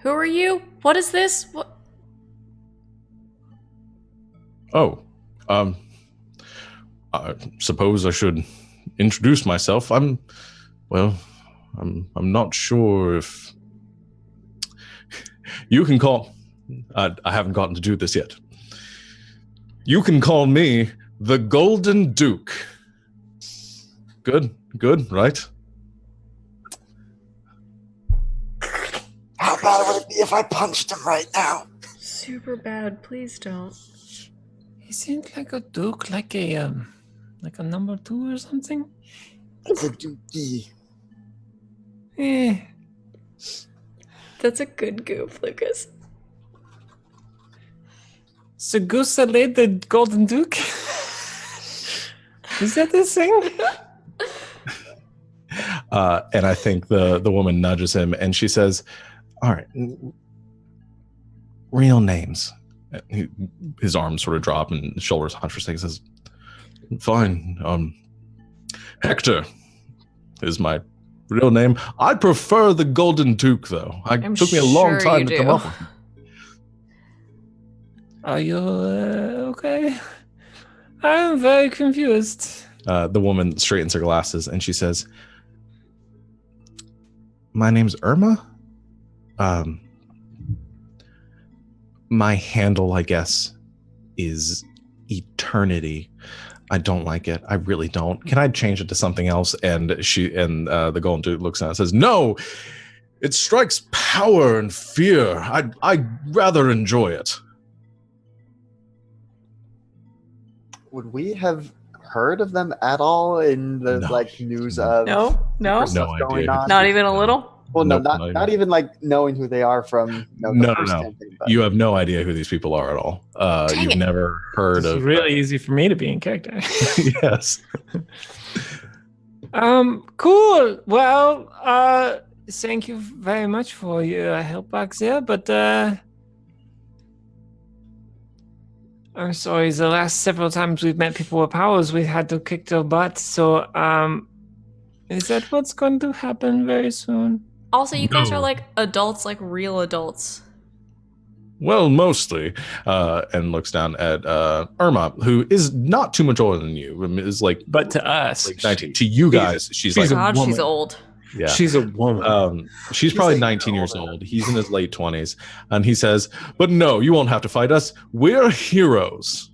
Who are you? What is this? What? Oh, I suppose I should introduce myself. I'm not sure if you can call. I haven't gotten to do this yet. You can call me the Golden Duke. Good, right? How bad would it be if I punched him right now? Super bad. Please don't. He seemed like a duke, like a number 2 or something. It's a dookie. Eh. That's a good goof, Lucas. So Goose that laid the Golden Duke? Is that this thing? And I think the woman nudges him and she says, all right, real names. His arms sort of drop and his shoulders hunch for a second. He says, fine. Hector is my real name. I prefer the Golden Duke, though. It took me a long time to come up with it. Are you okay? I'm very confused. The woman straightens her glasses and she says, my name's Irma. My handle, I guess, is Eternity. I don't like it. I really don't. Can I change it to something else? And the Golden Duke looks at it and says, no, it strikes power and fear. I'd rather enjoy it. Would we have heard of them at all in the news of no stuff going on? Not even a little. Well, Nope, no, not even like knowing who they are from. No. You have no idea who these people are at all. You've never heard of. It's really easy for me to be in character. Yes. Cool. Well, thank you very much for your help back there, but I'm sorry, the last several times we've met people with powers, we had to kick their butt, so is that what's going to happen very soon? Also, you guys are like adults, like real adults. Well, mostly. And looks down at Irma, who is not too much older than you. I mean, is like, But to us, like 19. To you guys, she's like, God, woman. she's old. yeah. she's a woman. She's probably 19 years old. He's in his late 20s. And he says, but no, you won't have to fight us. We're heroes.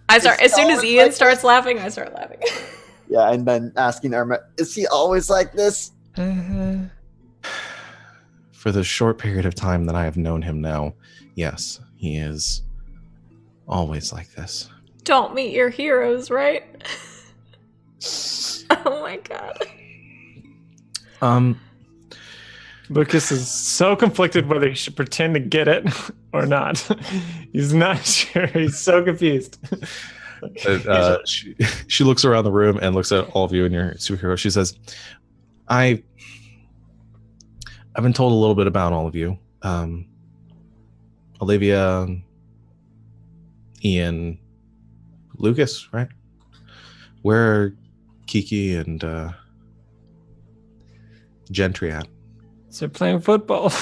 As soon as Ian starts laughing, I start laughing. Yeah, and then asking Irma, is he always like this? For the short period of time that I have known him now, yes, he is always like this. Don't meet your heroes, right? Oh my god. Lucas is so conflicted whether he should pretend to get it or not. He's not sure. He's so confused. She looks around the room and looks at all of you and your superhero. She says, I've been told a little bit about all of you. Olivia, Ian, Lucas, right? Where are Kiki and Gentry at? So playing football.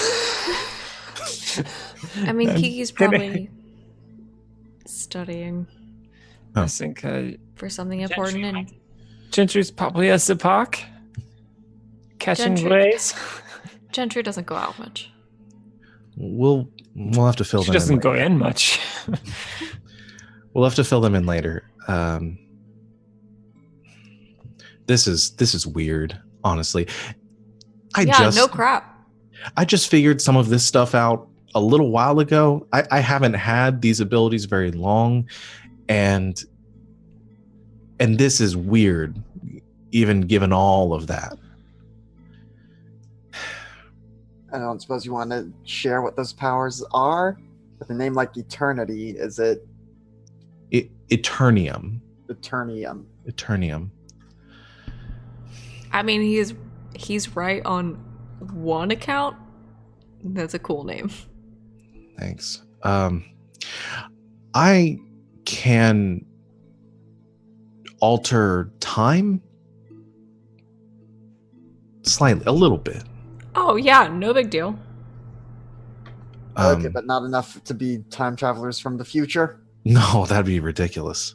I mean, I'm Kiki's kidding. probably studying Oh. I think for something important. And Gentry's probably at the park, catching Gentry- rays. Gentry doesn't go out much. We'll have to fill She them in. doesn't go later. in much. We'll have to fill them in later. This is weird, honestly. No crap. I just figured some of this stuff out a little while ago. I haven't had these abilities very long, and this is weird, even given all of that. I don't suppose you want to share what those powers are? With a name like Eternity, is it Eternium. Eternium? Eternium. I mean, he's right on one account. That's a cool name. Thanks. I can alter time slightly, a little bit. Oh yeah, no big deal. Okay, but not enough to be time travelers from the future? No, that'd be ridiculous.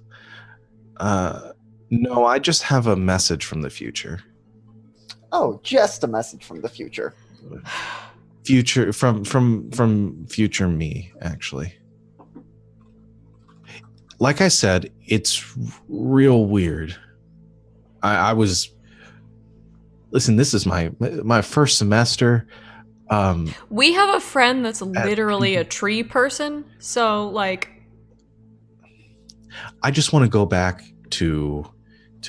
No, I just have a message from the future. Oh, just a message from the future. Future from future me, actually. Like I said, it's real weird. I was listen, this is my first semester. We have a friend that's literally a tree person, so like I just want to go back to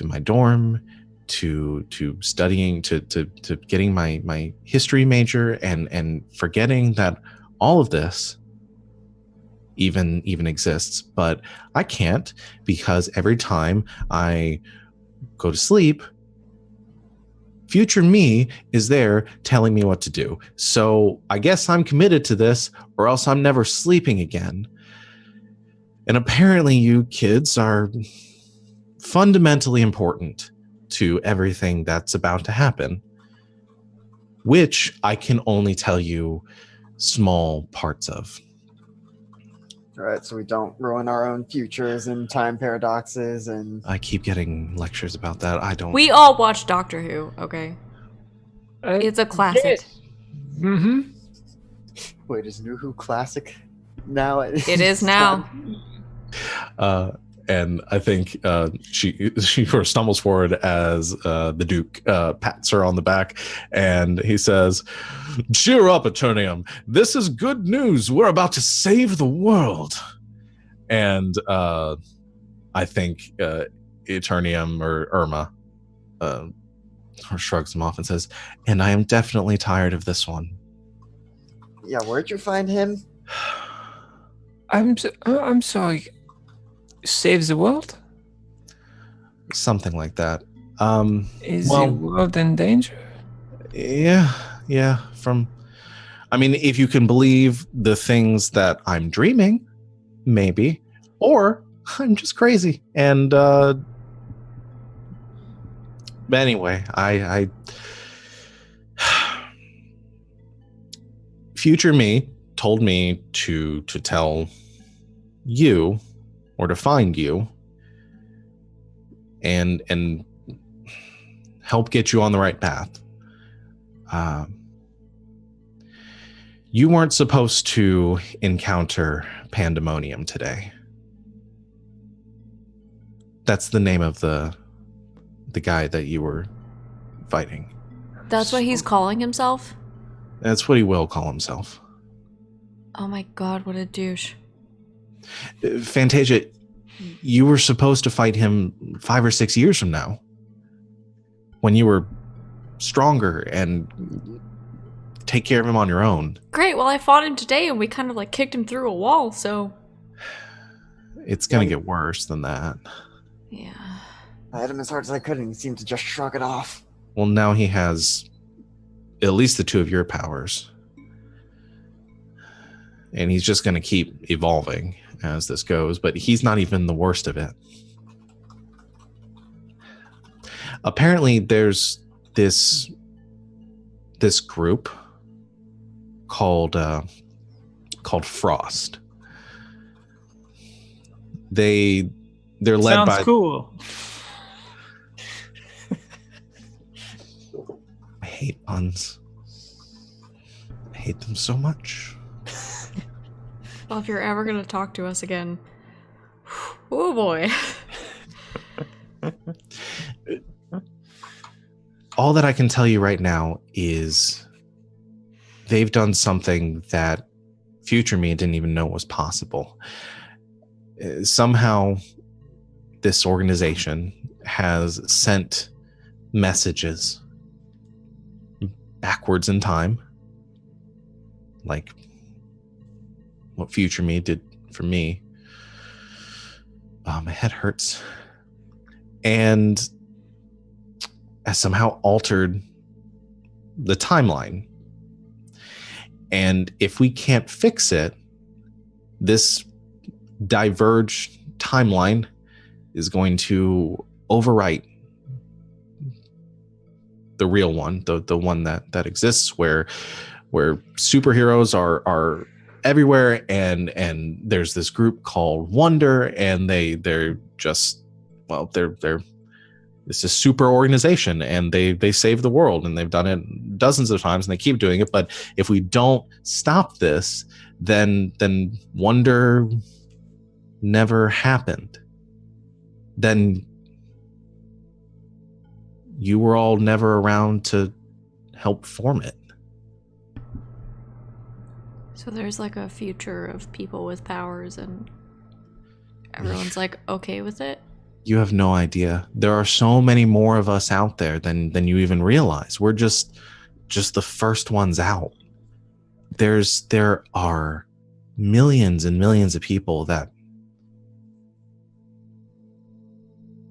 my dorm, to studying, to getting my history major, and forgetting that all of this even exists. But I can't, because every time I go to sleep, future me is there telling me what to do. So I guess I'm committed to this, or else I'm never sleeping again. And apparently you kids are fundamentally important to everything that's about to happen, which I can only tell you small parts of. All right, so we don't ruin our own futures and time paradoxes and... I keep getting lectures about that. I don't... we all watch Doctor Who, okay? It's a classic. Yes. Mm-hmm. Wait, is New Who classic now? It is now. And I think she sort of stumbles forward as the Duke pats her on the back, and he says, "Cheer up, Eternium. This is good news. We're about to save the world." And I think Eternium, or Irma, shrugs him off and says, "And I am definitely tired of this one." Yeah, where'd you find him? I'm sorry. Save the world? Something like that. Is Well- the world in danger? Yeah. I mean, if you can believe the things that I'm dreaming, maybe, or I'm just crazy. And but anyway, I future me told me to tell you, or to find you, and help get you on the right path. You weren't supposed to encounter Pandemonium today. That's the name of the guy that you were fighting. That's what he's calling himself? That's what he will call himself. Oh my god, what a douche. Fantasia, you were supposed to fight him 5 or 6 years from now, when you were stronger and take care of him on your own. Great, well I fought him today and we kind of like kicked him through a wall, so... It's gonna get worse than that. Yeah. I hit him as hard as I could and he seemed to just shrug it off. Well, now he has at least the 2 of your powers. and he's just going to keep evolving as this goes, but he's not even the worst of it. Apparently there's this group called Frost. They're led Sounds by cool. I hate puns. I hate them so much. Well, if you're ever gonna talk to us again, oh boy. All that I can tell you right now is they've done something that future me didn't even know was possible. Somehow this organization has sent messages backwards in time, like what future me did for me. My head hurts. And has somehow altered the timeline. And if we can't fix it, this diverged timeline is going to overwrite the real one, the one that exists, where superheroes are everywhere, and there's this group called Wonder, and they're just, well, they're it's a super organization, and they save the world, and they've done it dozens of times, and they keep doing it. But if we don't stop this, then Wonder never happened. Then you were all never around to help form it. So there's like a future of people with powers and everyone's like okay with it? You have no idea. There are so many more of us out there than you even realize. We're just the first ones out. There are millions and millions of people that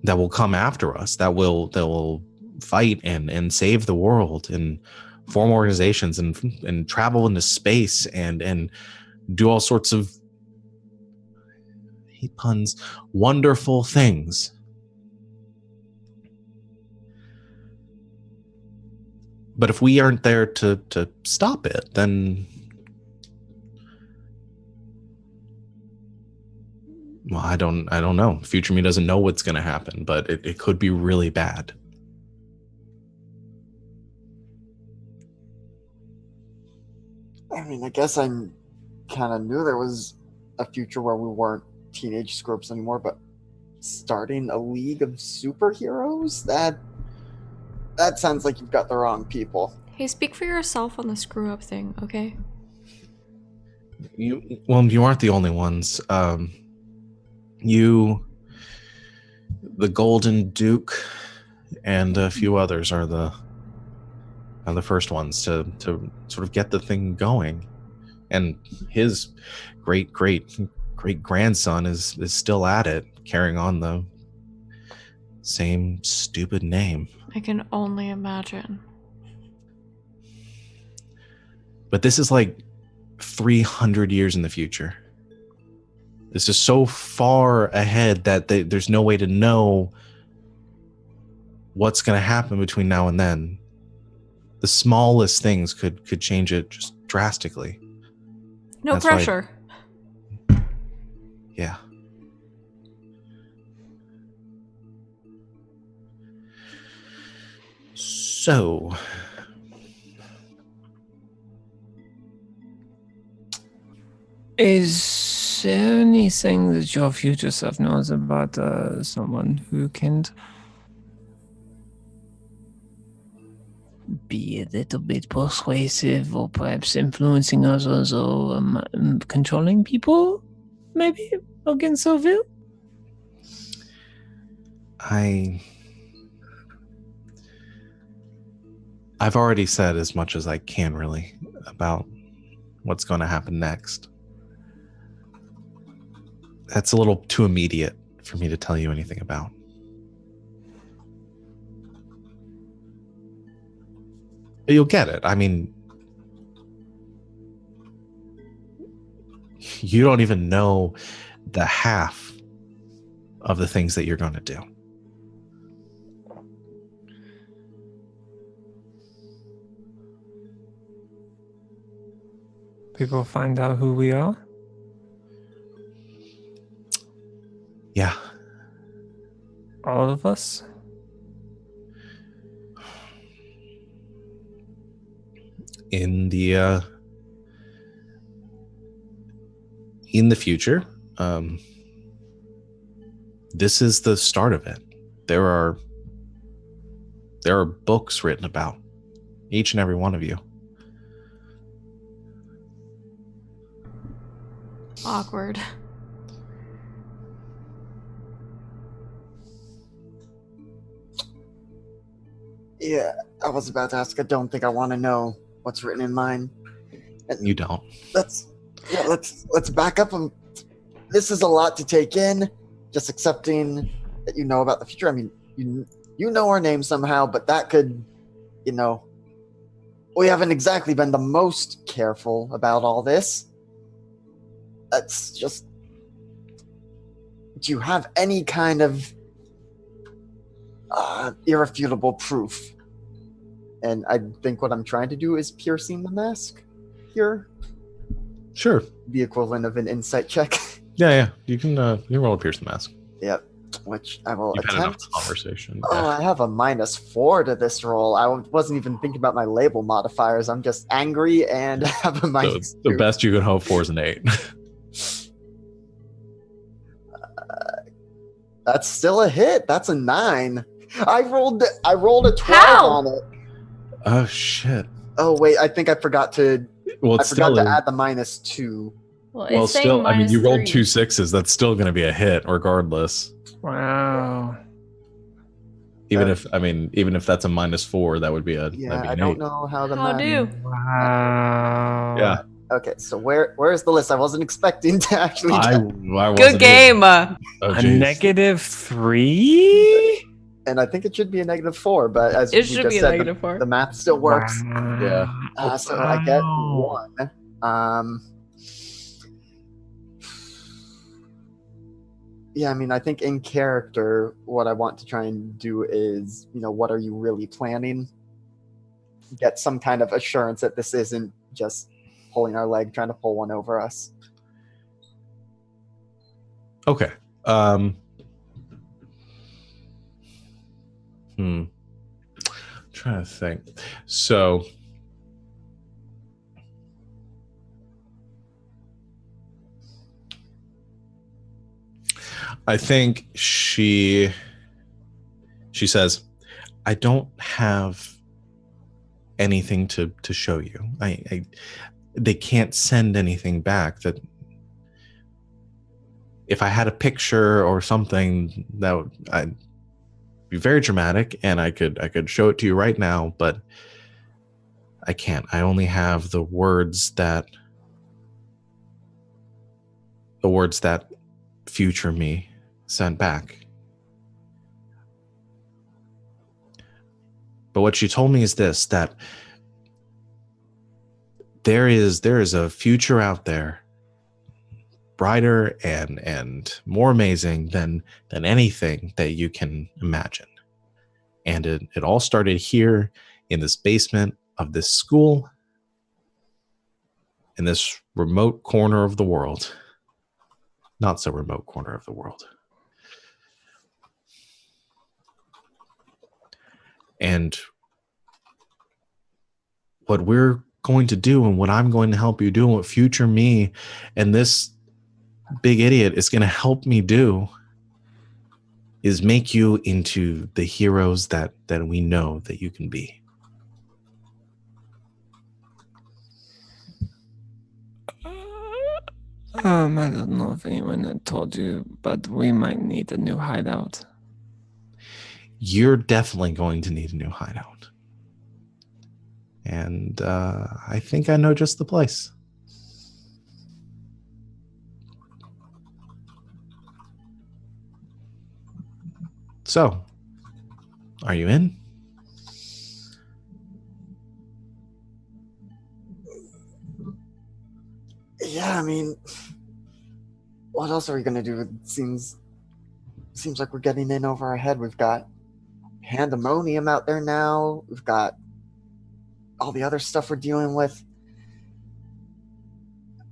will come after us, that will fight and save the world and form organizations and travel into space and do all sorts of, I hate puns, wonderful things. But if we aren't there to stop it, then, well, I don't know. Future me doesn't know what's going to happen, but it could be really bad. I mean, I guess I kind of knew there was a future where we weren't teenage scrubs anymore, but starting a league of superheroes? That sounds like you've got the wrong people. Hey, speak for yourself on the screw up thing, okay? You aren't the only ones. You, the Golden Duke, and a few others are the first ones to sort of get the thing going. And his great grandson is still at it, carrying on the same stupid name. I can only imagine. But this is like 300 years in the future. This is so far ahead that there's no way to know what's going to happen between now and then. The smallest things could change it just drastically. No That's pressure. Yeah. So, is there anything that your future self knows about someone who can be a little bit persuasive, or perhaps influencing others, or controlling people, maybe, against Seville? I've already said as much as I can, really, about what's going to happen next. That's a little too immediate for me to tell you anything about. You'll get it. I mean, you don't even know the half of the things that you're going to do. People find out who we are. Yeah. All of us. In the future, this is the start of it. There are books written about each and every one of you. Awkward. Yeah, I was about to ask. I don't think I want to know what's written in mine. You don't. Let's back up. This is a lot to take in. Just accepting that you know about the future. I mean, you know our name somehow, but that could, we haven't exactly been the most careful about all this. That's just. Do you have any kind of irrefutable proof? And I think what I'm trying to do is piercing the mask here. Sure. The equivalent of an insight check. Yeah. You can roll a pierce the mask. Yep. Which I will You've had enough attempt. conversation. Oh, Yeah. I have a -4 to this roll. I wasn't even thinking about my label modifiers. I'm just angry and have a So -2. the best you can hope for is an 8. That's still a hit. That's a 9. I rolled a 12 How? on it. Oh shit. Oh wait, I think I forgot to Well, I it's forgot still to add the -2. Well, well, it's saying still. I mean, you rolled -3. 2 6s. That's still going to be a hit, regardless. Wow. Even if that's a -4, that would be a. Yeah, that'd be I an don't 8. know how the How math. do? Wow. Yeah. Okay, so where's the list? I wasn't expecting to actually. I wasn't Good game. Oh, A geez. -3? And I think it should be a -4, but as It you should just be a said, -4. the math still works. Yeah. So I get Wow. 1. Yeah, I mean, I think in character, what I want to try and do is, what are you really planning? Get some kind of assurance that this isn't just pulling our leg, trying to pull one over us. Okay. Trying to think. So I think she says, I don't have anything to show you. They can't send anything back. That if I had a picture or something, I'd be very dramatic, and I could show it to you right now, but I can't. I only have the words that future me sent back. But what she told me is this, that there is a future out there, brighter and more amazing than anything that you can imagine. And it all started here in this basement of this school, in this remote corner of the world. Not so remote corner of the world. And what we're going to do, and what I'm going to help you do, and what future me and this big idiot is going to help me do, is make you into the heroes that we know that you can be. I don't know if anyone had told you, but we might need a new hideout. You're definitely going to need a new hideout. And I think I know just the place. So, are you in? Yeah, I mean, what else are we gonna do? It seems like we're getting in over our head. We've got pandemonium out there now. We've got all the other stuff we're dealing with.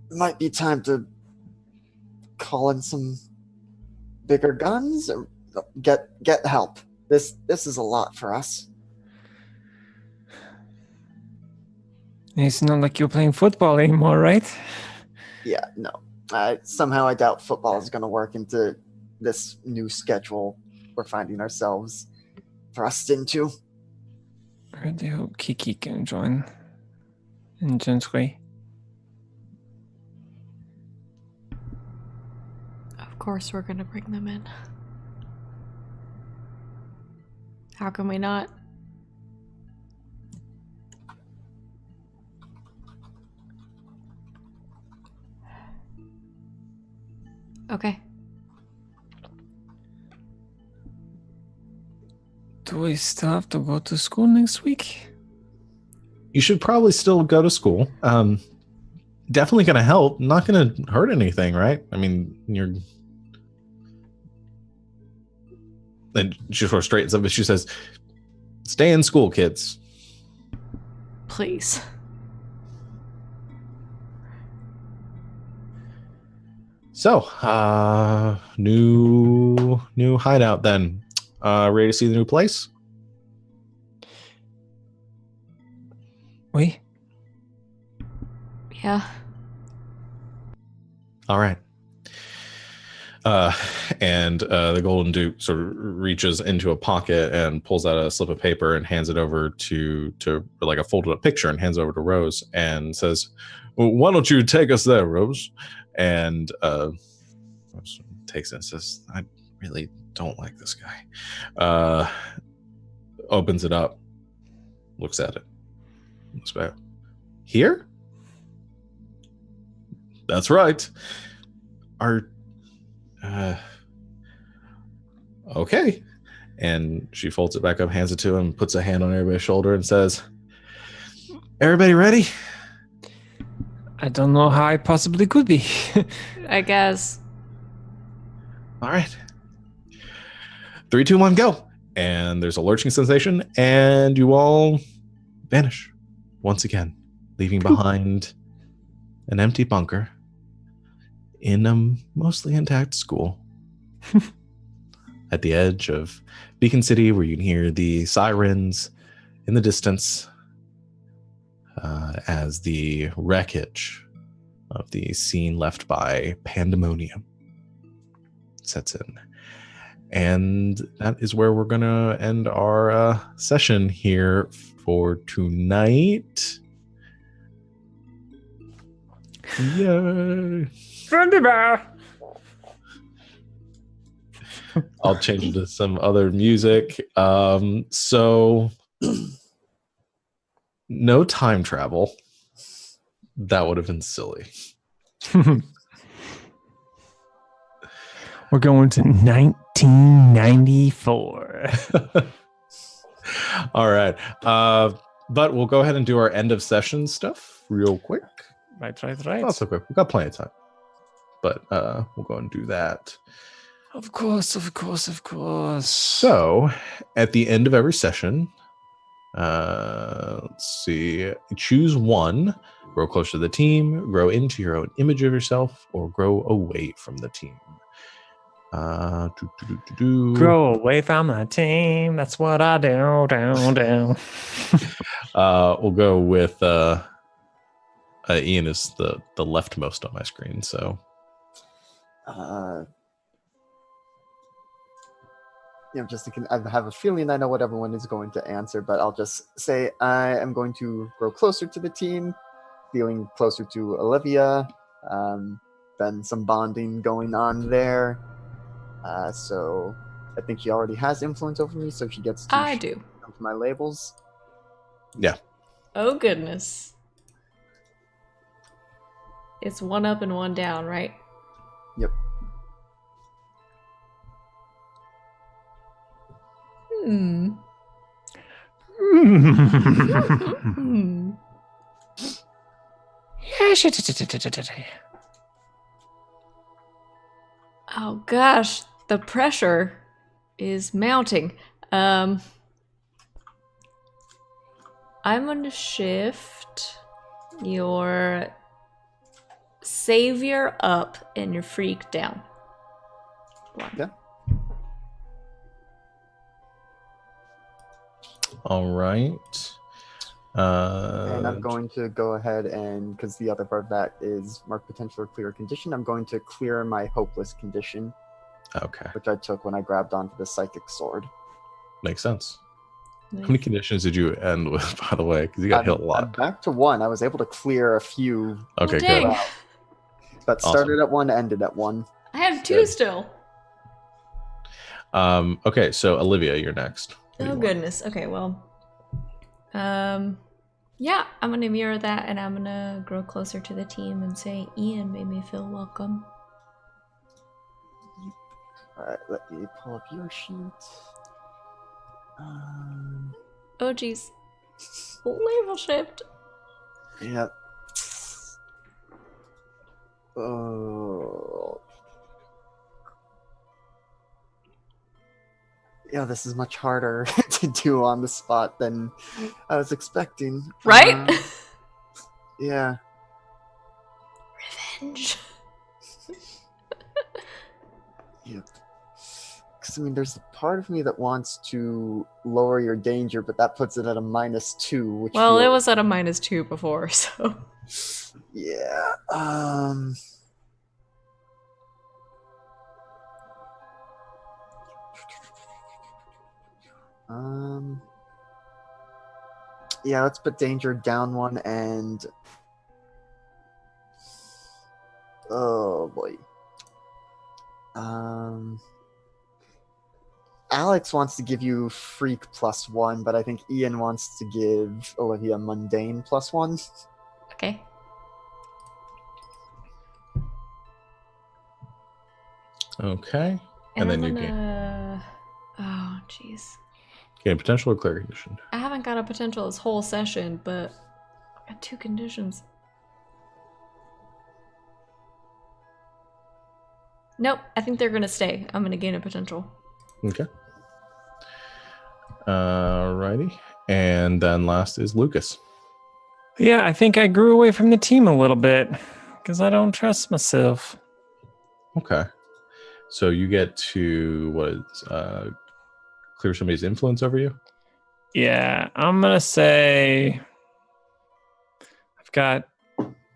It might be time to call in some bigger guns or get help. This is a lot for us. It's not like you're playing football anymore, right? Yeah, no. Somehow I doubt football is going to work into this new schedule we're finding ourselves thrust into. I really hope Kiki can join. And Gentry. Of course we're gonna bring them in. How can we not? Okay. Do we still have to go to school next week? You should probably still go to school. Definitely going to help. Not going to hurt anything, right? I mean, you're. And she sort of straightens up, but she says, "Stay in school, kids." Please. So, new hideout then. Ready to see the new place? We? Yeah. All right. And the Golden Duke sort of reaches into a pocket and pulls out a slip of paper and hands it over to like a folded up picture and hands it over to Rose and says, "Well, why don't you take us there, Rose?" And Rose takes it and says, "I really don't like this guy." Opens it up, looks at it, looks back. Here? That's right. Okay. And she folds it back up, hands it to him, puts a hand on everybody's shoulder and says, "Everybody ready?" I don't know how I possibly could be. I guess. All right. 3, 2, 1, go. And there's a lurching sensation, and you all vanish once again, leaving behind an empty bunker in a mostly intact school at the edge of Beacon City, where you can hear the sirens in the distance as the wreckage of the scene left by Pandemonium sets in. And that is where we're going to end our session here for tonight. Yay! I'll change it to some other music. So no time travel. That would have been silly. We're going to 1994. All right. But we'll go ahead and do our end of session stuff real quick. Right. Not so quick. We've got plenty of time. But we'll go and do that. Of course. So, at the end of every session, let's see, choose one, grow closer to the team, grow into your own image of yourself, or grow away from the team. Grow away from the team. That's what I do. We'll go with Ian is the leftmost on my screen, so. Just thinking, I have a feeling I know what everyone is going to answer, but I'll just say I am going to grow closer to the team, feeling closer to Olivia, then some bonding going on there. So I think she already has influence over me, so she gets to I do. my labels. Yeah. Oh, goodness. It's 1 up and 1 down, right? Yep. Hmm. Oh gosh, the pressure is mounting. I'm going to shift your savior up and your freak down. One. Yeah. All right. And I'm going to go ahead and, because the other part of that is mark potential or clear condition, I'm going to clear my hopeless condition, Okay, which I took when I grabbed onto the psychic sword. makes sense. How many conditions did you end with, by the way? Because you got hit a I'm lot. back to 1. I was able to clear a few, Okay, dang. good. but started at 1, ended at 1. I have 2 Good. still. Okay, so Olivia, you're next. What do you Oh want? goodness. Okay, well. Yeah, I'm gonna mirror that and I'm gonna grow closer to the team and say Ian made me feel welcome. Alright, let me pull up your sheet. Oh geez. Label shift. Yep. Oh. Yeah, this is much harder to do on the spot than I was expecting. Right? Yeah. Revenge. Yep. Because, I mean, there's a part of me that wants to lower your danger, but that puts it at a -2, which Well, it feels- was at a -2 before, so. Yeah. Yeah, let's put danger down 1 and oh boy. Alex wants to give you freak +1, but I think Ian wants to give Olivia mundane +1. Okay. Okay. And then I'm you gonna... Oh, jeez. gain potential or clear condition. I haven't got a potential this whole session, but I got 2 conditions. Nope, I think they're gonna stay. I'm gonna gain a potential. Okay. Alrighty. And then last is Lucas. Yeah, I think I grew away from the team a little bit because I don't trust myself. Okay. So you get to clear somebody's influence over you? Yeah, I'm gonna say I've got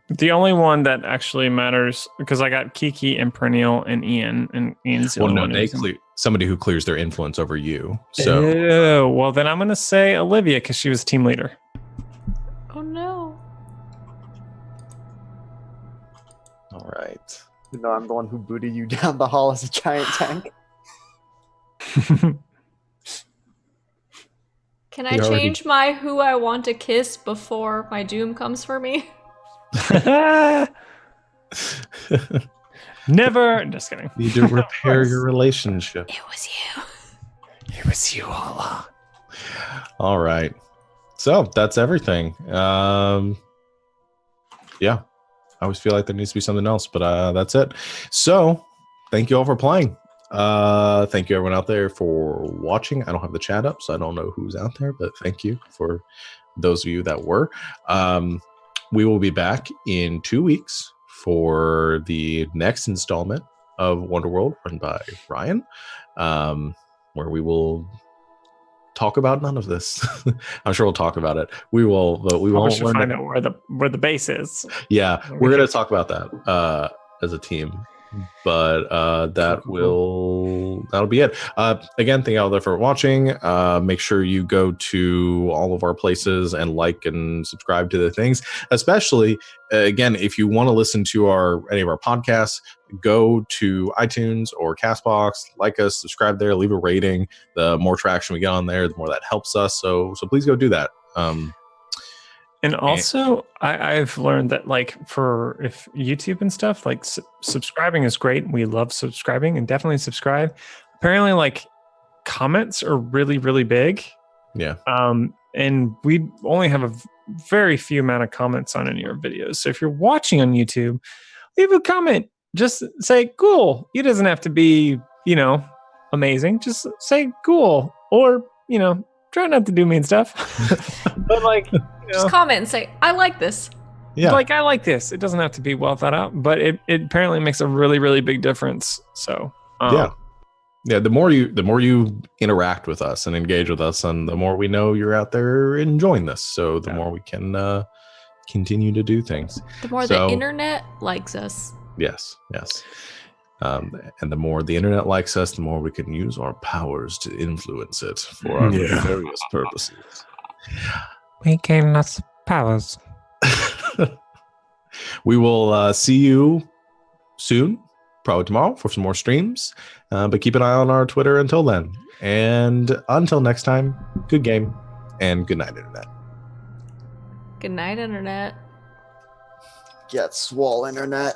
the only one that actually matters because I got Kiki and Perennial and Ian, and Ian's the Well, only no, one they who's clear somebody who clears their influence over you. So Oh, well, then I'm gonna say Olivia because she was team leader. Oh no. all right. No, I'm the one who booted you down the hall as a giant tank. Can I You already- change my who I want to kiss before my doom comes for me? Never. Just kidding. Need to repair your relationship. It was you. It was you all along. All right. So that's everything. Yeah. I always feel like there needs to be something else, but that's it. So thank you all for playing. Thank you everyone out there for watching. I don't have the chat up, so I don't know who's out there, but thank you for those of you that were. We will be back in 2 weeks for the next installment of Wonderworld run by Ryan, where we will talk about none of this. I'm sure we'll talk about it. We will, but we We won't should learn. find out where the base is. Yeah, we're gonna talk about that as a team, but that'll be it. Again, thank you all there for watching. Make sure you go to all of our places and like and subscribe to the things. Especially, again, if you want to listen to any of our podcasts, go to iTunes or Castbox, like us, subscribe there, leave a rating. The more traction we get on there, the more that helps us. So please go do that. And also, I've learned that if YouTube and stuff, subscribing is great. We love subscribing and definitely subscribe. Apparently, comments are really, really big. Yeah. And we only have a very few amount of comments on any of our videos. So if you're watching on YouTube, leave a comment. just say cool. It doesn't have to be, amazing. Just say cool, or try not to do mean stuff. But like, Just comment and say, I like this. Yeah. like I like this. It doesn't have to be well thought out, but it apparently makes a really, really big difference. So Yeah, the more you interact with us and engage with us, and the more we know you're out there enjoying this. So the more we can continue to do things. The more the internet likes us. Yes. And the more the internet likes us, the more we can use our powers to influence it for our various purposes. We gain lots of powers. We will see you soon, probably tomorrow, for some more streams. But keep an eye on our Twitter until then. And until next time, good game and good night, Internet. Good night, internet. Get swole, internet.